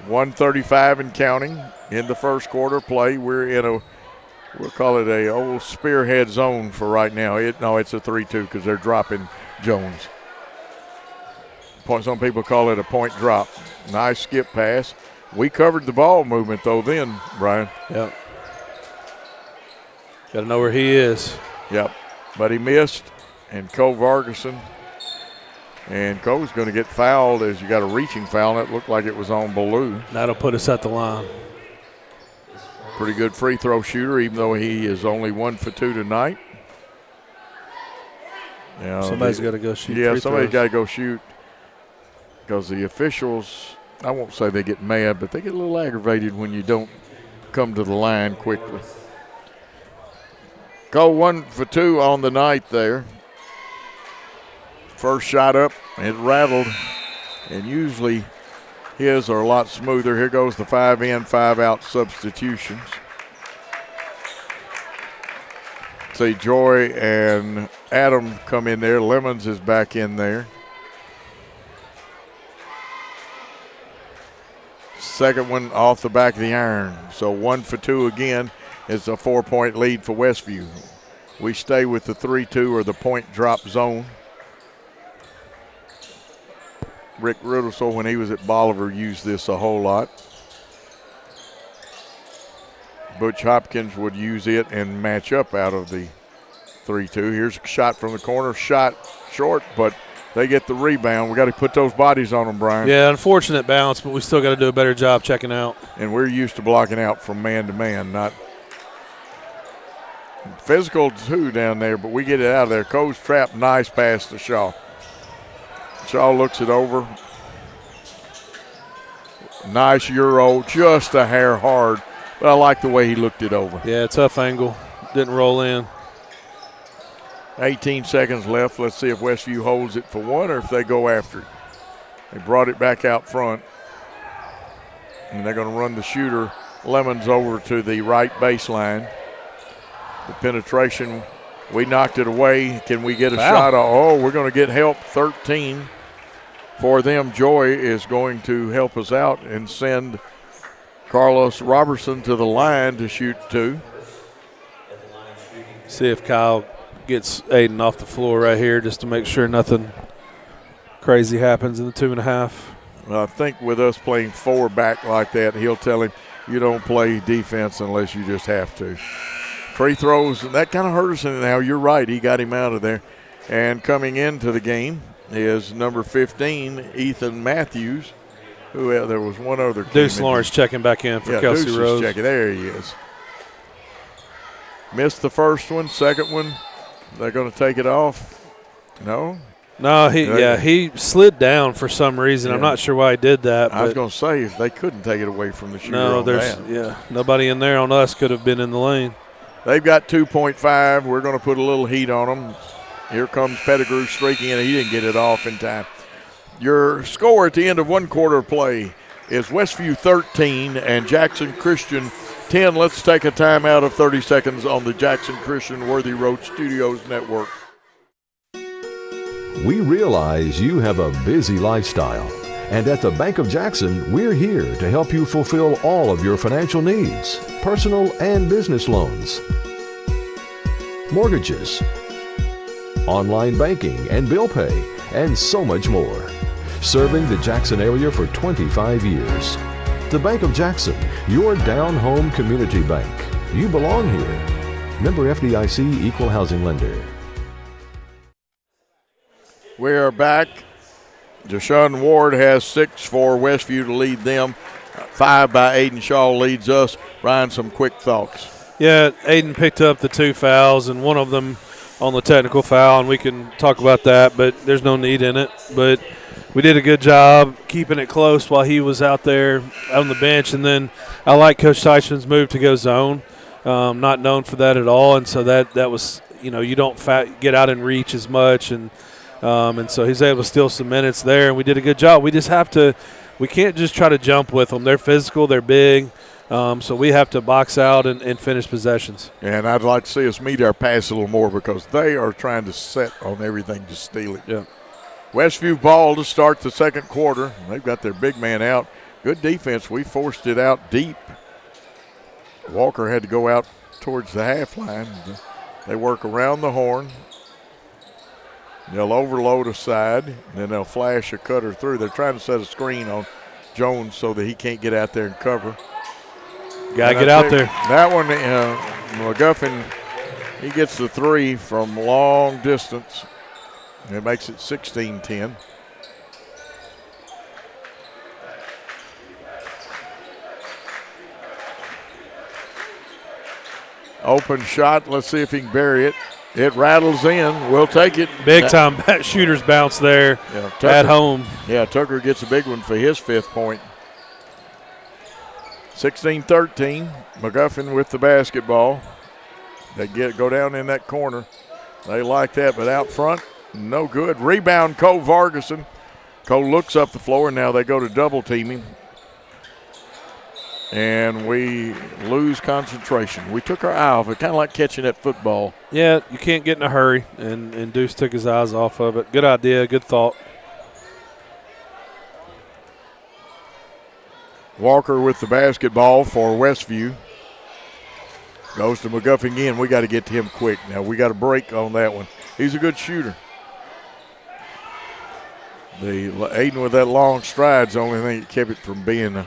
[SPEAKER 2] 1:35 and counting in the first quarter play. We're in we'll call it a old spearhead zone for right now. It's a 3-2 because they're dropping Jones. Some people call it a point drop. Nice skip pass. We covered the ball movement though then, Brian.
[SPEAKER 3] Yep. Got to know where he is.
[SPEAKER 2] Yep. But he missed, and Cole Vargason. And Cole's going to get fouled as you got a reaching foul. It looked like it was on Ballou.
[SPEAKER 3] That'll put us at the line.
[SPEAKER 2] Pretty good free throw shooter, even though he is only 1 for 2 tonight.
[SPEAKER 3] Somebody's got to go shoot.
[SPEAKER 2] Yeah, somebody's got to go shoot. Because the officials, I won't say they get mad, but they get a little aggravated when you don't come to the line quickly. Cole 1 for 2 on the night there. First shot up, it rattled, and usually his are a lot smoother. Here goes the 5 in, 5 out substitutions. See, Joy and Adam come in there. Lemons is back in there. Second one off the back of the iron. So 1 for 2 again. It's a 4-point lead for Westview. We stay with the 3-2 or the point drop zone. Rick Riddlesole, when he was at Bolivar, used this a whole lot. Butch Hopkins would use it and match up out of the 3-2. Here's a shot from the corner, shot short, but they get the rebound. We got to put those bodies on them, Brian.
[SPEAKER 3] Yeah, unfortunate bounce, but we still got to do a better job checking out.
[SPEAKER 2] And we're used to blocking out from man to man, not physical too down there, but we get it out of there. Cole's trap, nice pass to Shaw. Shaw looks it over. Nice Euro, just a hair hard, but I like the way he looked it over.
[SPEAKER 3] Yeah, tough angle. Didn't roll in.
[SPEAKER 2] 18 seconds left. Let's see if Westview holds it for one or if they go after it. They brought it back out front, and they're going to run the shooter, Lemons, over to the right baseline. The penetration, we knocked it away. Can we get a shot? Oh, we're going to get help. 13 for them. Joy is going to help us out and send Carlos Robertson to the line to shoot 2.
[SPEAKER 3] See if Kyle gets Aiden off the floor right here just to make sure nothing crazy happens in the 2.5.
[SPEAKER 2] Well, I think with us playing 4 back like that, he'll tell him you don't play defense unless you just have to. Free throws, and that kind of hurt us. And now you're right, he got him out of there. And coming into the game is number 15, Ethan Matthews. There was one other.
[SPEAKER 3] Deuce Lawrence checking back in for Kelsey
[SPEAKER 2] Deuce
[SPEAKER 3] Rose.
[SPEAKER 2] Is checking. There he is. Missed the first one. Second one, they're going to take it off. No?
[SPEAKER 3] No, he slid down for some reason.
[SPEAKER 2] Yeah.
[SPEAKER 3] I'm not sure why he did that.
[SPEAKER 2] I was going to say, if they couldn't take it away from the shooter.
[SPEAKER 3] No, nobody in there on us could have been in the lane.
[SPEAKER 2] They've got 2.5. We're going to put a little heat on them. Here comes Pettigrew streaking in. He didn't get it off in time. Your score at the end of one quarter of play is Westview 13 and Jackson Christian 10. Let's take a timeout of 30 seconds on the Jackson Christian Worthy Road Studios Network.
[SPEAKER 1] We realize you have a busy lifestyle, and at the Bank of Jackson, we're here to help you fulfill all of your financial needs, personal and business loans, mortgages, online banking and bill pay, and so much more. Serving the Jackson area for 25 years. The Bank of Jackson, your down-home community bank. You belong here. Member FDIC Equal Housing Lender.
[SPEAKER 2] We are back. Deshaun Ward has 6 for Westview to lead them. 5 by Aiden Shaw leads us. Brian, some quick thoughts.
[SPEAKER 3] Yeah, Aiden picked up the 2 fouls, and one of them on the technical foul, and we can talk about that, but there's no need in it. But we did a good job keeping it close while he was out there on the bench. And then I like Coach Teichman's move to go zone. Not known for that at all, and so that was, you don't get out and reach as much, and so he's able to steal some minutes there, and we did a good job. We can't just try to jump with them. They're physical, they're big, so we have to box out and finish possessions.
[SPEAKER 2] And I'd like to see us meet our pass a little more because they are trying to set on everything to steal it.
[SPEAKER 3] Yeah.
[SPEAKER 2] Westview ball to start the second quarter. They've got their big man out. Good defense. We forced it out deep. Walker had to go out towards the half line. They work around the horn. They'll overload a side, and then they'll flash a cutter through. They're trying to set a screen on Jones so that he can't get out there and cover.
[SPEAKER 3] Got to get out there.
[SPEAKER 2] That one, McGuffin, he gets the 3 from long distance. It makes it 16-10. Open shot. Let's see if he can bury it. It rattles in. We'll take it.
[SPEAKER 3] Big time shooter's bounce there at home.
[SPEAKER 2] Yeah, Tucker gets a big one for his 5th point. 16-13. McGuffin with the basketball. They go down in that corner. They like that, but out front, no good. Rebound, Cole Vargason. Cole looks up the floor, and now they go to double teaming. And we lose concentration. We took our eye off it, kind of like catching that football.
[SPEAKER 3] Yeah, you can't get in a hurry, and Deuce took his eyes off of it. Good idea, good thought.
[SPEAKER 2] Walker with the basketball for Westview. Goes to McGuffin again. We got to get to him quick. Now we got a break on that one. He's a good shooter. Aiden with that long stride's the only thing that kept it from being a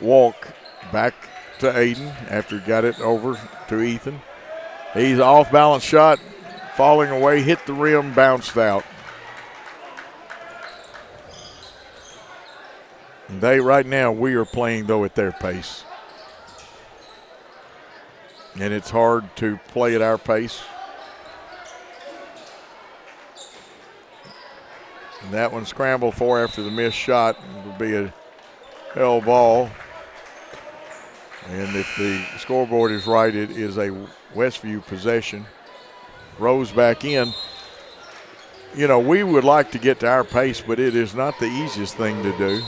[SPEAKER 2] walk. Back to Aiden after he got it over to Ethan. He's off balance shot, falling away, hit the rim, bounced out. Right now we are playing though at their pace. And it's hard to play at our pace. And that one scrambled for after the missed shot. It would be a hell ball. And if the scoreboard is right, it is a Westview possession. Rose back in. We would like to get to our pace, but it is not the easiest thing to do.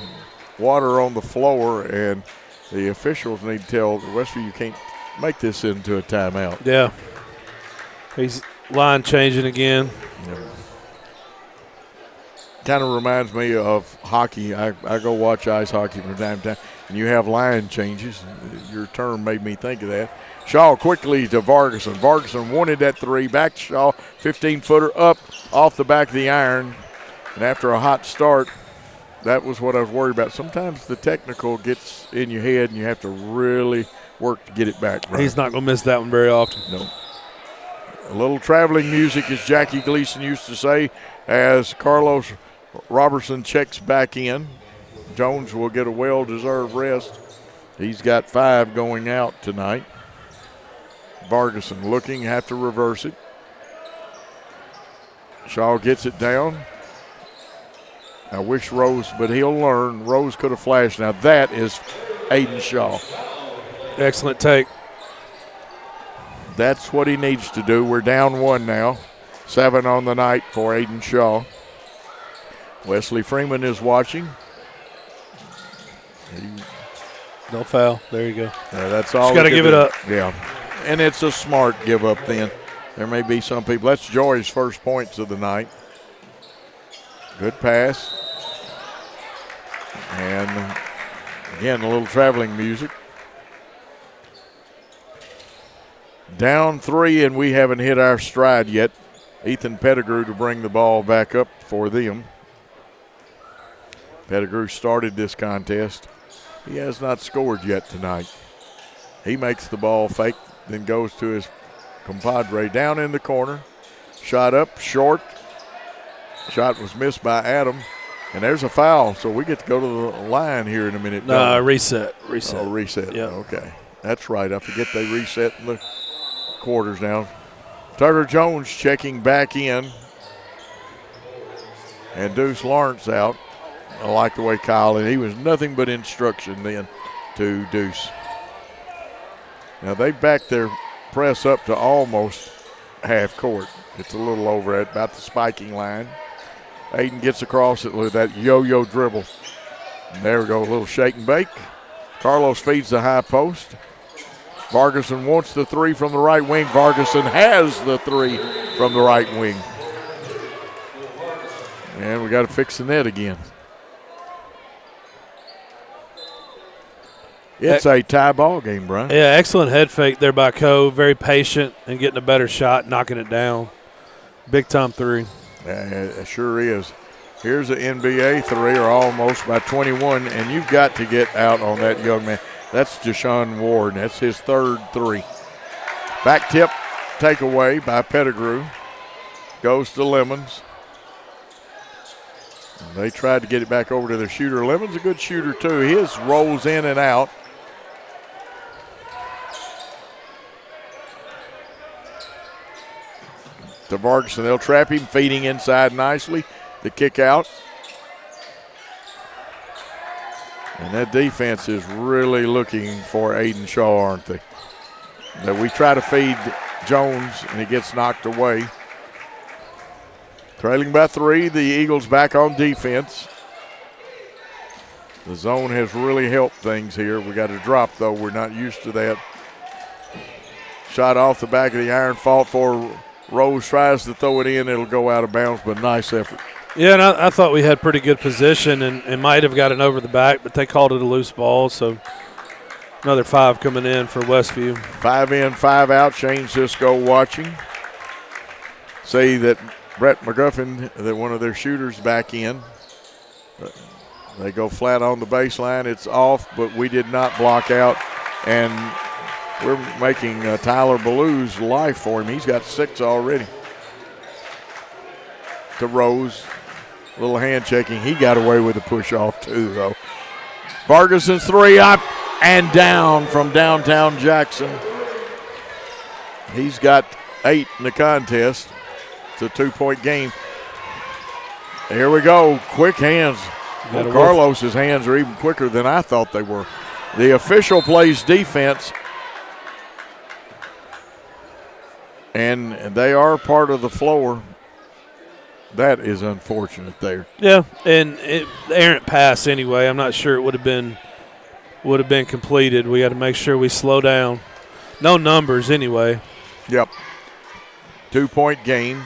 [SPEAKER 2] Water on the floor, and the officials need to tell Westview you can't make this into a timeout.
[SPEAKER 3] Yeah. He's line changing again.
[SPEAKER 2] Yeah. Kind of reminds me of hockey. I go watch ice hockey from time to time, and you have line changes. Your term made me think of that. Shaw quickly to Vargason. Vargason wanted that 3. Back to Shaw, 15-footer up off the back of the iron. And after a hot start, that was what I was worried about. Sometimes the technical gets in your head, and you have to really work to get it back right.
[SPEAKER 3] He's not going to miss that one very often.
[SPEAKER 2] No. A little traveling music, as Jackie Gleason used to say, as Carlos Robertson checks back in. Jones will get a well-deserved rest. He's got 5 going out tonight. Vargason looking, have to reverse it. Shaw gets it down. I wish Rose, but he'll learn. Rose could have flashed. Now that is Aiden Shaw.
[SPEAKER 3] Excellent take.
[SPEAKER 2] That's what he needs to do. We're down 1 now. 7 on the night for Aiden Shaw. Wesley Freeman is watching.
[SPEAKER 3] No foul. There you go.
[SPEAKER 2] Yeah, that's all.
[SPEAKER 3] Just got to give it up.
[SPEAKER 2] Yeah. And it's a smart give up then. There may be some people. That's Joy's first points of the night. Good pass. And again, a little traveling music. Down 3, and we haven't hit our stride yet. Ethan Pettigrew to bring the ball back up for them. Pettigrew started this contest. He has not scored yet tonight. He makes the ball fake, then goes to his compadre down in the corner. Shot up, short. Shot was missed by Adam. And there's a foul, so we get to go to the line here in a minute.
[SPEAKER 3] No, reset.
[SPEAKER 2] Oh, reset.
[SPEAKER 3] Yeah.
[SPEAKER 2] Okay. That's right. I forget they reset in the quarters now. Tucker Jones checking back in. And Deuce Lawrence out. I like the way Kyle, and he was nothing but instruction then to Deuce. Now they back their press up to almost half court. It's a little over at about the spiking line. Aiden gets across it with that yo-yo dribble. And there we go, a little shake and bake. Carlos feeds the high post. Vargason wants the 3 from the right wing. Vargason has the 3 from the right wing. And we got to fix the net again. It's a tie ball game, Brian.
[SPEAKER 3] Yeah, excellent head fake there by Cove. Very patient and getting a better shot, knocking it down. Big time 3.
[SPEAKER 2] It sure is. Here's an NBA 3, or almost, by 21, and you've got to get out on that young man. That's Deshaun Ward. That's his 3rd 3. Back tip takeaway by Pettigrew. Goes to Lemons. And they tried to get it back over to their shooter. Lemons a good shooter too. His rolls in and out. To Vargas, and they'll trap him, feeding inside nicely. The kick out. And that defense is really looking for Aiden Shaw, aren't they? That we try to feed Jones, and it gets knocked away. Trailing by 3, the Eagles back on defense. The zone has really helped things here. We got a drop, though. We're not used to that. Shot off the back of the iron, fought for. Rose tries to throw it in. It'll go out of bounds, but nice effort.
[SPEAKER 3] Yeah, and I thought we had pretty good position and might have gotten over the back, but they called it a loose ball, so another 5 coming in for Westview.
[SPEAKER 2] 5 in, 5 out. Shane Cisco watching. Say that Brett McGuffin, that one of their shooters, back in. They go flat on the baseline. It's off, but we did not block out, and we're making Tyler Ballew's life for him. He's got 6 already. To Rose. A little hand checking. He got away with a push off too, though. Vargason's 3 up and down from downtown Jackson. He's got 8 in the contest. It's a 2-point game. Here we go. Quick hands. Well, Carlos's hands are even quicker than I thought they were. The official plays defense. And they are part of the floor. That is unfortunate there.
[SPEAKER 3] Yeah, and the errant pass anyway. I'm not sure it would have been completed. We got to make sure we slow down. No numbers anyway.
[SPEAKER 2] Yep. 2-point game.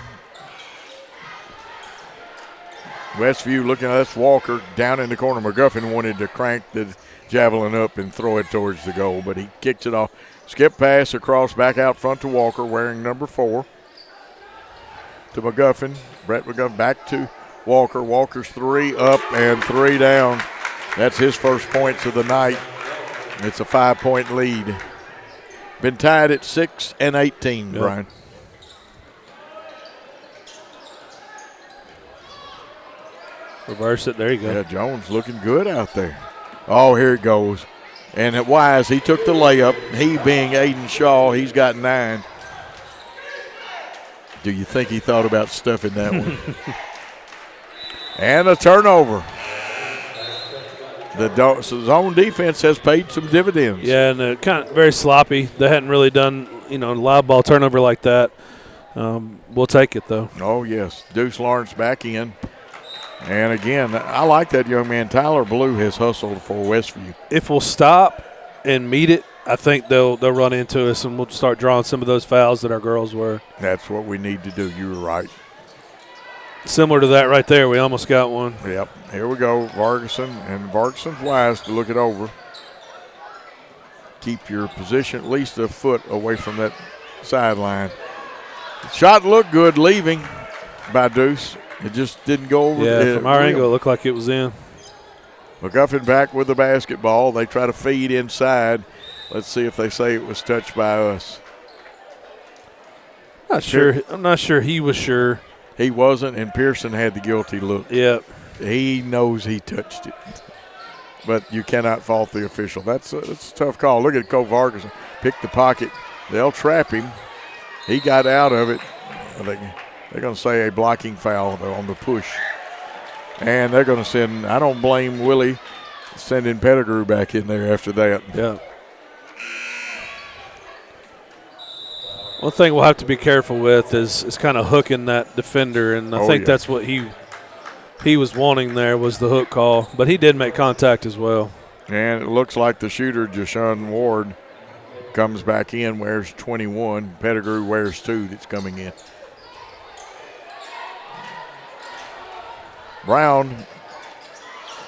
[SPEAKER 2] Westview looking at us. Walker down in the corner. McGuffin wanted to crank the javelin up and throw it towards the goal, but he kicks it off. Skip pass across, back out front to Walker, wearing number 4. To McGuffin. Brett McGuffin back to Walker. Walker's 3 up and 3 down. That's his first points of the night. It's a 5-point lead. Been tied at 6 and 18, Brian.
[SPEAKER 3] Reverse it. There you go.
[SPEAKER 2] Yeah, Jones looking good out there. Oh, here it goes. And at Wise, he took the layup. He being Aiden Shaw, he's got 9. Do you think he thought about stuffing that one? And a turnover. The zone defense has paid some dividends.
[SPEAKER 3] Yeah, and kind of very sloppy. They hadn't really done, a live ball turnover like that. We'll take it, though.
[SPEAKER 2] Oh, yes. Deuce Lawrence back in. And, again, I like that young man. Tyler Blue has hustled for Westview.
[SPEAKER 3] If we'll stop and meet it, I think they'll run into us, and we'll start drawing some of those fouls that our girls were.
[SPEAKER 2] That's what we need to do. You were right.
[SPEAKER 3] Similar to that right there. We almost got one.
[SPEAKER 2] Yep. Here we go. Vargason, and Vargason's wise to look it over. Keep your position at least a foot away from that sideline. Shot looked good leaving by Deuce. It just didn't go over.
[SPEAKER 3] Yeah, from our angle, it looked like it was in.
[SPEAKER 2] McGuffin back with the basketball. They try to feed inside. Let's see if they say it was touched by us.
[SPEAKER 3] I'm not sure he was sure.
[SPEAKER 2] He wasn't, and Pearson had the guilty look.
[SPEAKER 3] Yep.
[SPEAKER 2] He knows he touched it. But you cannot fault the official. That's a tough call. Look at Cole Vargas. Pick the pocket. They'll trap him. He got out of it. They're going to say a blocking foul, though, on the push. And they're going to send, I don't blame Willie sending Pettigrew back in there after that.
[SPEAKER 3] Yeah. One thing we'll have to be careful with is kind of hooking that defender, and I think that's what he was wanting there was the hook call. But he did make contact as well.
[SPEAKER 2] And it looks like the shooter, Jashawn Ward, comes back in, wears 21. Pettigrew wears 2 that's coming in. Brown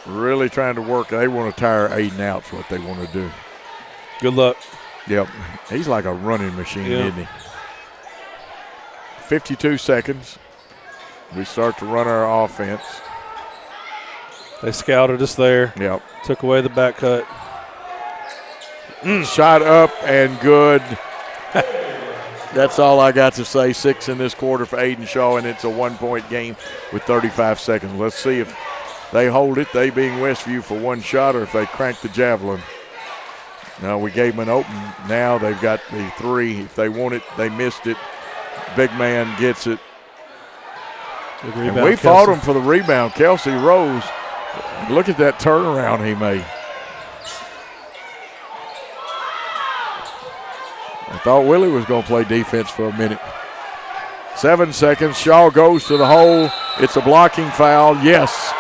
[SPEAKER 2] really trying to work. They want to tire Aiden out is what they want to do.
[SPEAKER 3] Good luck.
[SPEAKER 2] Yep. He's like a running machine, isn't he? 52 seconds. We start to run our offense.
[SPEAKER 3] They scouted us there.
[SPEAKER 2] Yep.
[SPEAKER 3] Took away the back cut.
[SPEAKER 2] Shot up and good. That's all I got to say. 6 in this quarter for Aiden Shaw, and it's a 1-point game with 35 seconds. Let's see if they hold it, they being Westview, for 1 shot, or if they crank the javelin. Now we gave them an open. Now they've got the 3. If they want it, they missed it. Big man gets it.
[SPEAKER 3] Rebound,
[SPEAKER 2] and we fought him for the rebound. Kelsey Rose, look at that turnaround he made. I thought Willie was going to play defense for a minute. 7 seconds. Shaw goes to the hole. It's a blocking foul. Yes.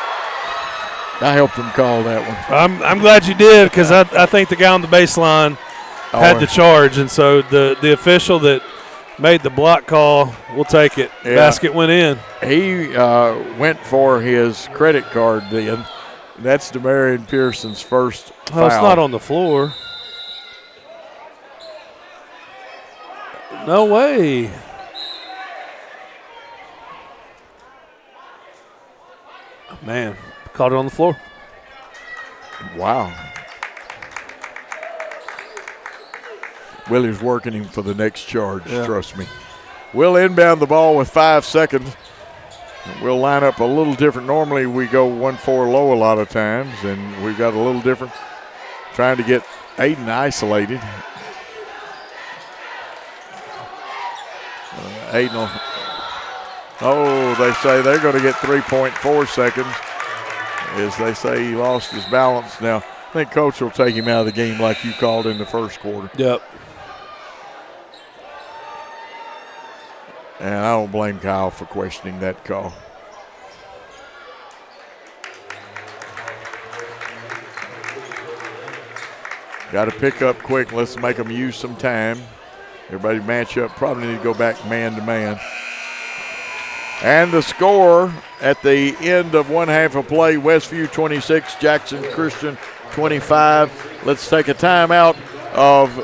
[SPEAKER 2] I helped him call that one.
[SPEAKER 3] I'm glad you did, because I think the guy on the baseline had the charge, and so the official that made the block call, we'll take it.
[SPEAKER 2] Yeah.
[SPEAKER 3] Basket went in.
[SPEAKER 2] He went for his credit card then. That's Demarion Pearson's first foul.
[SPEAKER 3] Oh, it's not on the floor. No way. Man, caught it on the floor.
[SPEAKER 2] Wow. Willie's working him for the next charge, trust me. We'll inbound the ball with 5 seconds. We'll line up a little different. Normally we go 1-4 low a lot of times, and we've got a little different trying to get Aiden isolated. Aiden they say they're going to get 3.4 seconds. As they say, he lost his balance. Now, I think Coach will take him out of the game like you called in the first quarter.
[SPEAKER 3] Yep.
[SPEAKER 2] And I don't blame Kyle for questioning that call. Got to pick up quick. Let's make them use some time. Everybody match up. Probably need to go back man to man. And the score at the end of one half of play, Westview 26, Jackson Christian 25. Let's take a timeout of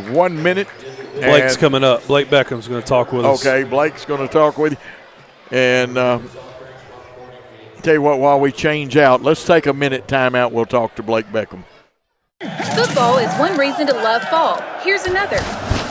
[SPEAKER 2] 1 minute.
[SPEAKER 3] Blake's coming up. Blake Beckham's going to talk with us.
[SPEAKER 2] Okay, Blake's going to talk with you. And tell you what, while we change out, let's take a minute timeout. We'll talk to Blake Beckham.
[SPEAKER 18] Football is one reason to love fall. Here's another.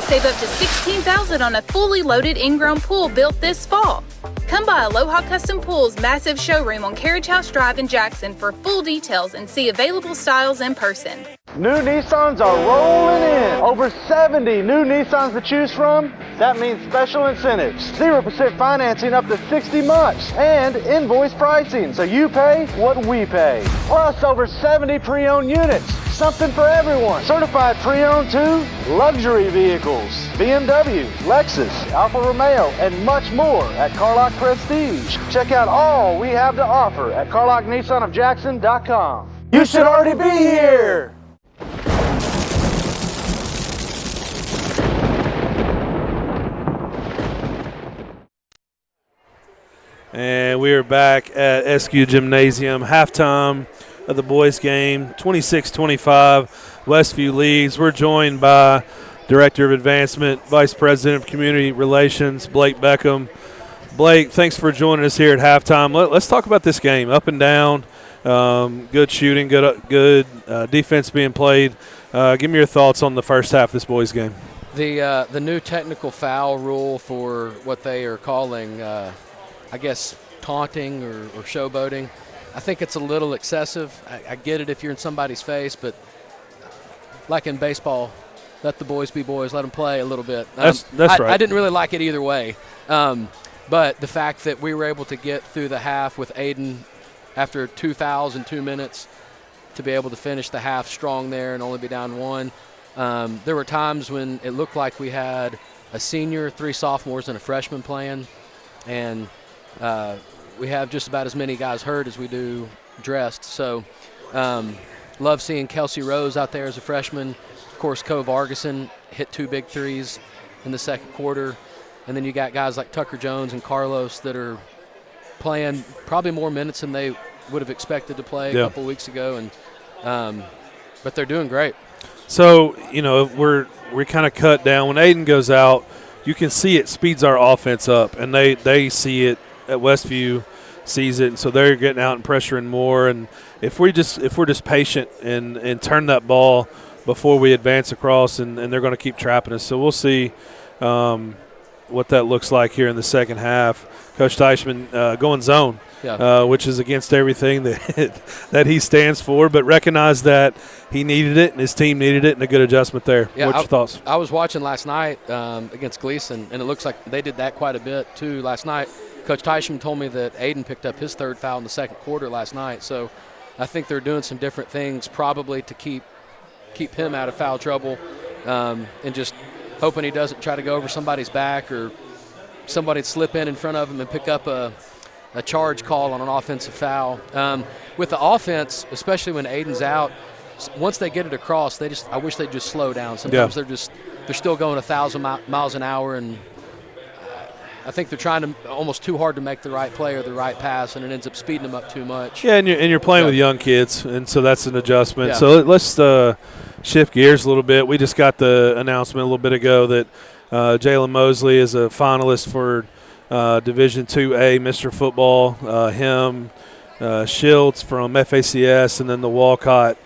[SPEAKER 18] Save up to $16,000 on a fully loaded in-ground pool built this fall. Come by Aloha Custom Pool's massive showroom on Carriage House Drive in Jackson for full details and see available styles in person.
[SPEAKER 16] New Nissans are rolling in. Over 70 new Nissans to choose from. That means special incentives. 0% financing up to 60 months. And invoice pricing, so you pay what we pay. Plus over 70 pre-owned units. Something for everyone. Certified pre-owned too. Luxury vehicles. BMW, Lexus, Alfa Romeo, and much more at Carlock Prestige. Check out all we have to offer at CarlockNissanofJackson.com. You should already be here.
[SPEAKER 3] And we are back at SQ Gymnasium, halftime of the boys' game, 26-25, Westview leads. We're joined by Director of Advancement, Vice President of Community Relations, Blake Beckham. Blake, thanks for joining us here at halftime. Let's talk about this game, up and down, good shooting, good defense being played. Give me your thoughts on the first half of this boys' game.
[SPEAKER 21] The new technical foul rule for what they are calling I guess taunting or showboating. I think it's a little excessive. I get it if you're in somebody's face, but like in baseball, let the boys be boys, let them play a little bit.
[SPEAKER 3] That's right.
[SPEAKER 21] I didn't really like it either way. But the fact that we were able to get through the half with Aiden after 2 fouls in 2 minutes to be able to finish the half strong there and only be down 1. There were times when it looked like we had a senior, 3 sophomores, and a freshman playing, and we have just about as many guys hurt as we do dressed. So love seeing Kelsey Rose out there as a freshman. Of course, Co Vargason hit 2 big threes in the second quarter. And then you got guys like Tucker Jones and Carlos that are playing probably more minutes than they would have expected to play a couple weeks ago. And but they're doing great.
[SPEAKER 3] So, we're kind of cut down. When Aiden goes out, you can see it speeds our offense up, and they see it at Westview, sees it, and so they're getting out and pressuring more. And if we're just patient and turn that ball before we advance across, and they're going to keep trapping us. So we'll see what that looks like here in the second half. Coach Teichman going zone, which is against everything that he stands for, but recognize that he needed it and his team needed it, and a good adjustment there.
[SPEAKER 21] Yeah,
[SPEAKER 3] What's your thoughts?
[SPEAKER 21] I was watching last night against Gleason, and it looks like they did that quite a bit too last night. Coach Teichman told me that Aiden picked up his 3rd foul in the second quarter last night, so I think they're doing some different things probably to keep him out of foul trouble, and just hoping he doesn't try to go over somebody's back or somebody slip in front of him and pick up a charge call on an offensive foul. With the offense, especially when Aiden's out, once they get it across, I wish they'd just slow down. Sometimes they're still going 1,000 miles an hour, and I think they're trying to almost too hard to make the right play or the right pass, and it ends up speeding them up too much.
[SPEAKER 3] Yeah, and you're playing with young kids, and so that's an adjustment.
[SPEAKER 21] Yeah.
[SPEAKER 3] So let's shift gears a little bit. We just got the announcement a little bit ago that Jalen Mosley is a finalist for Division IIA Mr. Football. Him, Shields from FACS, and then the Walcott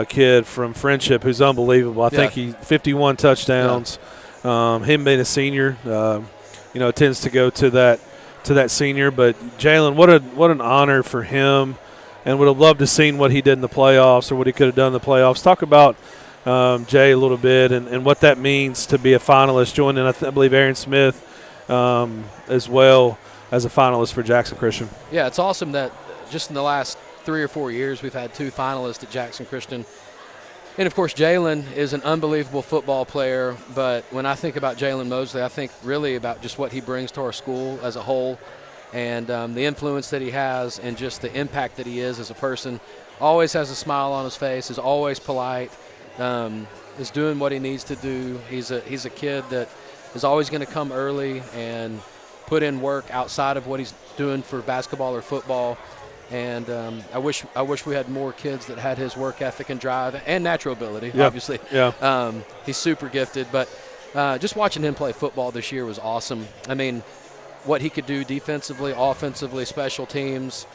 [SPEAKER 3] kid from Friendship, who's unbelievable. I think he 51 touchdowns. Him being a senior, tends to go to that senior. But Jalen, what an honor for him, and would have loved to seen what he did in the playoffs or what he could have done in the playoffs. Talk about Jay a little bit and what that means to be a finalist, joining I believe Aaron Smith as well as a finalist for Jackson Christian.
[SPEAKER 21] Yeah, it's awesome that just in the last 3 or 4 years we've had 2 finalists at Jackson Christian. And, of course, Jalen is an unbelievable football player, but when I think about Jalen Mosley, I think really about just what he brings to our school as a whole and the influence that he has and just the impact that he is as a person. Always has a smile on his face, is always polite, is doing what he needs to do. He's a kid that is always going to come early and put in work outside of what he's doing for basketball or football. And I wish we had more kids that had his work ethic and drive and natural ability, obviously.
[SPEAKER 3] Yeah.
[SPEAKER 21] He's super gifted. But just watching him play football this year was awesome. I mean, what he could do defensively, offensively, special teams,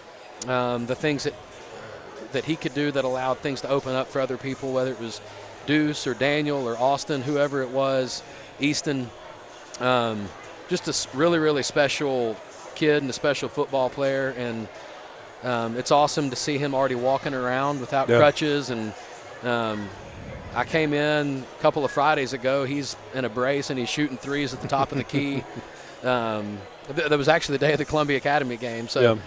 [SPEAKER 21] the things that he could do that allowed things to open up for other people, whether it was Deuce or Daniel or Austin, whoever it was, Easton. Just a really, really special kid and a special football player, and it's awesome to see him already walking around without crutches. And I came in a couple of Fridays ago. He's in a brace, and he's shooting threes at the top of the key. That was actually the day of the Columbia Academy game. So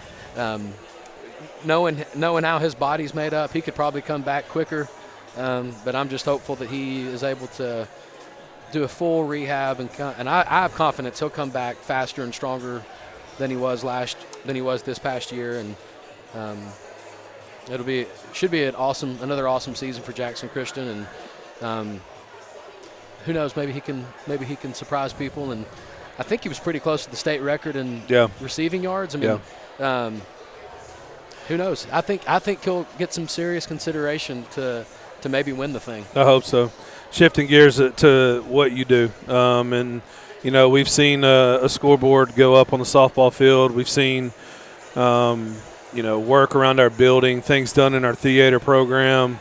[SPEAKER 21] knowing how his body's made up, he could probably come back quicker. But I'm just hopeful that he is able to do a full rehab, and I have confidence he'll come back faster and stronger than he was this past year. And should be another awesome season for Jackson Christian. And who knows, maybe he can surprise people. And I think he was pretty close to the state record in receiving yards. I mean, who knows? I think he'll get some serious consideration to maybe win the thing.
[SPEAKER 3] I hope so. Shifting gears to what you do, and we've seen a scoreboard go up on the softball field. We've seen work around our building, things done in our theater program,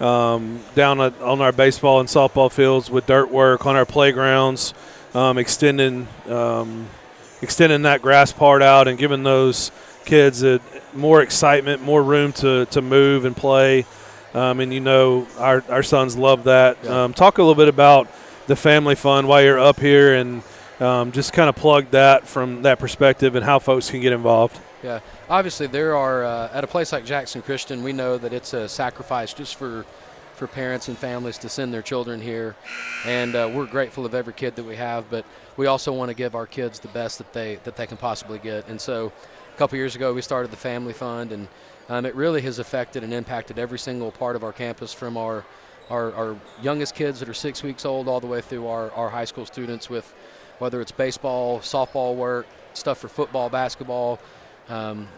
[SPEAKER 3] down on our baseball and softball fields with dirt work on our playgrounds, extending that grass part out and giving those kids more excitement, more room to move and play. And our sons love that.
[SPEAKER 21] Yeah.
[SPEAKER 3] Talk a little bit about the family fund while you're up here, and just kind of plug that from that perspective and how folks can get involved.
[SPEAKER 21] Yeah, obviously there are at a place like Jackson Christian, we know that it's a sacrifice just for parents and families to send their children here, and we're grateful of every kid that we have, but we also want to give our kids the best that they can possibly get. And so a couple years ago we started the Family Fund, and it really has affected and impacted every single part of our campus, from our youngest kids that are 6 weeks old all the way through our high school students, with whether it's baseball, softball work, stuff for football, basketball.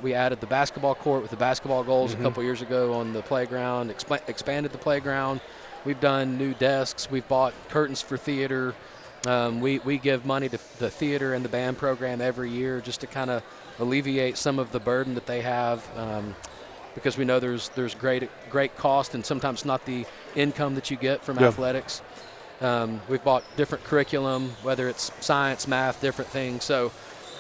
[SPEAKER 21] We added the basketball court with the basketball goals a couple years ago on the playground, expanded the playground. We've done new desks. We've bought curtains for theater. We give money to the theater and the band program every year just to kind of alleviate some of the burden that they have, because we know there's great cost and sometimes not the income that you get from athletics. We've bought different curriculum, whether it's science, math, different things. So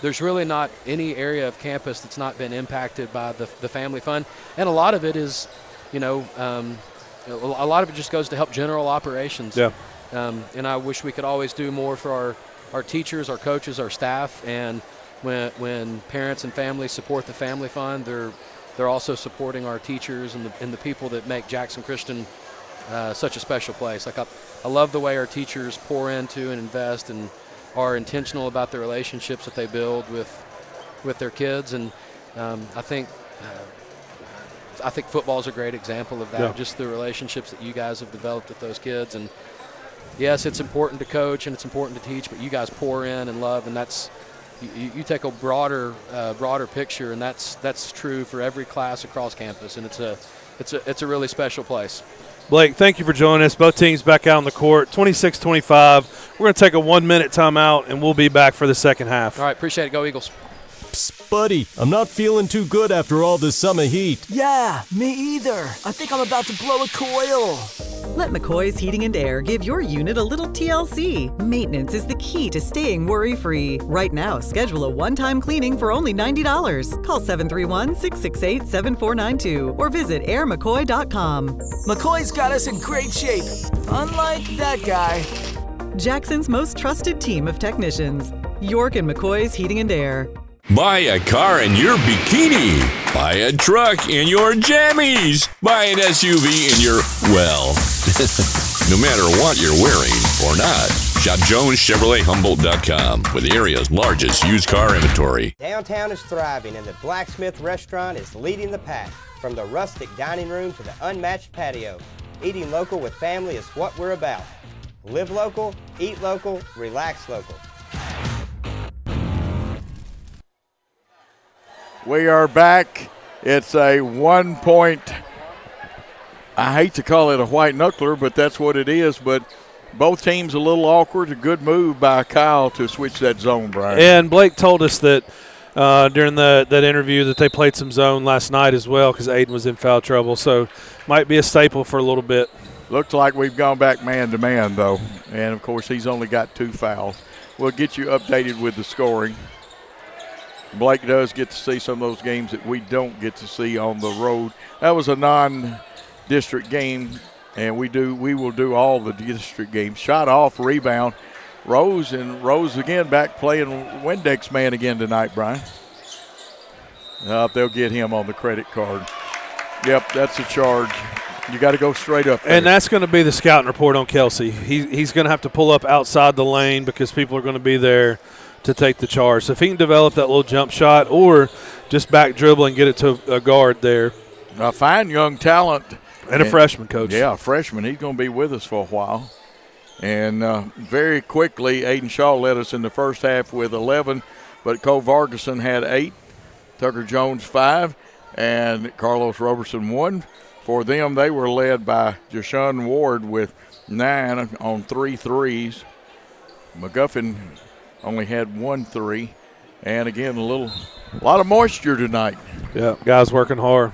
[SPEAKER 21] there's really not any area of campus that's not been impacted by the Family Fund. And a lot of it is, a lot of it just goes to help general operations.
[SPEAKER 3] Yeah.
[SPEAKER 21] And I wish we could always do more for our teachers, our coaches, our staff. And when parents and families support the Family Fund, they're also supporting our teachers and the people that make Jackson Christian such a special place. Like I love the way our teachers pour into and invest and are intentional about the relationships that they build with their kids. And I think football is a great example of that. Just the relationships that you guys have developed with those kids. And yes, it's important to coach and it's important to teach, but you guys pour in and love, and that's you take a broader picture, and that's true for every class across campus, and it's a really special place.
[SPEAKER 3] Blake, thank you for joining us. Both teams back out on the court, 26-25. We're going to take a 1-minute timeout, and we'll be back for the second half.
[SPEAKER 21] All right, appreciate it. Go Eagles.
[SPEAKER 4] Psst, buddy, I'm not feeling too good after all this summer heat.
[SPEAKER 5] Yeah, me either. I think I'm about to blow a coil.
[SPEAKER 6] Let McCoy's Heating and Air give your unit a little TLC. Maintenance is the key to staying worry-free. Right now, schedule a one-time cleaning for only $90. Call 731-668-7492 or visit airmccoy.com.
[SPEAKER 5] McCoy's got us in great shape, unlike that guy.
[SPEAKER 6] Jackson's most trusted team of technicians. York and McCoy's Heating and Air.
[SPEAKER 15] Buy a car in your bikini. Buy a truck in your jammies. Buy an SUV in your, well, no matter what you're wearing or not. Shop JonesChevroletHumboldt.com with the area's largest used car inventory.
[SPEAKER 10] Downtown is thriving and the Blacksmith Restaurant is leading the pack. From the rustic dining room to the unmatched patio, eating local with family is what we're about. Live local, eat local, relax local.
[SPEAKER 2] We are back. It's a 1 point. I hate to call it a white knuckler, but that's what it is. But both teams a little awkward. A good move by Kyle to switch that zone, Brian.
[SPEAKER 3] And Blake told us that during that interview that they played some zone last night as well because Aiden was in foul trouble. So might be a staple for a little bit.
[SPEAKER 2] Looks like we've gone back man-to-man, though. And, of course, he's only got 2 fouls. We'll get you updated with the scoring. Blake does get to see some of those games that we don't get to see on the road. That was a non-district game, and we will do all the district games. Shot off, rebound. Rose again back playing Windex man again tonight, Brian. They'll get him on the credit card. Yep, that's a charge. You got to go straight up there.
[SPEAKER 3] And that's going to be the scouting report on Kelsey. He's going to have to pull up outside the lane because people are going to be there to take the charge. So if he can develop that little jump shot or just back dribble and get it to a guard there.
[SPEAKER 2] A fine young talent.
[SPEAKER 3] And a freshman, Coach.
[SPEAKER 2] Yeah, a freshman. He's going to be with us for a while. And very quickly, Aiden Shaw led us in the first half with 11, but Cole Vargason had 8, Tucker Jones 5, and Carlos Roberson 1. For them, they were led by Jashawn Ward with 9 on 3 threes. McGuffin only had 1 3. And again, a lot of moisture tonight.
[SPEAKER 3] Yeah, guys working hard.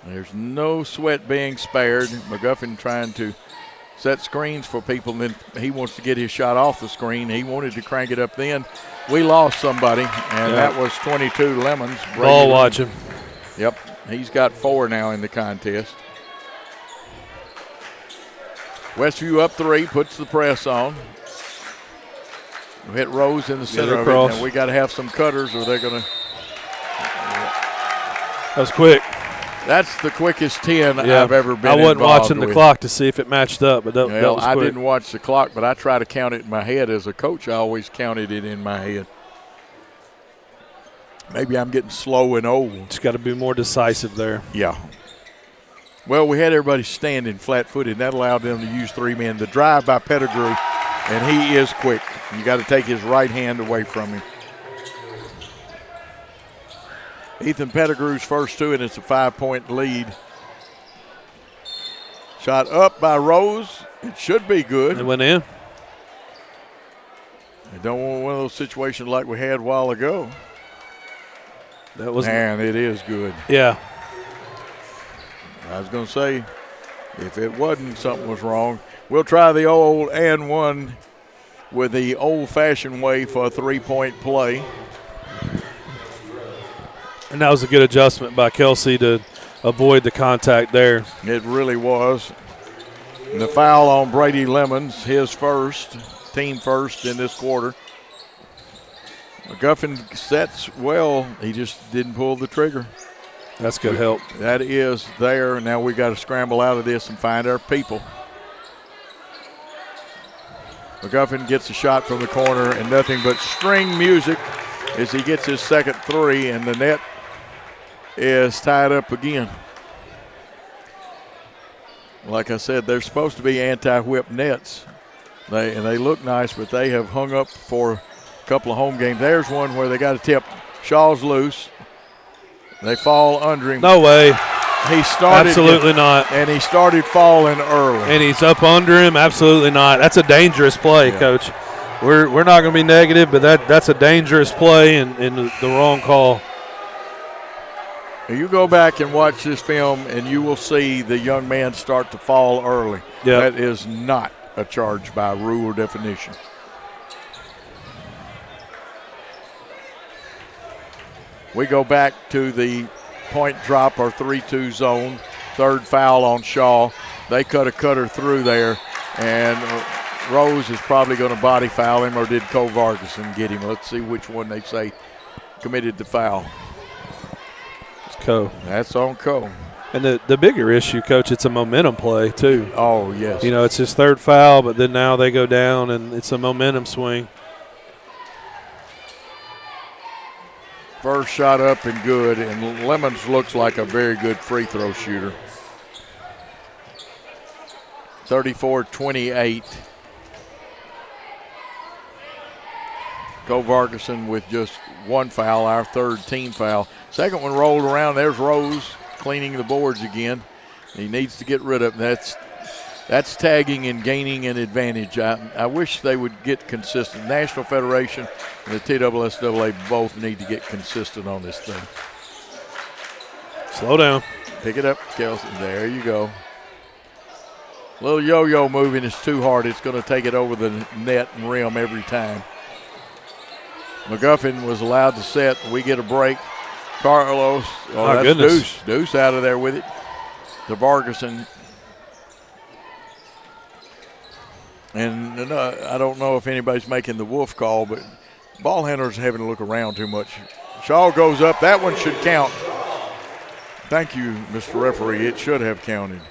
[SPEAKER 2] There's no sweat being spared. McGuffin trying to set screens for people, and then he wants to get his shot off the screen. He wanted to crank it up then. We lost somebody, and that was 22 Lemons.
[SPEAKER 3] Ball watching.
[SPEAKER 2] Yep, he's got 4 now in the contest. Westview up 3, puts the press on. We hit Rose in the center of it, and we got to have some cutters or they're going to.
[SPEAKER 3] That was quick.
[SPEAKER 2] That's the quickest 10 I've ever been
[SPEAKER 3] I wasn't watching the
[SPEAKER 2] with.
[SPEAKER 3] clock to see if it matched up, but that was quick.
[SPEAKER 2] I didn't watch the clock, but I try to count it in my head. As a coach, I always counted it in my head. Maybe I'm getting slow and old.
[SPEAKER 3] Just got to be more decisive there.
[SPEAKER 2] Yeah. Well, we had everybody standing flat-footed, and that allowed them to use 3 men. The drive by Pettigrew, and he is quick. You got to take his right hand away from him. Ethan Pettigrew's first 2, and it's a 5-point lead. Shot up by Rose. It should be good.
[SPEAKER 3] It went in.
[SPEAKER 2] I don't want one of those situations like we had a while ago.
[SPEAKER 3] That was.
[SPEAKER 2] Man, it is good.
[SPEAKER 3] Yeah.
[SPEAKER 2] I was going to say, if it wasn't, something was wrong. We'll try the old and one with the old-fashioned way for a 3-point play.
[SPEAKER 3] And that was a good adjustment by Kelsey to avoid the contact there.
[SPEAKER 2] It really was. And the foul on Brady Lemons, his first, team first in this quarter. McGuffin sets well. He just didn't pull the trigger.
[SPEAKER 3] That's good help.
[SPEAKER 2] That is there. Now we got to scramble out of this and find our people. McGuffin gets a shot from the corner, and nothing but string music as he gets his second 3, and the net is tied up again. Like I said, they're supposed to be anti-whip nets. They look nice, but they have hung up for a couple of home games. There's one where they got a tip. Shaw's loose. They fall under him.
[SPEAKER 3] No way.
[SPEAKER 2] He started.
[SPEAKER 3] Absolutely not.
[SPEAKER 2] And he started falling early.
[SPEAKER 3] And he's up under him. Absolutely not. That's a dangerous play, Coach. We're not going to be negative, but that's a dangerous play and the wrong call.
[SPEAKER 2] You go back and watch this film, and you will see the young man start to fall early.
[SPEAKER 3] Yep.
[SPEAKER 2] That is not a charge by rule or definition. We go back to the point drop or 3-2 zone. Third foul on Shaw. They cut a cutter through there, and Rose is probably going to body foul him, or did Cole Vargason get him? Let's see which one they say committed the foul.
[SPEAKER 3] It's Cole.
[SPEAKER 2] That's on Cole.
[SPEAKER 3] And the bigger issue, Coach, it's a momentum play too.
[SPEAKER 2] Oh, yes.
[SPEAKER 3] You know, it's his third foul, but then now they go down, and it's a momentum swing.
[SPEAKER 2] First shot up and good, and Lemons looks like a very good free throw shooter. 34-28. Cole Vargason with just 1 foul, our 3rd team foul. Second one rolled around. There's Rose cleaning the boards again. He needs to get rid of it. That's tagging and gaining an advantage. I wish they would get consistent. National Federation and the TSSAA both need to get consistent on this thing.
[SPEAKER 3] Slow down.
[SPEAKER 2] Pick it up, Kelsey. There you go. Little yo-yo moving is too hard. It's going to take it over the net and rim every time. McGuffin was allowed to set. We get a break. Carlos, that's
[SPEAKER 3] goodness.
[SPEAKER 2] Deuce out of there with it to Vargason. And I don't know if anybody's making the wolf call, but ball handlers having to look around too much. Shaw goes up. That one should count. Thank you, Mr. Referee. It should have counted.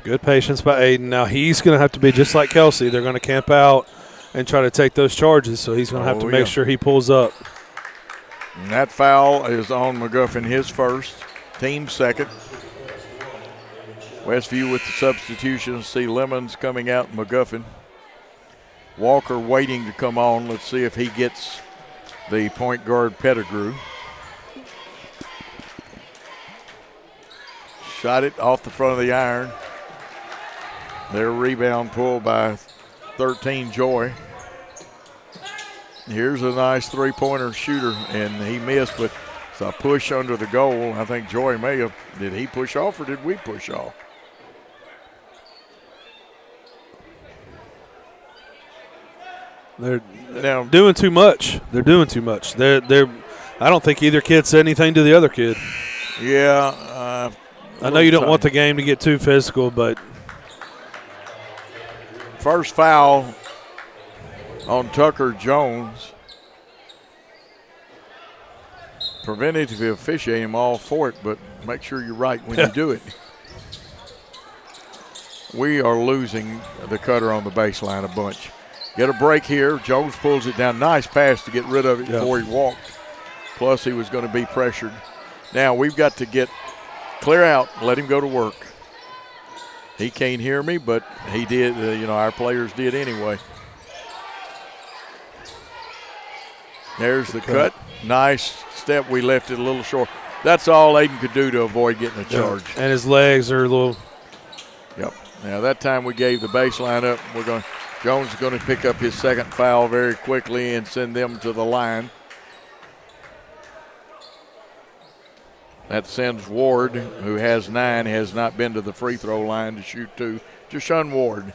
[SPEAKER 3] Good patience by Aiden. Now he's going to have to be just like Kelsey. They're going to camp out and try to take those charges, so he's going to have to make sure he pulls up.
[SPEAKER 2] And that foul is on McGuffin, his first, team second. Westview with the substitutions. See Lemons coming out, McGuffin. Walker waiting to come on. Let's see if he gets the point guard Pettigrew. Shot it off the front of the iron. Their rebound pulled by 13, Joy. Here's a nice three-pointer shooter, and he missed, but it's a push under the goal. I think Joy may have. Did he push off or did we push off?
[SPEAKER 3] They're doing too much. They're doing too much. They're. I don't think either kid said anything to the other kid.
[SPEAKER 2] Yeah.
[SPEAKER 3] I know you don't want the game to get too physical, but
[SPEAKER 2] first foul on Tucker Jones. Preventative officiating, I'm all for it, but make sure you're right when you do it. We are losing the cutter on the baseline a bunch. Get a break here. Jones pulls it down. Nice pass to get rid of it before he walked. Plus, he was going to be pressured. Now, we've got to get clear out, let him go to work. He can't hear me, but he did. Our players did anyway. There's the cut. Nice step. We left it a little short. That's all Aiden could do to avoid getting a charge.
[SPEAKER 3] And his legs are a little.
[SPEAKER 2] Yep. Now, that time we gave the baseline up. Jones is going to pick up his second foul very quickly and send them to the line. That sends Ward, who has 9, has not been to the free throw line to shoot 2. Deshaun Ward.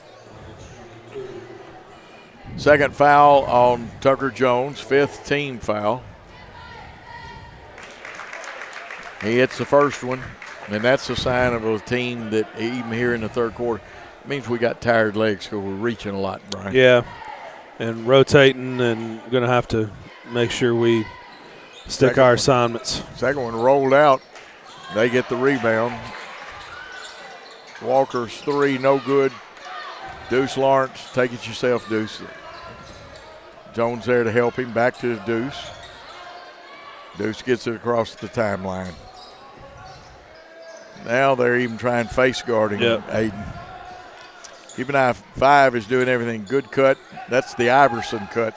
[SPEAKER 2] Second foul on Tucker Jones, 5th team foul. He hits the first one, and that's a sign of a team that even here in the third quarter, means we got tired legs because we're reaching a lot, Brian.
[SPEAKER 3] Yeah, and rotating and going to have to make sure we stick our assignments.
[SPEAKER 2] Second one rolled out. They get the rebound. Walker's 3, no good. Deuce Lawrence, take it yourself, Deuce. Jones there to help him. Back to Deuce. Deuce gets it across the timeline. Now they're even trying face guarding Aiden. Keep an eye, 5 is doing everything. Good cut. That's the Iverson cut.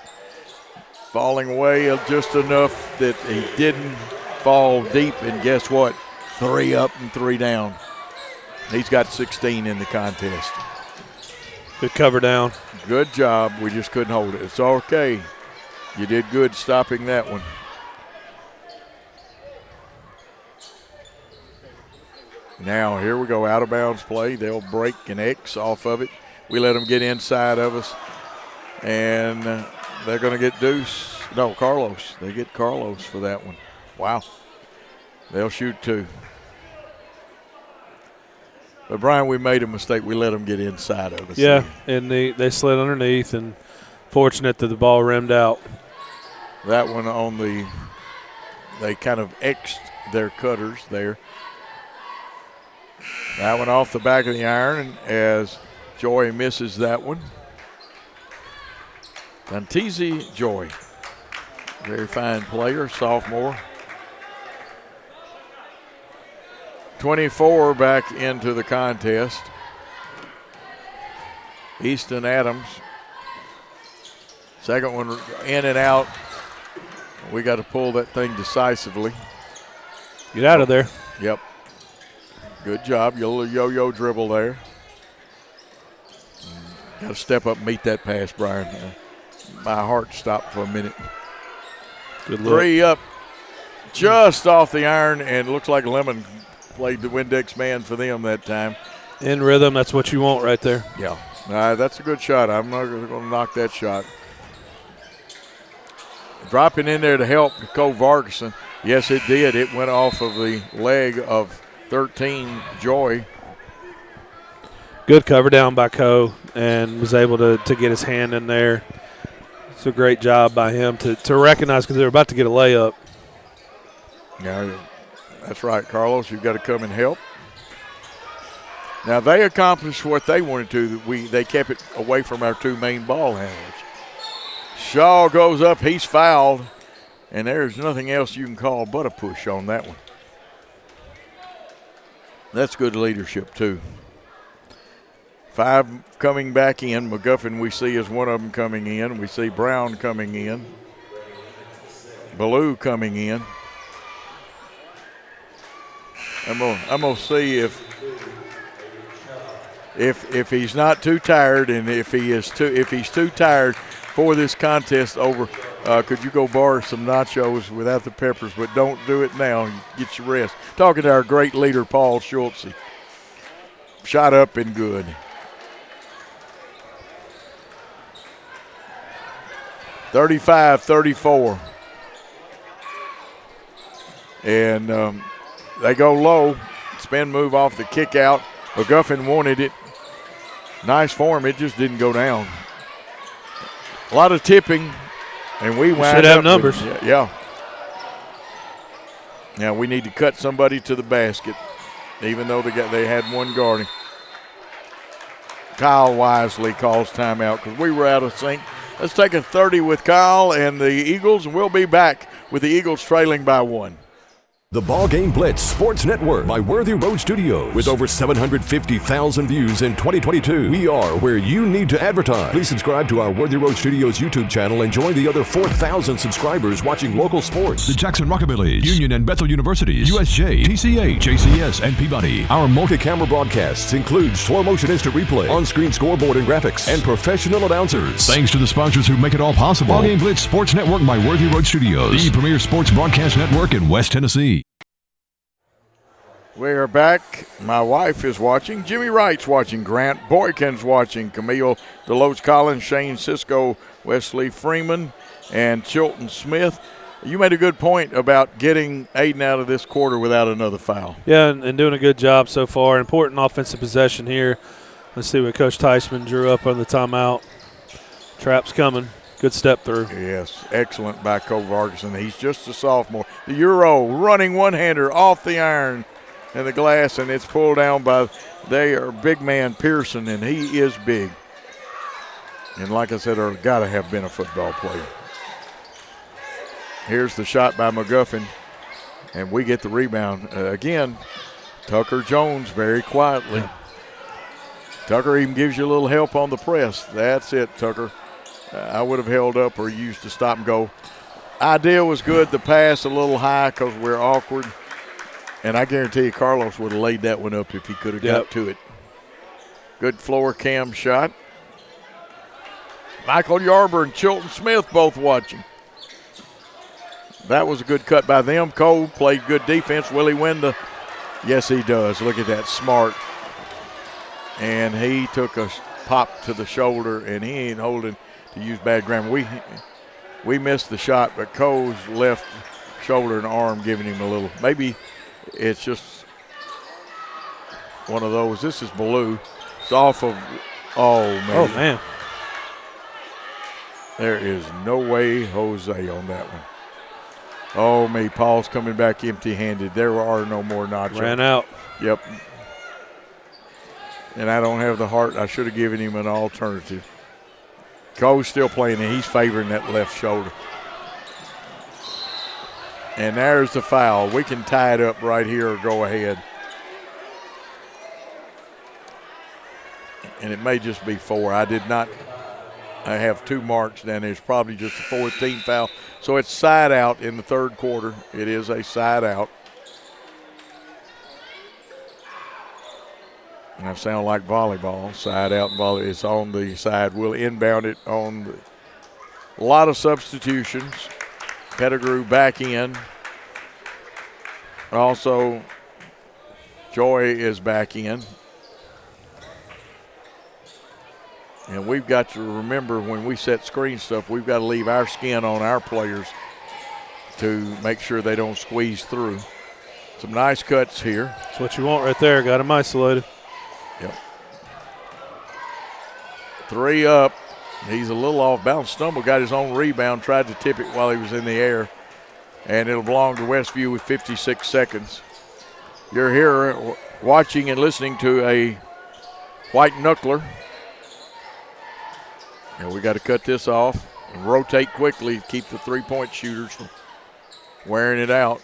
[SPEAKER 2] Falling away just enough that he didn't fall deep, and guess what? 3 up and 3 down. He's got 16 in the contest.
[SPEAKER 3] Good cover down.
[SPEAKER 2] Good job. We just couldn't hold it. It's okay. You did good stopping that one. Now, here we go, out of bounds play. They'll break an X off of it. We let them get inside of us. And they're going to get Carlos. They get Carlos for that one. Wow. They'll shoot 2. But, Brian, we made a mistake. We let them get inside of us.
[SPEAKER 3] Yeah, and they slid underneath, and fortunate that the ball rimmed out.
[SPEAKER 2] That one on they kind of X'd their cutters there. That one off the back of the iron as Joy misses that one. Dantese Joy, very fine player, sophomore. 24 back into the contest. Easton Adams. Second one in and out. We got to pull that thing decisively.
[SPEAKER 3] Get out of there.
[SPEAKER 2] Yep. Good job. Your little yo-yo dribble there. Got to step up and meet that pass, Brian. My heart stopped for a minute.
[SPEAKER 3] Good look.
[SPEAKER 2] 3 up, just off the iron, and looks like Lemon played the Windex man for them that time.
[SPEAKER 3] In rhythm, that's what you want right there.
[SPEAKER 2] Yeah. That's a good shot. I'm not going to knock that shot. dropping in there to help Cole Vargason. Yes, it did. It went off of the leg of 13, Joy.
[SPEAKER 3] Good cover down by Cole and was able to get his hand in there. It's a great job by him to recognize because they were about to get a layup.
[SPEAKER 2] Yeah, that's right, Carlos. You've got to come and help. Now, they accomplished what they wanted to. They kept it away from our two main ball handlers. Shaw goes up. He's fouled. And there's nothing else you can call but a push on that one. That's good leadership, too. 5 coming back in. McGuffin we see is one of them coming in. We see Brown coming in. Ballou coming in. I'm gonna see if he's not too tired, and if he's too tired for this contest over, could you go borrow some nachos without the peppers? But don't do it now. Get your rest. Talking to our great leader, Paul Schultze. Shot up and good. (35-34). And they go low. Spin move off the kick out. McGuffin wanted it. Nice form. It just didn't go down. A lot of tipping, and we wound
[SPEAKER 3] should have numbers.
[SPEAKER 2] Yeah. Now we need to cut somebody to the basket, even though they had one guarding. Kyle wisely calls timeout because we were out of sync. Let's take a 30 with Kyle and the Eagles, and we'll be back with the Eagles trailing by 1.
[SPEAKER 1] The BallGame Blitz Sports Network by Worthy Road Studios. With over 750,000 views in 2022, we are where you need to advertise. Please subscribe to our Worthy Road Studios YouTube channel and join the other 4,000 subscribers watching local sports.
[SPEAKER 20] The Jackson Rockabillys, Union and Bethel Universities, USJ, TCH, JCS, and Peabody.
[SPEAKER 1] Our multi-camera broadcasts include slow motion instant replay, on-screen scoreboard and graphics, and professional announcers.
[SPEAKER 20] Thanks to the sponsors who make it all possible. BallGame Blitz Sports Network by Worthy Road Studios, the premier sports broadcast network in West Tennessee.
[SPEAKER 2] We are back. My wife is watching. Jimmy Wright's watching. Grant Boykin's watching. Camille Deloach Collins, Shane Cisco, Wesley Freeman, and Chilton Smith. You made a good point about getting Aiden out of this quarter without another foul.
[SPEAKER 3] Yeah, and doing a good job so far. Important offensive possession here. Let's see what Coach Teichman drew up on the timeout. Trap's coming. Good step through.
[SPEAKER 2] Yes, excellent by Cole Vargason. He's just a sophomore. The Euro running one-hander off the iron and the glass, and it's pulled down by their big man Pearson, and he is big. And like I said, got to have been a football player. Here's the shot by McGuffin, and we get the rebound. Again, Tucker Jones very quietly. Tucker even gives you a little help on the press. That's it, Tucker. I would have held up or used to stop and go. Idea was good. The pass a little high because we're awkward. And I guarantee you Carlos would have laid that one up if he could have got to it. Good floor cam shot. Michael Yarber and Chilton Smith both watching. That was a good cut by them. Cole played good defense. Will he win the? Yes, he does. Look at that, smart. And he took a pop to the shoulder, and he ain't holding, to use bad grammar. We missed the shot, but Cole's left shoulder and arm giving him a little, maybe it's just one of those. This is Ballou. It's off of, oh, man.
[SPEAKER 3] Oh, man.
[SPEAKER 2] There is no way Jose on that one. Oh, me. Paul's coming back empty-handed. There are no more nachos.
[SPEAKER 3] Ran out.
[SPEAKER 2] Yep. And I don't have the heart. I should have given him an alternative. Cole's still playing, and he's favoring that left shoulder. And there's the foul. We can tie it up right here or go ahead. And it may just be 4. I have 2 marks down there. It's probably just a 14th foul. So it's side out in the third quarter. It is a side out. And I sound like volleyball. Side out volley. It's on the side. We'll inbound it on a lot of substitutions. Pettigrew back in. Also, Joy is back in. And we've got to remember when we set screen stuff, we've got to leave our skin on our players to make sure they don't squeeze through. Some nice cuts here.
[SPEAKER 3] That's what you want right there. Got him isolated.
[SPEAKER 2] Yep. 3 up. He's a little off balance. Stumble, got his own rebound, tried to tip it while he was in the air. And it'll belong to Westview with 56 seconds. You're here watching and listening to a white knuckler. And we got to cut this off and rotate quickly to keep the three-point shooters from wearing it out.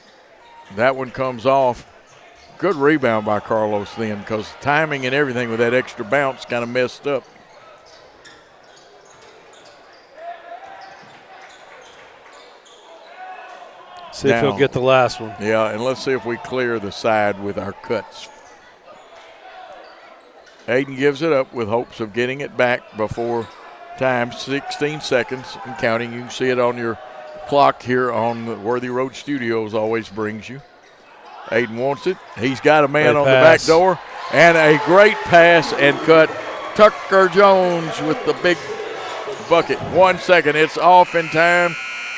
[SPEAKER 2] That one comes off. Good rebound by Carlos then, because timing and everything with that extra bounce kind of messed up.
[SPEAKER 3] See if he'll get the last one.
[SPEAKER 2] Yeah, and let's see if we clear the side with our cuts. Aiden gives it up with hopes of getting it back before time, 16 seconds and counting. You can see it on your clock here on the Worthy Road Studios always brings you. Aiden wants it. He's got a man on the back door. And a great pass and cut. Tucker Jones with the big bucket. 1 second. It's off in time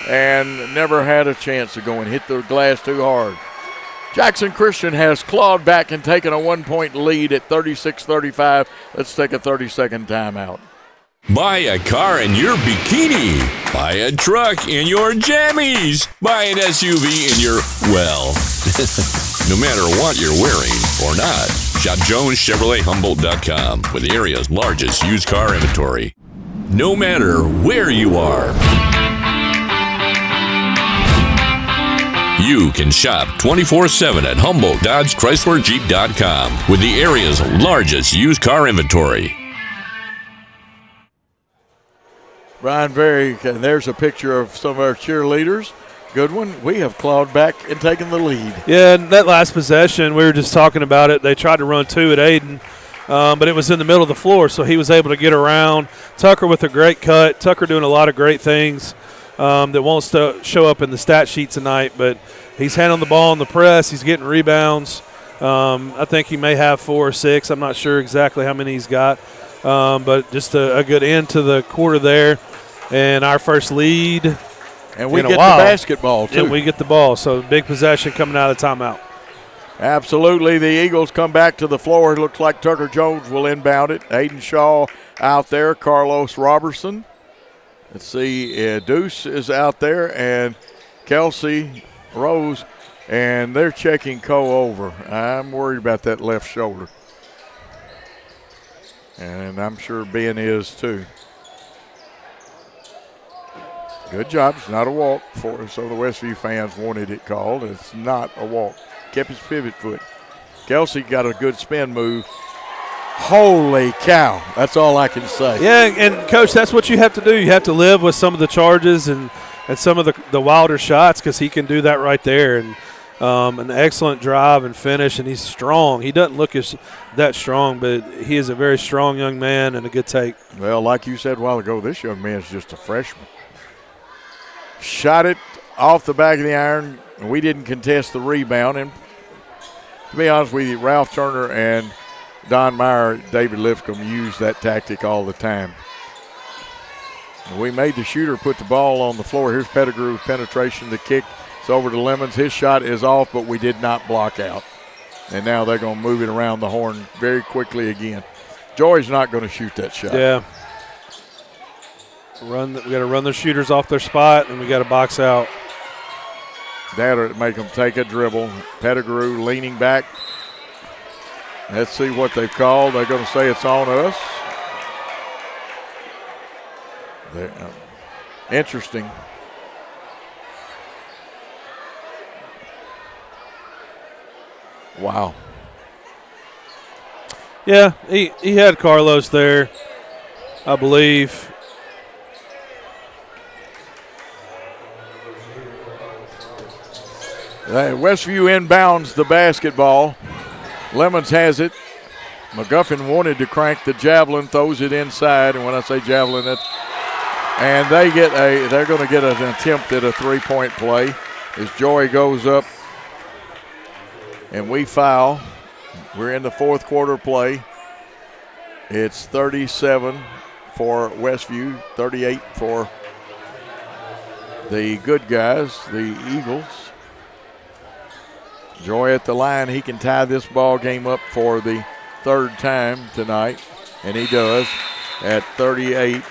[SPEAKER 2] and never had a chance to go and hit the glass too hard. Jackson Christian has clawed back and taken a 1-point lead at 36-35. Let's take a 30-second timeout.
[SPEAKER 15] Buy a car in your bikini. Buy a truck in your jammies. Buy an SUV in your, well, no matter what you're wearing or not. Shop JonesChevroletHumboldt.com with the area's largest used car inventory. No matter where you are, you can shop 24/7 at HumboldtDodgeChryslerJeep.com with the area's largest used car inventory.
[SPEAKER 2] Brian Berry, and there's a picture of some of our cheerleaders. Good one. We have clawed back and taken the lead.
[SPEAKER 3] Yeah, and that last possession, we were just talking about it. They tried to run 2 at Aiden, but it was in the middle of the floor, so he was able to get around. Tucker with a great cut. Tucker doing a lot of great things that won't show up in the stat sheet tonight, but he's handling the ball in the press. He's getting rebounds. I think he may have 4 or 6. I'm not sure exactly how many he's got, but just a good end to the quarter there. And our first lead.
[SPEAKER 2] And we get the basketball, too.
[SPEAKER 3] And we get the ball, so big possession coming out of the timeout.
[SPEAKER 2] Absolutely. The Eagles come back to the floor. It looks like Tucker Jones will inbound it. Aiden Shaw out there. Carlos Robertson. Let's see. Deuce is out there. And Kelsey Rose. And they're checking Coe over. I'm worried about that left shoulder. And I'm sure Ben is, too. Good job. It's not a walk, so the Westview fans wanted it called. It's not a walk. Kept his pivot foot. Kelsey got a good spin move. Holy cow. That's all I can say.
[SPEAKER 3] Yeah, and, Coach, that's what you have to do. You have to live with some of the charges and some of the wilder shots, because he can do that right there. And an excellent drive and finish, and he's strong. He doesn't look that strong, but he is a very strong young man and a good take.
[SPEAKER 2] Well, like you said a while ago, this young man is just a freshman. Shot it off the back of the iron. We didn't contest the rebound. And to be honest with you, Ralph Turner and Don Meyer, David Lipscomb use that tactic all the time. We made the shooter put the ball on the floor. Here's Pettigrew with penetration. The kick is over to Lemons. His shot is off, but we did not block out. And now they're going to move it around the horn very quickly again. Joy's not going to shoot that shot.
[SPEAKER 3] Yeah. We got to run the shooters off their spot, and we got to box out.
[SPEAKER 2] That'll make them take a dribble. Pettigrew leaning back. Let's see what they've called. They're going to say it's on us. Interesting. Wow.
[SPEAKER 3] Yeah, he had Carlos there, I believe.
[SPEAKER 2] Westview inbounds the basketball. Lemons has it. McGuffin wanted to crank the javelin, throws it inside, and when I say javelin, they're going to get an attempt at a three-point play as Joy goes up, and we foul. We're in the fourth quarter play. It's 37-35 for Westview, 38 for the good guys, the Eagles. Joy at the line. He can tie this ball game up for the third time tonight, and he does at 38.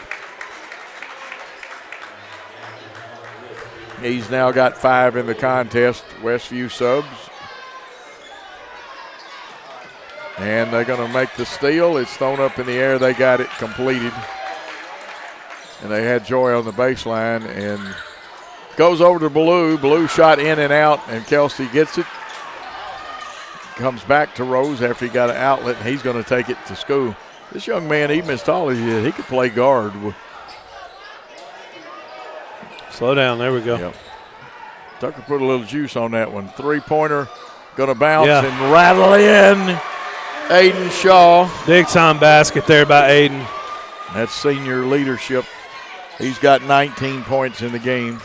[SPEAKER 2] He's now got 5 in the contest. Westview subs. And they're going to make the steal. It's thrown up in the air. They got it completed. And they had Joy on the baseline and goes over to Blue. Blue shot in and out, and Kelsey gets it. Comes back to Rose after he got an outlet, and he's going to take it to school. This young man, even as tall as he is, he could play guard.
[SPEAKER 3] Slow down. There we go.
[SPEAKER 2] Yep. Tucker put a little juice on that one. Three-pointer going to bounce and rattle in. Aiden Shaw.
[SPEAKER 3] Big time basket there by Aiden.
[SPEAKER 2] That's senior leadership. He's got 19 points in the game.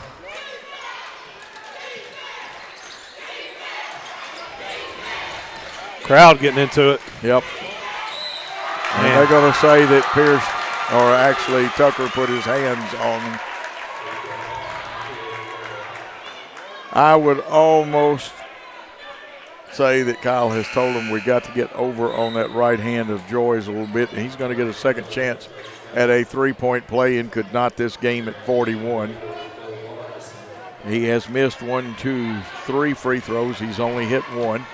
[SPEAKER 3] Crowd getting into it.
[SPEAKER 2] Yep. And they're going to say that Pierce, or actually Tucker, put his hands on him. I would almost say that Kyle has told him we got to get over on that right hand of Joy's a little bit. And he's going to get a second chance at a three-point play and could knot this game at 41. He has missed 1, 2, 3 free throws. He's only hit 1,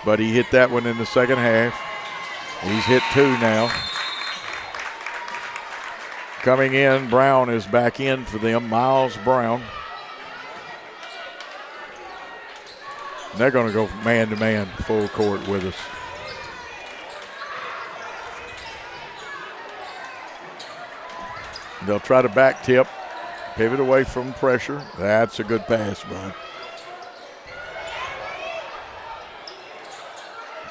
[SPEAKER 2] but he hit that one in the second half. He's hit 2 now. Coming in, Brown is back in for them, Miles Brown. And they're going to go man-to-man full court with us. They'll try to back tip, pivot away from pressure. That's a good pass, bud.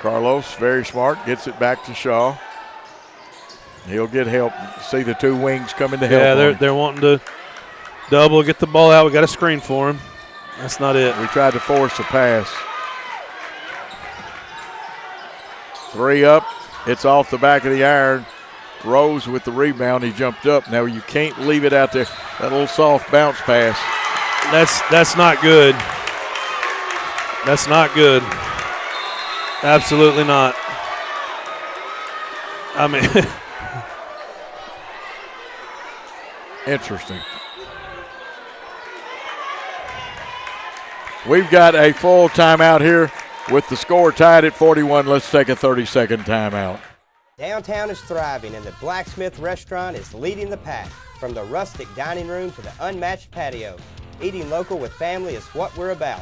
[SPEAKER 2] Carlos, very smart, gets it back to Shaw. He'll get help. See the two wings coming to help.
[SPEAKER 3] Yeah, they're wanting to double, get the ball out. We got a screen for him. That's not it.
[SPEAKER 2] We tried to force a pass. 3 up. It's off the back of the iron. Rose with the rebound. He jumped up. Now you can't leave it out there. That little soft bounce pass.
[SPEAKER 3] That's not good. That's not good. Absolutely not. I mean,
[SPEAKER 2] interesting. We've got a full timeout here with the score tied at 41. Let's take a 30-second timeout.
[SPEAKER 10] Downtown is thriving, and the Blacksmith Restaurant is leading the pack. From the rustic dining room to the unmatched patio, eating local with family is what we're about.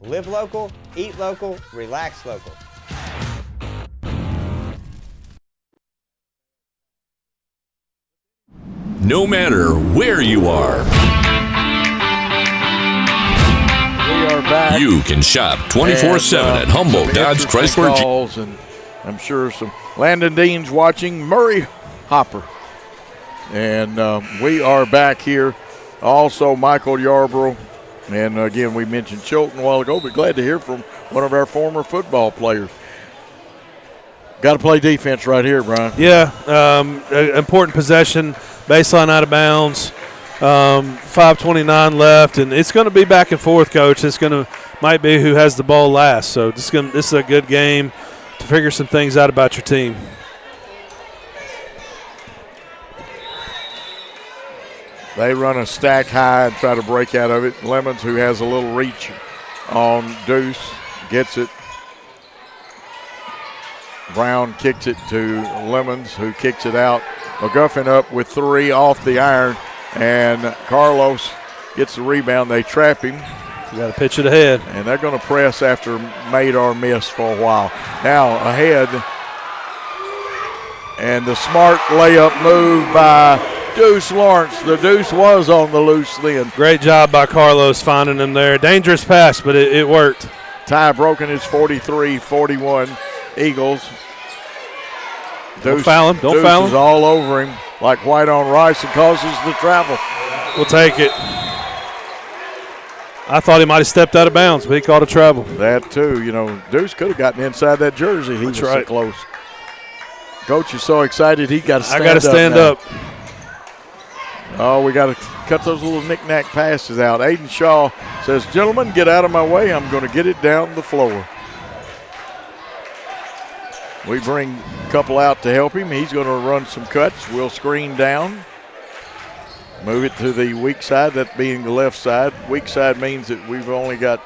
[SPEAKER 10] Live local, eat local, relax local.
[SPEAKER 15] No matter where you are,
[SPEAKER 2] we are back.
[SPEAKER 15] You can shop 24/7 at Humboldt Dodge Chrysler.
[SPEAKER 2] Calls, and I'm sure some Landon Dean's watching. Murray Hopper. And we are back here. Also, Michael Yarborough. And again, we mentioned Chilton a while ago, but glad to hear from one of our former football players. Got to play defense right here, Brian.
[SPEAKER 3] Yeah, important possession, baseline out of bounds, 5:29 left, and it's going to be back and forth, Coach. It's going to might be who has the ball last. So this is a good game to figure some things out about your team.
[SPEAKER 2] They run a stack high and try to break out of it. Lemons, who has a little reach on Deuce, gets it. Brown kicks it to Lemons, who kicks it out. McGuffin up with 3 off the iron, and Carlos gets the rebound. They trap him.
[SPEAKER 3] You got to pitch it ahead.
[SPEAKER 2] And they're going to press after made or miss for a while. Now ahead, and the smart layup move by Deuce Lawrence. The Deuce was on the loose then.
[SPEAKER 3] Great job by Carlos finding him there. Dangerous pass, but it worked.
[SPEAKER 2] Tie broken. It's 43-41 Eagles.
[SPEAKER 3] Don't foul him. Don't foul him.
[SPEAKER 2] Deuce is all over him like white on rice and causes the travel.
[SPEAKER 3] We'll take it. I thought he might have stepped out of bounds, but he called a travel.
[SPEAKER 2] That too. You know, Deuce could have gotten inside that jersey. He was so close. Coach is so excited he got to stand up.
[SPEAKER 3] I got to stand up.
[SPEAKER 2] Oh, we got to cut those little knick-knack passes out. Aiden Shaw says, gentlemen, get out of my way. I'm going to get it down the floor. We bring a couple out to help him. He's going to run some cuts. We'll screen down. Move it to the weak side, that being the left side. Weak side means that we've only got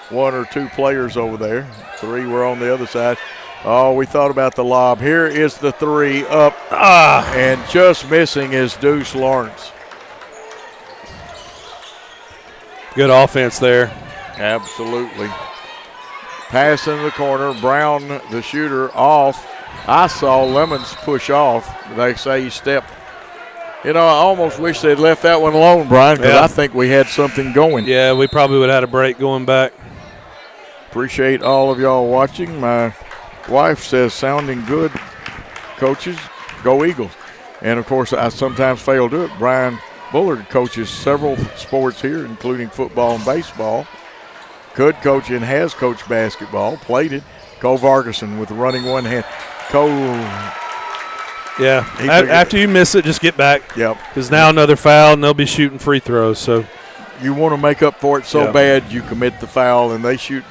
[SPEAKER 2] 1 or 2 players over there. 3 were on the other side. Oh, we thought about the lob. Here is the 3 up. And just missing is Deuce Lawrence.
[SPEAKER 3] Good offense there.
[SPEAKER 2] Absolutely. Pass in the corner. Brown, the shooter, off. I saw Lemons push off. They say he stepped. You know, I almost wish they'd left that one alone, Brian, because I think we had something going.
[SPEAKER 3] Yeah, we probably would have had a break going back.
[SPEAKER 2] Appreciate all of y'all watching. My wife says, sounding good, coaches, go Eagles. And, of course, I sometimes fail to do it. Brian Bullard coaches several sports here, including football and baseball. Could coach and has coached basketball, played it. Cole Vargason with running one hand. Cole.
[SPEAKER 3] Yeah, after you miss it, just get back.
[SPEAKER 2] Yep.
[SPEAKER 3] Because now another foul, and they'll be shooting free throws. So
[SPEAKER 2] you want to make up for it so bad you commit the foul, and they shoot.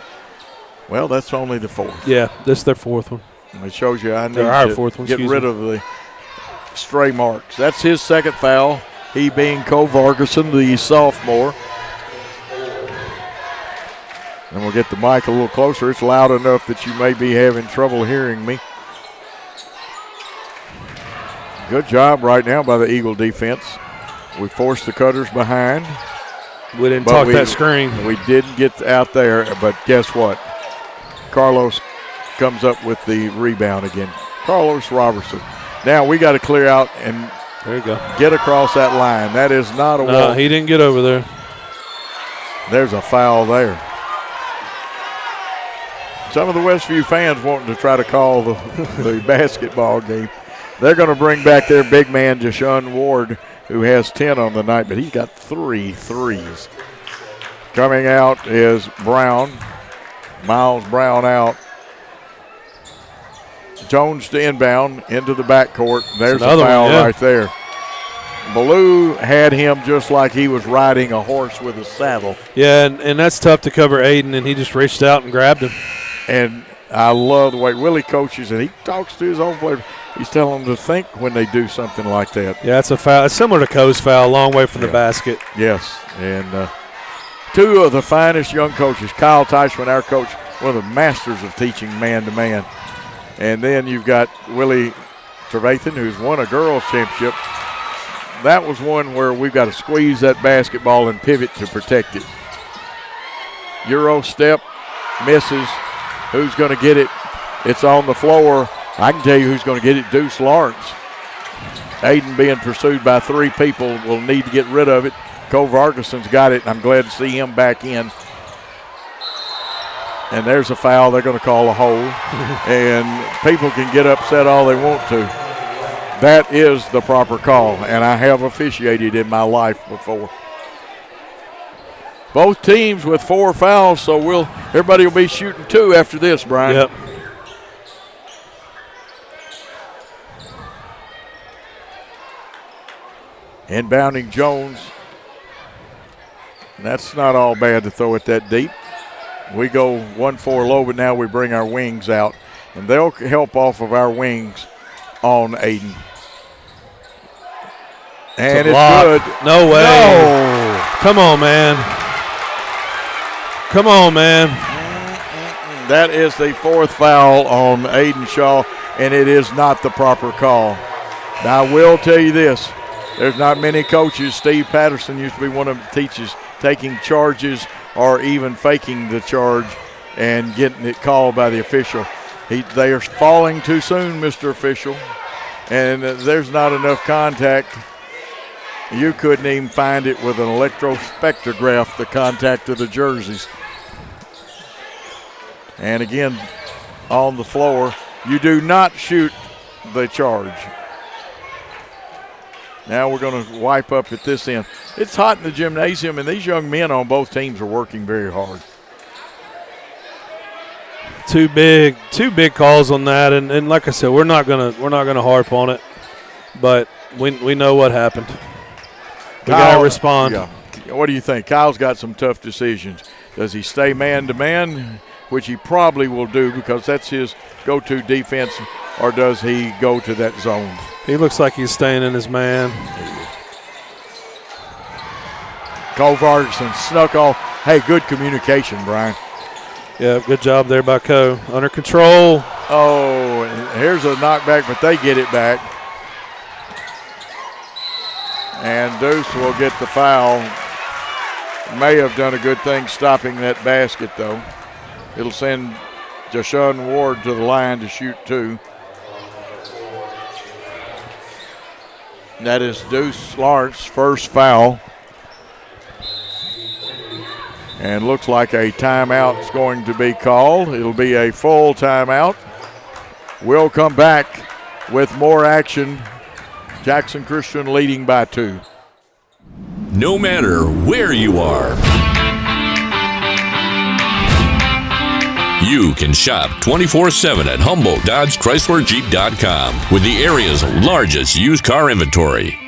[SPEAKER 2] Well, that's only the 4th.
[SPEAKER 3] Yeah, this is their 4th one.
[SPEAKER 2] It shows you I need
[SPEAKER 3] our
[SPEAKER 2] to
[SPEAKER 3] 4th one,
[SPEAKER 2] get rid of the stray marks. That's his 2nd foul, he being Cole Vargason, the sophomore. And we'll get the mic a little closer. It's loud enough that you may be having trouble hearing me. Good job right now by the Eagle defense. We forced the cutters behind.
[SPEAKER 3] We didn't talk that screen.
[SPEAKER 2] We didn't get out there, but guess what? Carlos comes up with the rebound again. Carlos Robertson. Now we got to clear out and
[SPEAKER 3] there you go.
[SPEAKER 2] Get across that line. That is not a
[SPEAKER 3] wall.
[SPEAKER 2] No,
[SPEAKER 3] he didn't get over there.
[SPEAKER 2] There's a foul there. Some of the Westview fans wanting to try to call the basketball game. They're going to bring back their big man, Deshaun Ward, who has 10 on the night, but he's got 3 threes. Coming out is Brown. Miles Brown out. Jones to inbound into the backcourt. There's a foul right there. Ballou had him just like he was riding a horse with a saddle.
[SPEAKER 3] Yeah, and that's tough to cover Aiden, and he just reached out and grabbed him.
[SPEAKER 2] And I love the way Willie coaches, and he talks to his own players. He's telling them to think when they do something like that.
[SPEAKER 3] Yeah, it's a foul. It's similar to Coe's foul, a long way from the basket.
[SPEAKER 2] Yes, and 2 of the finest young coaches. Kyle Teichman, our coach, one of the masters of teaching man-to-man. And then you've got Willie Trevathan, who's won a girls' championship. That was one where we've got to squeeze that basketball and pivot to protect it. Euro step, misses. Who's going to get it? It's on the floor. I can tell you who's going to get it, Deuce Lawrence. Aiden being pursued by 3 people will need to get rid of it. Cole Vargason's got it, and I'm glad to see him back in. And there's a foul. They're going to call a hold. And people can get upset all they want to. That is the proper call, and I have officiated in my life before. Both teams with 4 fouls, so everybody will be shooting 2 after this, Brian.
[SPEAKER 3] Yep.
[SPEAKER 2] Inbounding Jones. That's not all bad to throw it that deep. We go 1-4 low, but now we bring our wings out, and they'll help off of our wings on Aiden. And it's good.
[SPEAKER 3] No way.
[SPEAKER 2] No.
[SPEAKER 3] Come on, man. Come on, man.
[SPEAKER 2] That is the 4th foul on Aiden Shaw, and it is not the proper call. Now, I will tell you this. There's not many coaches. Steve Patterson used to be one of the teachers taking charges or even faking the charge and getting it called by the official. They are falling too soon, Mr. Official, and there's not enough contact. You couldn't even find it with an electrospectrograph, the contact of the jerseys. And again, on the floor, you do not shoot the charge. Now we're going to wipe up at this end. It's hot in the gymnasium, and these young men on both teams are working very hard.
[SPEAKER 3] Two big calls on that, and like I said, we're not gonna harp on it, but we know what happened. We got to respond.
[SPEAKER 2] Yeah. What do you think? Kyle's got some tough decisions. Does he stay man-to-man, which he probably will do because that's his go-to defense, or does he go to that zone?
[SPEAKER 3] He looks like he's staying in his man.
[SPEAKER 2] Cole Ferguson snuck off. Hey, good communication, Brian.
[SPEAKER 3] Yeah, good job there by Co. Under control.
[SPEAKER 2] Oh, and here's a knockback, but they get it back. And Deuce will get the foul. May have done a good thing stopping that basket, though. It'll send Jashawn Ward to the line to shoot 2. That is Deuce Lawrence's first foul. And looks like a timeout's going to be called. It'll be a full timeout. We'll come back with more action. Jackson Christian leading by 2.
[SPEAKER 15] No matter where you are, you can shop 24/7 at Humboldt Dodge Chrysler Jeep.com with the area's largest used car inventory.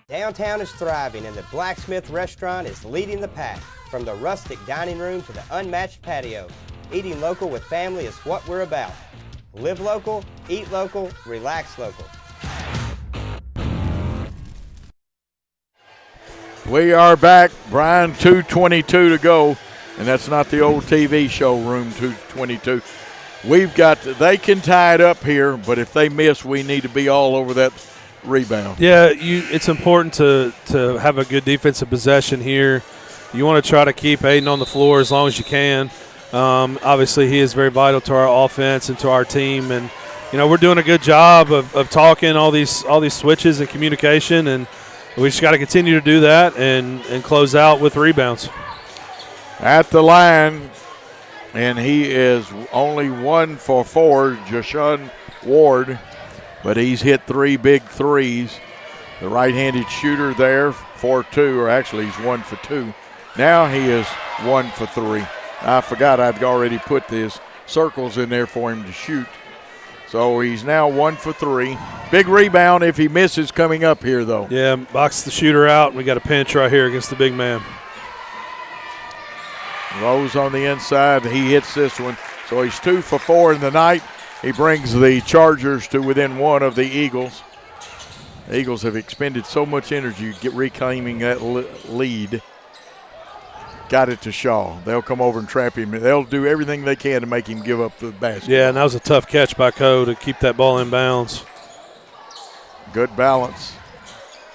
[SPEAKER 10] Downtown is thriving and the Blacksmith Restaurant is leading the pack. From the rustic dining room to the unmatched patio, eating local with family is what we're about. Live local, eat local, relax local.
[SPEAKER 2] We are back, Brian, 2:22 to go, and that's not the old TV show room 222. They can tie it up here, but if they miss, we need to be all over that rebound.
[SPEAKER 3] Yeah, it's important to have a good defensive possession here. You want to try to keep Aiden on the floor as long as you can. Obviously, he is very vital to our offense and to our team, and we're doing a good job of talking all these switches and communication, and we just got to continue to do that and close out with rebounds.
[SPEAKER 2] At the line, and he is only 1 for 4, Jashawn Ward, but he's hit 3 big threes. The right-handed shooter there for 2, or actually he's 1 for 2. Now he is 1 for 3. I forgot I'd already put these circles in there for him to shoot. So he's now 1 for 3. Big rebound if he misses coming up here, though.
[SPEAKER 3] Yeah, box the shooter out, and we got a pinch right here against the big man.
[SPEAKER 2] Rose on the inside. He hits this one. So he's 2 for 4 in the night. He brings the Chargers to within 1 of the Eagles. The Eagles have expended so much energy reclaiming that lead. Got it to Shaw. They'll come over and trap him. They'll do everything they can to make him give up the basket.
[SPEAKER 3] Yeah, and that was a tough catch by Co to keep that ball in bounds.
[SPEAKER 2] Good balance.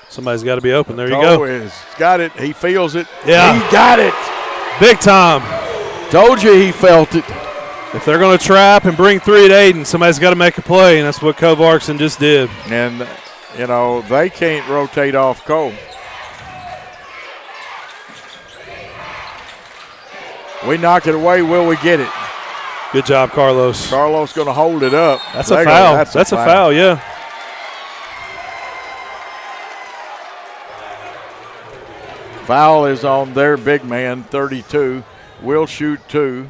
[SPEAKER 3] Somebody's got to be open. There you
[SPEAKER 2] Co
[SPEAKER 3] go.
[SPEAKER 2] has got it. He feels it.
[SPEAKER 3] Yeah.
[SPEAKER 2] He got it.
[SPEAKER 3] Big time.
[SPEAKER 2] Told you he felt it.
[SPEAKER 3] If they're going to trap and bring 3 at Aiden, somebody's got to make a play, and that's what Co Varkson just did.
[SPEAKER 2] And, they can't rotate off Co. We knock it away. Will we get it?
[SPEAKER 3] Good job, Carlos.
[SPEAKER 2] Carlos going to hold it up.
[SPEAKER 3] That's a foul. That's a foul, yeah.
[SPEAKER 2] Foul is on their big man, 32. Will shoot 2.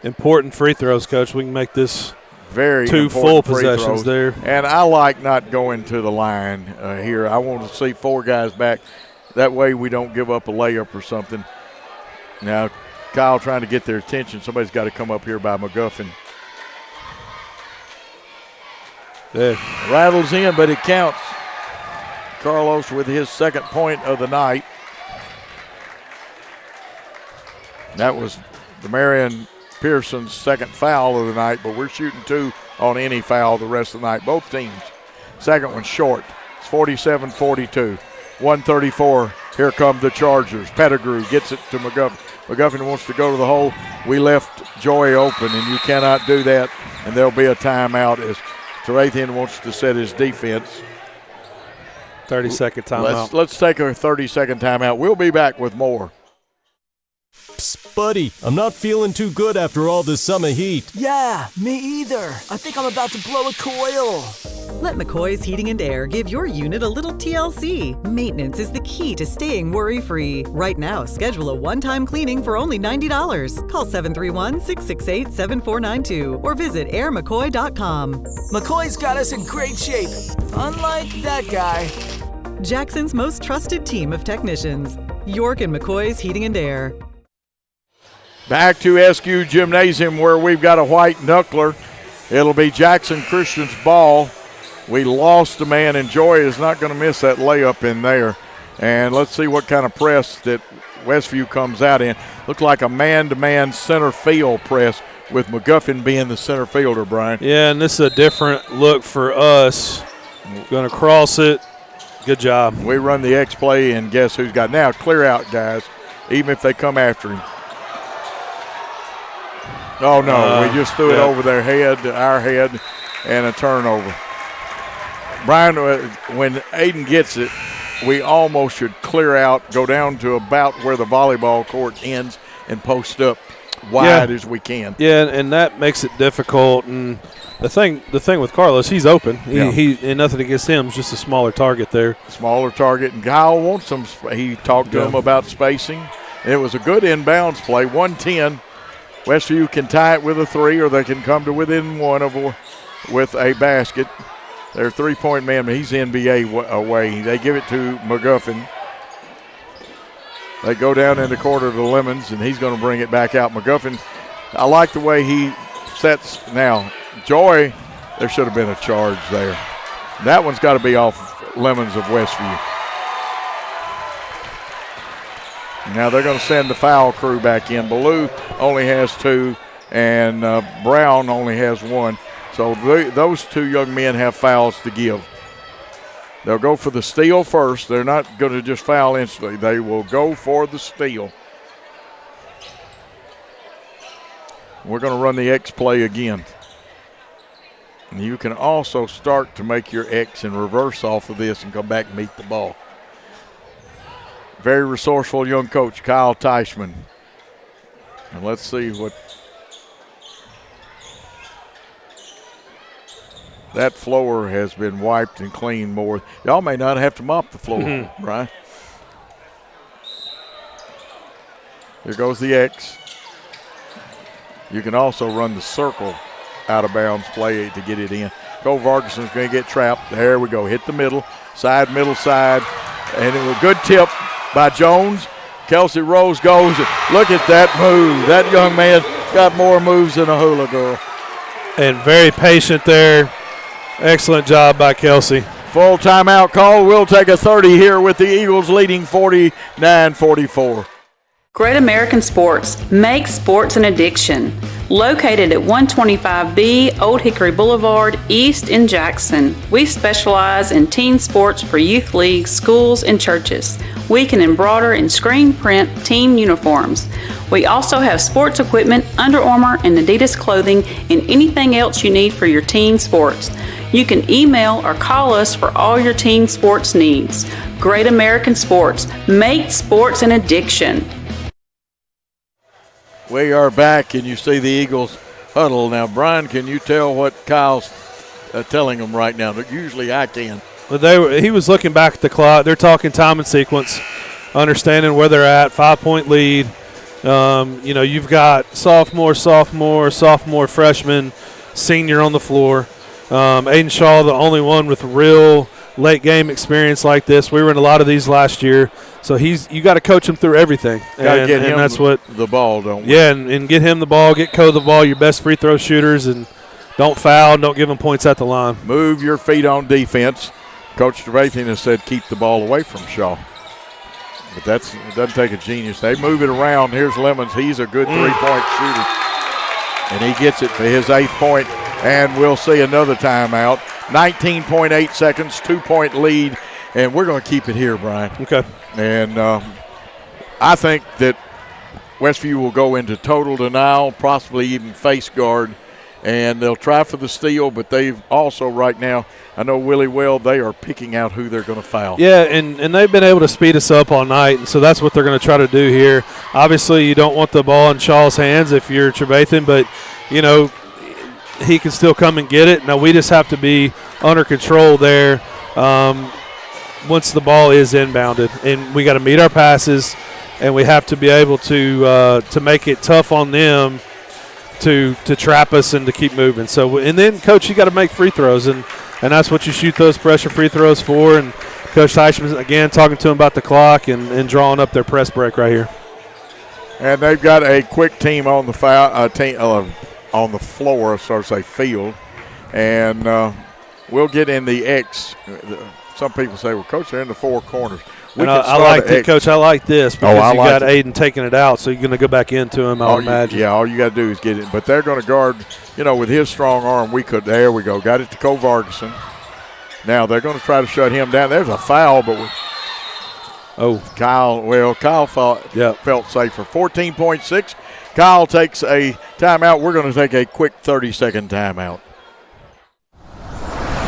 [SPEAKER 3] Important free throws, Coach. We can make this
[SPEAKER 2] very
[SPEAKER 3] 2 full possessions there.
[SPEAKER 2] And I like not going to the line here. I want to see 4 guys back. That way we don't give up a layup or something. Now, Kyle trying to get their attention. Somebody's got to come up here by McGuffin.
[SPEAKER 3] Yeah.
[SPEAKER 2] Rattles in, but it counts. Carlos with his 2nd point of the night. That was Demarion Pearson's 2nd foul of the night, but we're shooting 2 on any foul the rest of the night. Both teams. 2nd one short. It's 47-42. 134. Here come the Chargers. Pettigrew gets it to McGuffin. McGuffin wants to go to the hole. We left Joy open, and you cannot do that. And there'll be a timeout as Tarathian wants to set his defense.
[SPEAKER 3] 30-second timeout.
[SPEAKER 2] Let's take a 30-second timeout. We'll be back with more.
[SPEAKER 4] Psst, buddy, I'm not feeling too good after all this summer heat.
[SPEAKER 5] Yeah, me either. I think I'm about to blow a coil.
[SPEAKER 6] Let McCoy's Heating and Air give your unit a little TLC. Maintenance is the key to staying worry-free. Right now, schedule a one-time cleaning for only $90. Call 731-668-7492 or visit airmccoy.com.
[SPEAKER 5] McCoy's got us in great shape, unlike that guy.
[SPEAKER 6] Jackson's most trusted team of technicians. York and McCoy's Heating and Air.
[SPEAKER 2] Back to SQ Gymnasium where we've got a white knuckler. It'll be Jackson Christian's ball. We lost a man, and Joy is not going to miss that layup in there. And let's see what kind of press that Westview comes out in. Looked like a man-to-man center field press with McGuffin being the center fielder, Brian.
[SPEAKER 3] Yeah, and this is a different look for us. Going to cross it. Good job.
[SPEAKER 2] We run the X play, and guess who's got now? Clear out, guys, even if they come after him. Oh, no, we just threw it over their head, our head, and a turnover. Brian, when Aiden gets it, we almost should clear out, go down to about where the volleyball court ends, and post up wide as we can.
[SPEAKER 3] Yeah, and that makes it difficult. And the thing with Carlos, he's open. He and nothing against him, it's just a smaller target there.
[SPEAKER 2] Smaller target, and Kyle wants some. He talked to him about spacing. It was a good inbounds play, 110. Westview can tie it with a 3, or they can come to within 1 with a basket. Their three-point man, he's NBA away. They give it to McGuffin. They go down in the quarter to Lemons, and he's going to bring it back out. McGuffin, I like the way he sets now. Joy, there should have been a charge there. That one's got to be off Lemons of Westview. Now they're going to send the foul crew back in. Ballou only has 2, and Brown only has 1. So those 2 young men have fouls to give. They'll go for the steal first. They're not going to just foul instantly. They will go for the steal. We're going to run the X play again. And you can also start to make your X and reverse off of this and come back and meet the ball. Very resourceful young coach, Kyle Teichman. And let's see what that floor has been wiped and cleaned more. Y'all may not have to mop the floor, right? Here goes the X. You can also run the circle out of bounds play to get it in. Cole Vargason's going to get trapped. There we go. Hit the middle side. And it was a good tip by Jones. Kelsey Rose goes. Look at that move. That young man got more moves than a hula girl.
[SPEAKER 3] And very patient there. Excellent job by Kelsey.
[SPEAKER 2] Full timeout call. We'll take a 30 here with the Eagles leading 49-44.
[SPEAKER 7] Great American Sports. Make sports an addiction. Located at 125B Old Hickory Boulevard, East in Jackson. We specialize in teen sports for youth leagues, schools, and churches. We can embroider and screen print team uniforms. We also have sports equipment, Under Armour, and Adidas clothing, and anything else you need for your teen sports. You can email or call us for all your teen sports needs. Great American Sports. Make sports an addiction.
[SPEAKER 2] We are back, and you see the Eagles huddle. Now, Brian, can you tell what Kyle's telling them right now? Usually I can.
[SPEAKER 3] But he was looking back at the clock. They're talking time and sequence, understanding where they're at, 5-point lead. You've got sophomore, freshman, senior on the floor. Aiden Shaw, the only one with real late game experience like this. We were in a lot of these last year. So you got to coach him through everything.
[SPEAKER 2] Got to get him the ball, don't we?
[SPEAKER 3] Yeah, and get him the ball, get Cole the ball, your best free throw shooters, and don't foul, don't give them points at the line.
[SPEAKER 2] Move your feet on defense. Coach Trevathan has said keep the ball away from Shaw. But it doesn't take a genius. They move it around. Here's Lemons. He's a good three-point shooter. And he gets it for his 8th point. And we'll see another timeout. 19.8 seconds, 2-point lead. And we're going to keep it here, Brian.
[SPEAKER 3] Okay.
[SPEAKER 2] And I think that Westview will go into total denial, possibly even face guard. And they'll try for the steal, but they've also right now, I know Willie well, they are picking out who they're going to foul.
[SPEAKER 3] Yeah, and they've been able to speed us up all night, and so that's what they're going to try to do here. Obviously, you don't want the ball in Shaw's hands if you're Trevathan, but, he can still come and get it. Now we just have to be under control there once the ball is inbounded, and we got to meet our passes, and we have to be able to make it tough on them to trap us and to keep moving. So, and then, Coach, you got to make free throws, and that's what you shoot those pressure free throws for. And Coach Teichman, again, talking to him about the clock and drawing up their press break right here.
[SPEAKER 2] And they've got a quick team on the on the floor, so to say, field. And we'll get in the X. Some people say, well, Coach, they're in the four corners.
[SPEAKER 3] I like it, Coach. I like this because you got Aiden taking it out, so you're going to go back into him, I would imagine.
[SPEAKER 2] All you got to do is get it. But they're going to guard, with his strong arm, there we go. Got it to Cole Vargason. Now they're going to try to shut him down. There's a foul, but Kyle felt safer. 14.6. Kyle takes a timeout. We're going to take a quick 30-second timeout.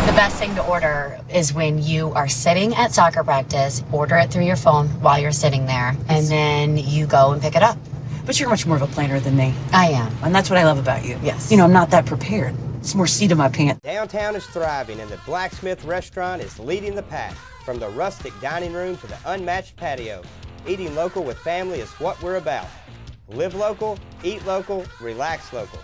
[SPEAKER 8] The best thing to order is when you are sitting at soccer practice, order it through your phone while you're sitting there, and then you go and pick it up.
[SPEAKER 9] But you're much more of a planner than me.
[SPEAKER 8] I am.
[SPEAKER 9] And that's what I love about you.
[SPEAKER 8] Yes.
[SPEAKER 9] I'm not that prepared. It's more seat in my pants.
[SPEAKER 10] Downtown is thriving, and the Blacksmith Restaurant is leading the pack. From the rustic dining room to the unmatched patio, eating local with family is what we're about. Live local, eat local, relax local.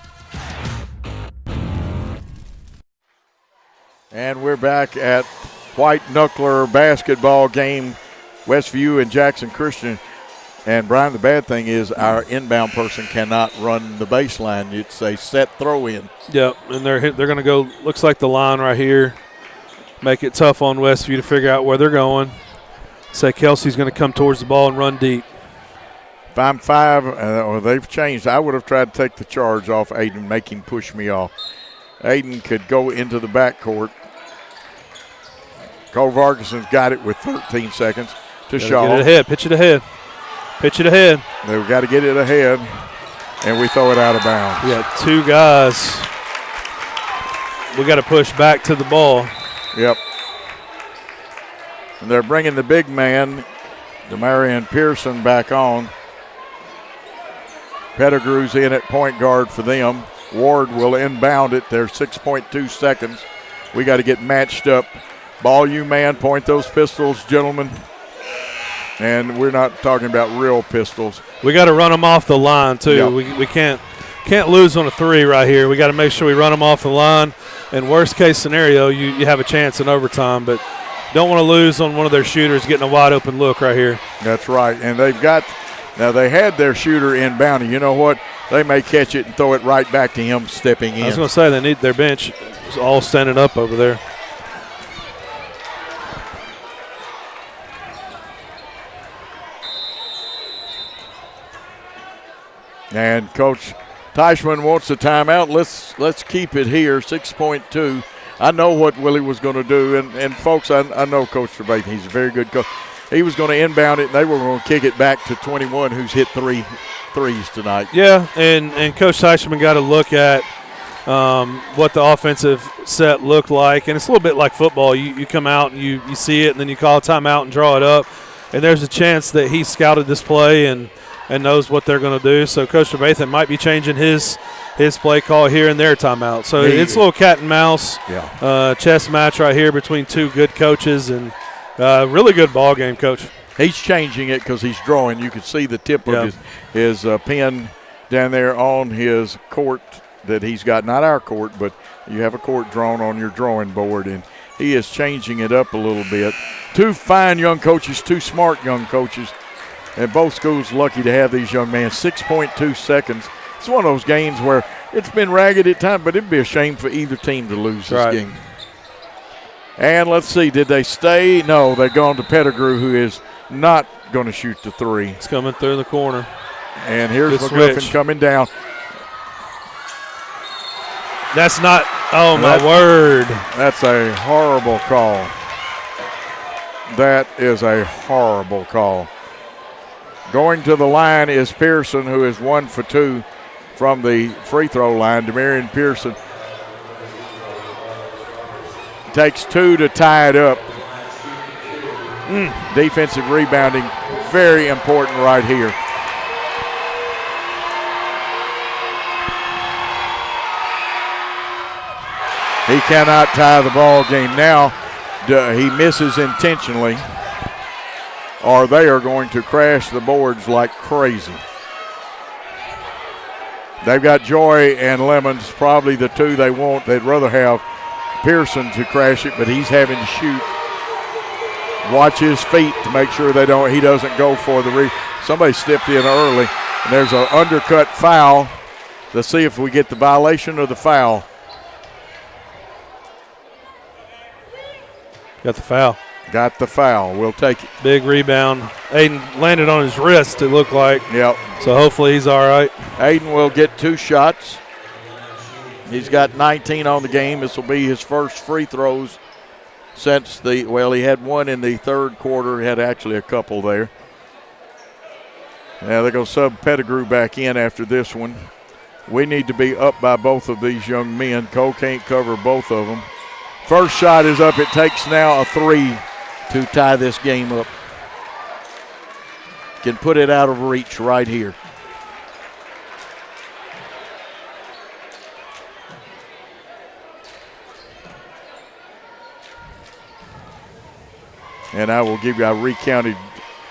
[SPEAKER 2] And we're back at White Knuckler basketball game, Westview and Jackson Christian. And, Brian, the bad thing is our inbound person cannot run the baseline. It's a set throw in.
[SPEAKER 3] Yep, and they're going to go, looks like the line right here, make it tough on Westview to figure out where they're going. Say Kelsey's going to come towards the ball and run deep.
[SPEAKER 2] If I'm 5, or they've changed, I would have tried to take the charge off Aiden, make him push me off. Aiden could go into the backcourt. Cole Vargason's got it with 13 seconds to Shaw.
[SPEAKER 3] Get it ahead, pitch it ahead. Pitch it ahead.
[SPEAKER 2] They've got to get it ahead, and we throw it out of bounds.
[SPEAKER 3] We got two guys. We got to push back to the ball.
[SPEAKER 2] Yep. And they're bringing the big man, Demarion Pearson, back on. Pettigrew's in at point guard for them. Ward will inbound it. There's 6.2 seconds. We got to get matched up. Ball you, man. Point those pistols, gentlemen. And we're not talking about real pistols.
[SPEAKER 3] We got to run them off the line, too. Yep. We can't lose on a three right here. We got to make sure we run them off the line. And worst case scenario, you have a chance in overtime, but don't want to lose on one of their shooters getting a wide open look right here.
[SPEAKER 2] That's right. And they had their shooter inbounding. You know what? They may catch it and throw it right back to him stepping in.
[SPEAKER 3] I was going to say they need their bench all standing up over there.
[SPEAKER 2] And Coach Teichman wants a timeout. Let's keep it here, 6.2. I know what Willie was going to do, and folks, I know Coach Trevathan. He's a very good coach. He was going to inbound it, and they were going to kick it back to 21, who's hit 3 threes tonight.
[SPEAKER 3] Yeah, and Coach Teichman got to look at what the offensive set looked like, and it's a little bit like football. You come out and you see it, and then you call a timeout and draw it up, and there's a chance that he scouted this play and knows what they're going to do. So Coach Trevathan might be changing his play call here and there timeout. So it's a little cat and mouse chess match right here between two good coaches, and really good ball game, Coach.
[SPEAKER 2] He's changing it because he's drawing. You can see the tip of his pen down there on his court that he's got. Not our court, but you have a court drawn on your drawing board, and he is changing it up a little bit. Two fine young coaches, two smart young coaches. And both schools lucky to have these young men. 6.2 seconds. It's one of those games where it's been ragged at times, but it'd be a shame for either team to lose this game. And let's see, did they stay? No, they've gone to Pettigrew, who is not going to shoot the three.
[SPEAKER 3] It's coming through the corner.
[SPEAKER 2] And here's McGuffin coming down.
[SPEAKER 3] That's not, oh my word.
[SPEAKER 2] That's a horrible call. That is a horrible call. Going to the line is Pearson, who is 1 for 2 from the free throw line. Demarion Pearson takes 2 to tie it up. Defensive rebounding, very important right here. He cannot tie the ball game now. He misses intentionally, or they are going to crash the boards like crazy. They've got Joy and Lemons, probably the two they want. They'd rather have Pearson to crash it, but he's having to shoot. Watch his feet to make sure he doesn't go for the Somebody stepped in early, and there's an undercut foul. Let's see if we get the violation or the foul.
[SPEAKER 3] Got the foul.
[SPEAKER 2] Got the foul. We'll take it.
[SPEAKER 3] Big rebound. Aiden landed on his wrist, it looked like.
[SPEAKER 2] Yep.
[SPEAKER 3] So hopefully he's all right.
[SPEAKER 2] Aiden will get 2 shots. He's got 19 on the game. This will be his first free throws since he had one in the third quarter. He had actually a couple there. Now they're going to sub Pettigrew back in after this one. We need to be up by both of these young men. Cole can't cover both of them. First shot is up. It takes now a 3 to tie this game up. Can put it out of reach right here. And I will give you, I recounted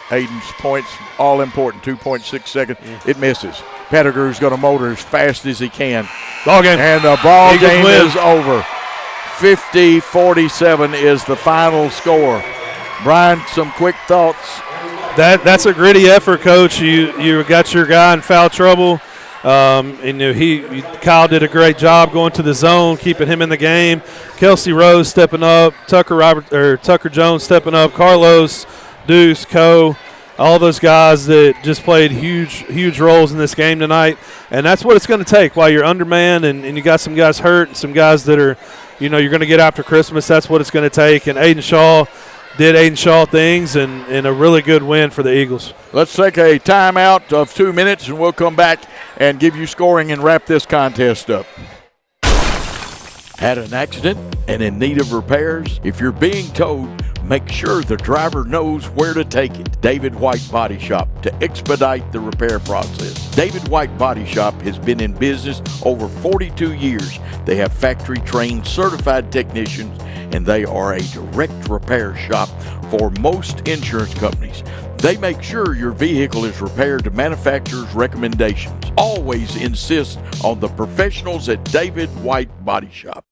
[SPEAKER 2] Aiden's points, all important, 2.6 seconds. It misses. Pettigrew's going to motor as fast as he can.
[SPEAKER 3] Ball game.
[SPEAKER 2] And the ball game is over. 50-47 is the final score. Brian, some quick thoughts.
[SPEAKER 3] That's a gritty effort, Coach. You got your guy in foul trouble. And Kyle did a great job going to the zone, keeping him in the game. Kelsey Rose stepping up, Tucker Jones stepping up, Carlos, Deuce, Coe, all those guys that just played huge roles in this game tonight. And that's what it's going to take while you're undermanned and you got some guys hurt and some guys that are, you're going to get after Christmas. That's what it's going to take. And Aiden Shaw did Aiden Shaw things and a really good win for the Eagles.
[SPEAKER 2] Let's take a timeout of 2 minutes, and we'll come back and give you scoring and wrap this contest up. Had an accident and in need of repairs? If you're being towed, make sure the driver knows where to take it. David White Body Shop to expedite the repair process. David White Body Shop has been in business over 42 years. They have factory-trained certified technicians, and they are a direct repair shop for most insurance companies. They make sure your vehicle is repaired to manufacturer's recommendations. Always insist on the professionals at David White Body Shop.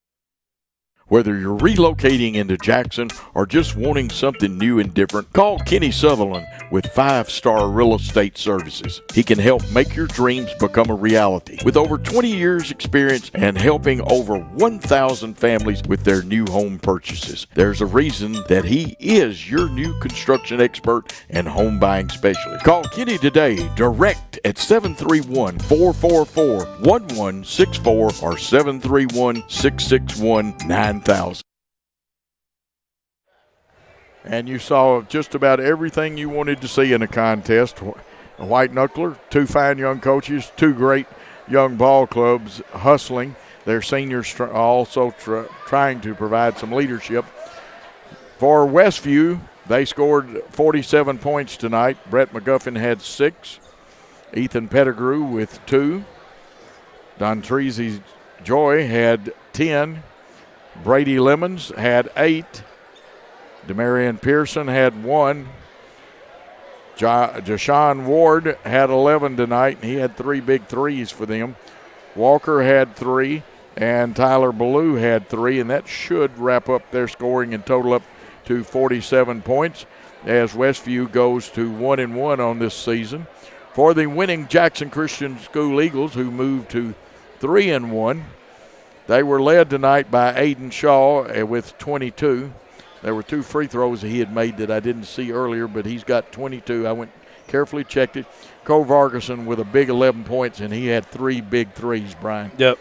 [SPEAKER 2] Whether you're relocating into Jackson or just wanting something new and different, call Kenny Sutherland with 5-Star Real Estate Services. He can help make your dreams become a reality. With over 20 years experience and helping over 1,000 families with their new home purchases, there's a reason that he is your new construction expert and home buying specialist. Call Kenny today, direct at 731-444-1164 or 731-661-9000. And you saw just about everything you wanted to see in a contest. A white knuckler, 2 fine young coaches, 2 great young ball clubs hustling. Their seniors also trying to provide some leadership. For Westview, they scored 47 points tonight. Brett McGuffin had 6. Ethan Pettigrew with 2. Don Treasy Joy had 10. Brady Lemons had 8. Demarion Pearson had 1. Jashawn Ward had 11 tonight, and he had 3 big threes for them. Walker had 3, and Tyler Ballou had 3, and that should wrap up their scoring and total up to 47 points as Westview goes to 1-1 on this season. For the winning Jackson Christian School Eagles, who moved to 3-1, they were led tonight by Aiden Shaw with 22. There were 2 free throws he had made that I didn't see earlier, but he's got 22. I went carefully checked it. Cole Vargason with a big 11 points, and he had 3 big threes, Brian.
[SPEAKER 3] Yep.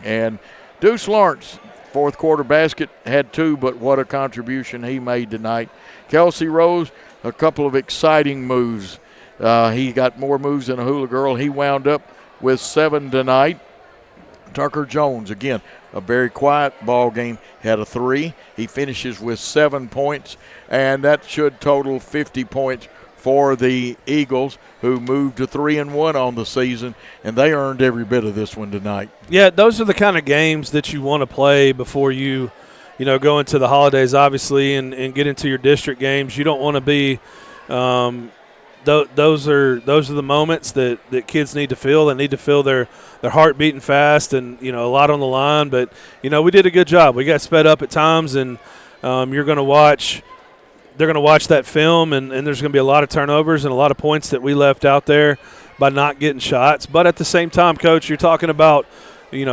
[SPEAKER 2] And Deuce Lawrence, fourth quarter basket, had 2, but what a contribution he made tonight. Kelsey Rose, a couple of exciting moves. He got more moves than a hula girl. He wound up with 7 tonight. Tucker Jones, again, a very quiet ball game, had a 3. He finishes with 7 points, and that should total 50 points for the Eagles, who moved to 3-1 on the season, and they earned every bit of this one tonight.
[SPEAKER 3] Yeah, those are the kind of games that you want to play before you go into the holidays, obviously, and get into your district games. You don't want to be those are the moments that kids need to feel. They need to feel their heart beating fast and, a lot on the line. But, we did a good job. We got sped up at times, and they're going to watch that film, and there's going to be a lot of turnovers and a lot of points that we left out there by not getting shots. But at the same time, Coach, you're talking about,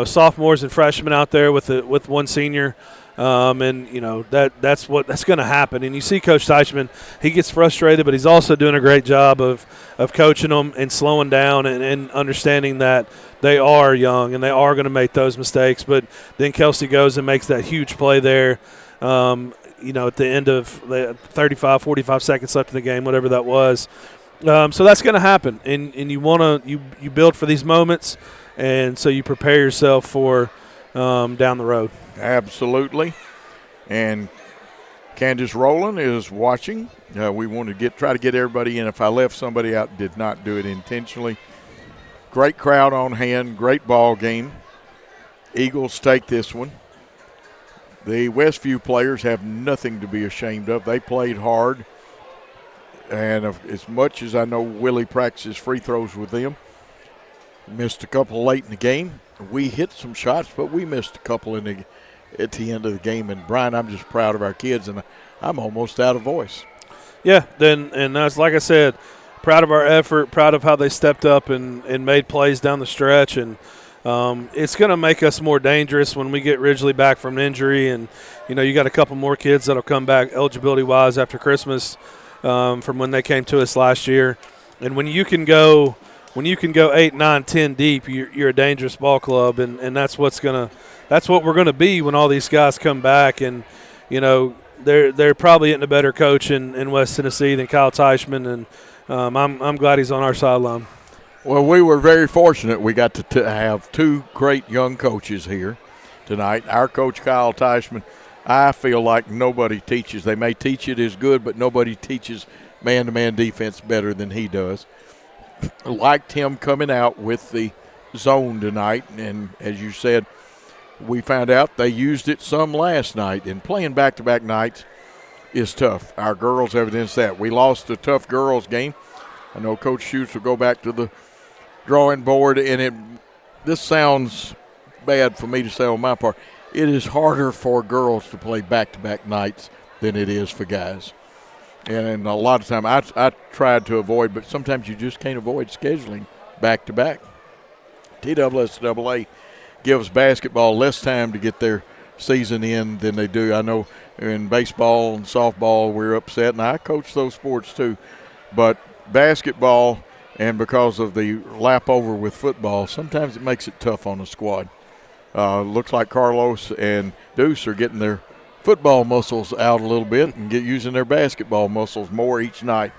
[SPEAKER 3] sophomores and freshmen out there with one senior. That's going to happen. And you see Coach Teichman, he gets frustrated, but he's also doing a great job of coaching them and slowing down and understanding that they are young and they are going to make those mistakes. But then Kelsey goes and makes that huge play there, at the end of the 35, 45 seconds left in the game, whatever that was. So that's going to happen. And you want to you build for these moments, and so you prepare yourself for down the road.
[SPEAKER 2] Absolutely. And Candace Rowland is watching. We want to try to get everybody in. If I left somebody out, did not do it intentionally. Great crowd on hand, great ball game. Eagles take this one. The Westview players have nothing to be ashamed of. They played hard. And as much as I know Willie practices free throws with them, missed a couple late in the game. We hit some shots, but we missed a couple at the end of the game. And, Brian, I'm just proud of our kids, and I'm almost out of voice.
[SPEAKER 3] Yeah, and that's like I said, proud of our effort, proud of how they stepped up and made plays down the stretch. And it's going to make us more dangerous when we get Ridgely back from an injury. And, you got a couple more kids that will come back eligibility-wise after Christmas from when they came to us last year. And when you can go 8, 9, 10 deep, you're a dangerous ball club, and that's what we're gonna be when all these guys come back. And they're probably getting a better coach in West Tennessee than Kyle Teichman, and I'm glad he's on our sideline.
[SPEAKER 2] Well, we were very fortunate. We got to have two great young coaches here tonight. Our coach Kyle Teichman, I feel like nobody teaches. They may teach it as good, but nobody teaches man-to-man defense better than he does. Liked him coming out with the zone tonight, and as you said, we found out they used it some last night, and playing back-to-back nights is tough. Our girls evidence that. We lost a tough girls game. I know Coach Schutz will go back to the drawing board, and this sounds bad for me to say on my part. It is harder for girls to play back-to-back nights than it is for guys. And a lot of time I tried to avoid, but sometimes you just can't avoid scheduling back-to-back. TSSAA gives basketball less time to get their season in than they do. I know in baseball and softball we're upset, and I coach those sports too. But basketball, and because of the lap over with football, sometimes it makes it tough on the squad. Looks like Carlos and Deuce are getting their football muscles out a little bit and using their basketball muscles more each night.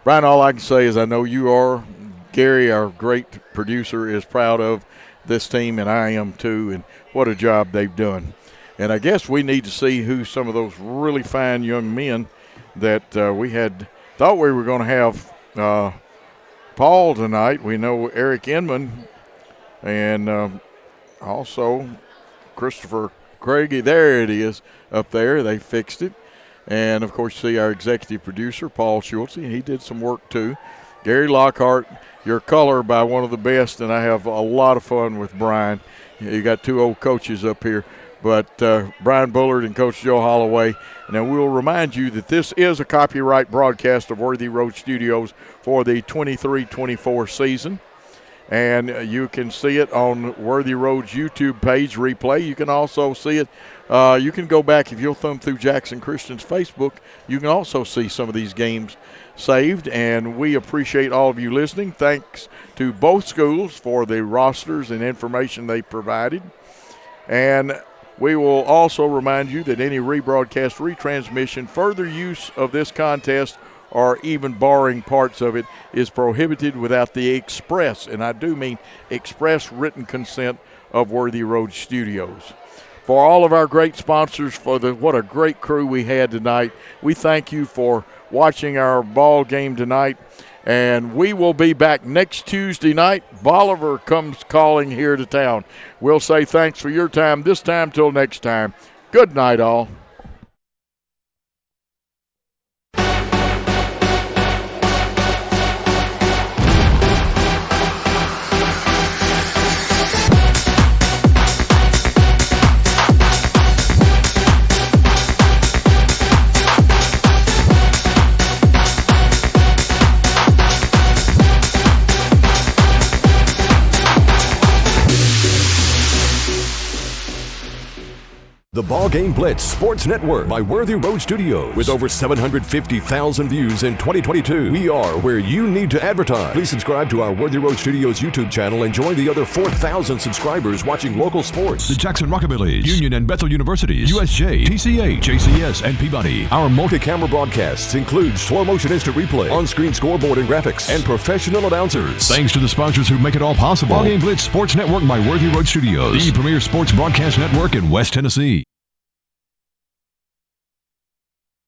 [SPEAKER 2] Brian, all I can say is I know you are. Gary, our great producer, is proud of this team, and I am too, and what a job they've done. And I guess we need to see who some of those really fine young men that we had thought we were going to have Paul tonight. We know Eric Inman and also Christopher Craigie. There it is up there. They fixed it. And, of course, you see our executive producer, Paul Schultz. He did some work, too. Gary Lockhart, your color by one of the best, and I have a lot of fun with Brian. You got two old coaches up here. But Brian Bullard and Coach Joe Holloway. And then we'll remind you that this is a copyright broadcast of Worthy Road Studios for the 23-24 season. And you can see it on Worthy Road's YouTube page, replay. You can also see it. You can go back, if you'll thumb through Jackson Christian's Facebook, you can also see some of these games saved. And we appreciate all of you listening. Thanks to both schools for the rosters and information they provided. And we will also remind you that any rebroadcast, retransmission, further use of this contest, or even borrowing parts of it, is prohibited without the express, and I do mean express, written consent of Worthy Road Studios. for all of our great sponsors, for what a great crew we had tonight. We thank you for watching our ball game tonight. And we will be back next Tuesday night. Bolivar comes calling here to town. We'll say thanks for your time this time till next time. Good night, all.
[SPEAKER 1] The BallGame Blitz Sports Network by Worthy Road Studios. With over 750,000 views in 2022, we are where you need to advertise. Please subscribe to our Worthy Road Studios YouTube channel and join the other 4,000 subscribers watching local sports.
[SPEAKER 20] The Jackson Rockabillys, Union and Bethel Universities, USJ, TCA, JCS, and Peabody.
[SPEAKER 1] Our multi-camera broadcasts include slow motion instant replay, on-screen scoreboard and graphics, and professional announcers.
[SPEAKER 20] Thanks to the sponsors who make it all possible. BallGame Blitz Sports Network by Worthy Road Studios, the premier sports broadcast network in West Tennessee.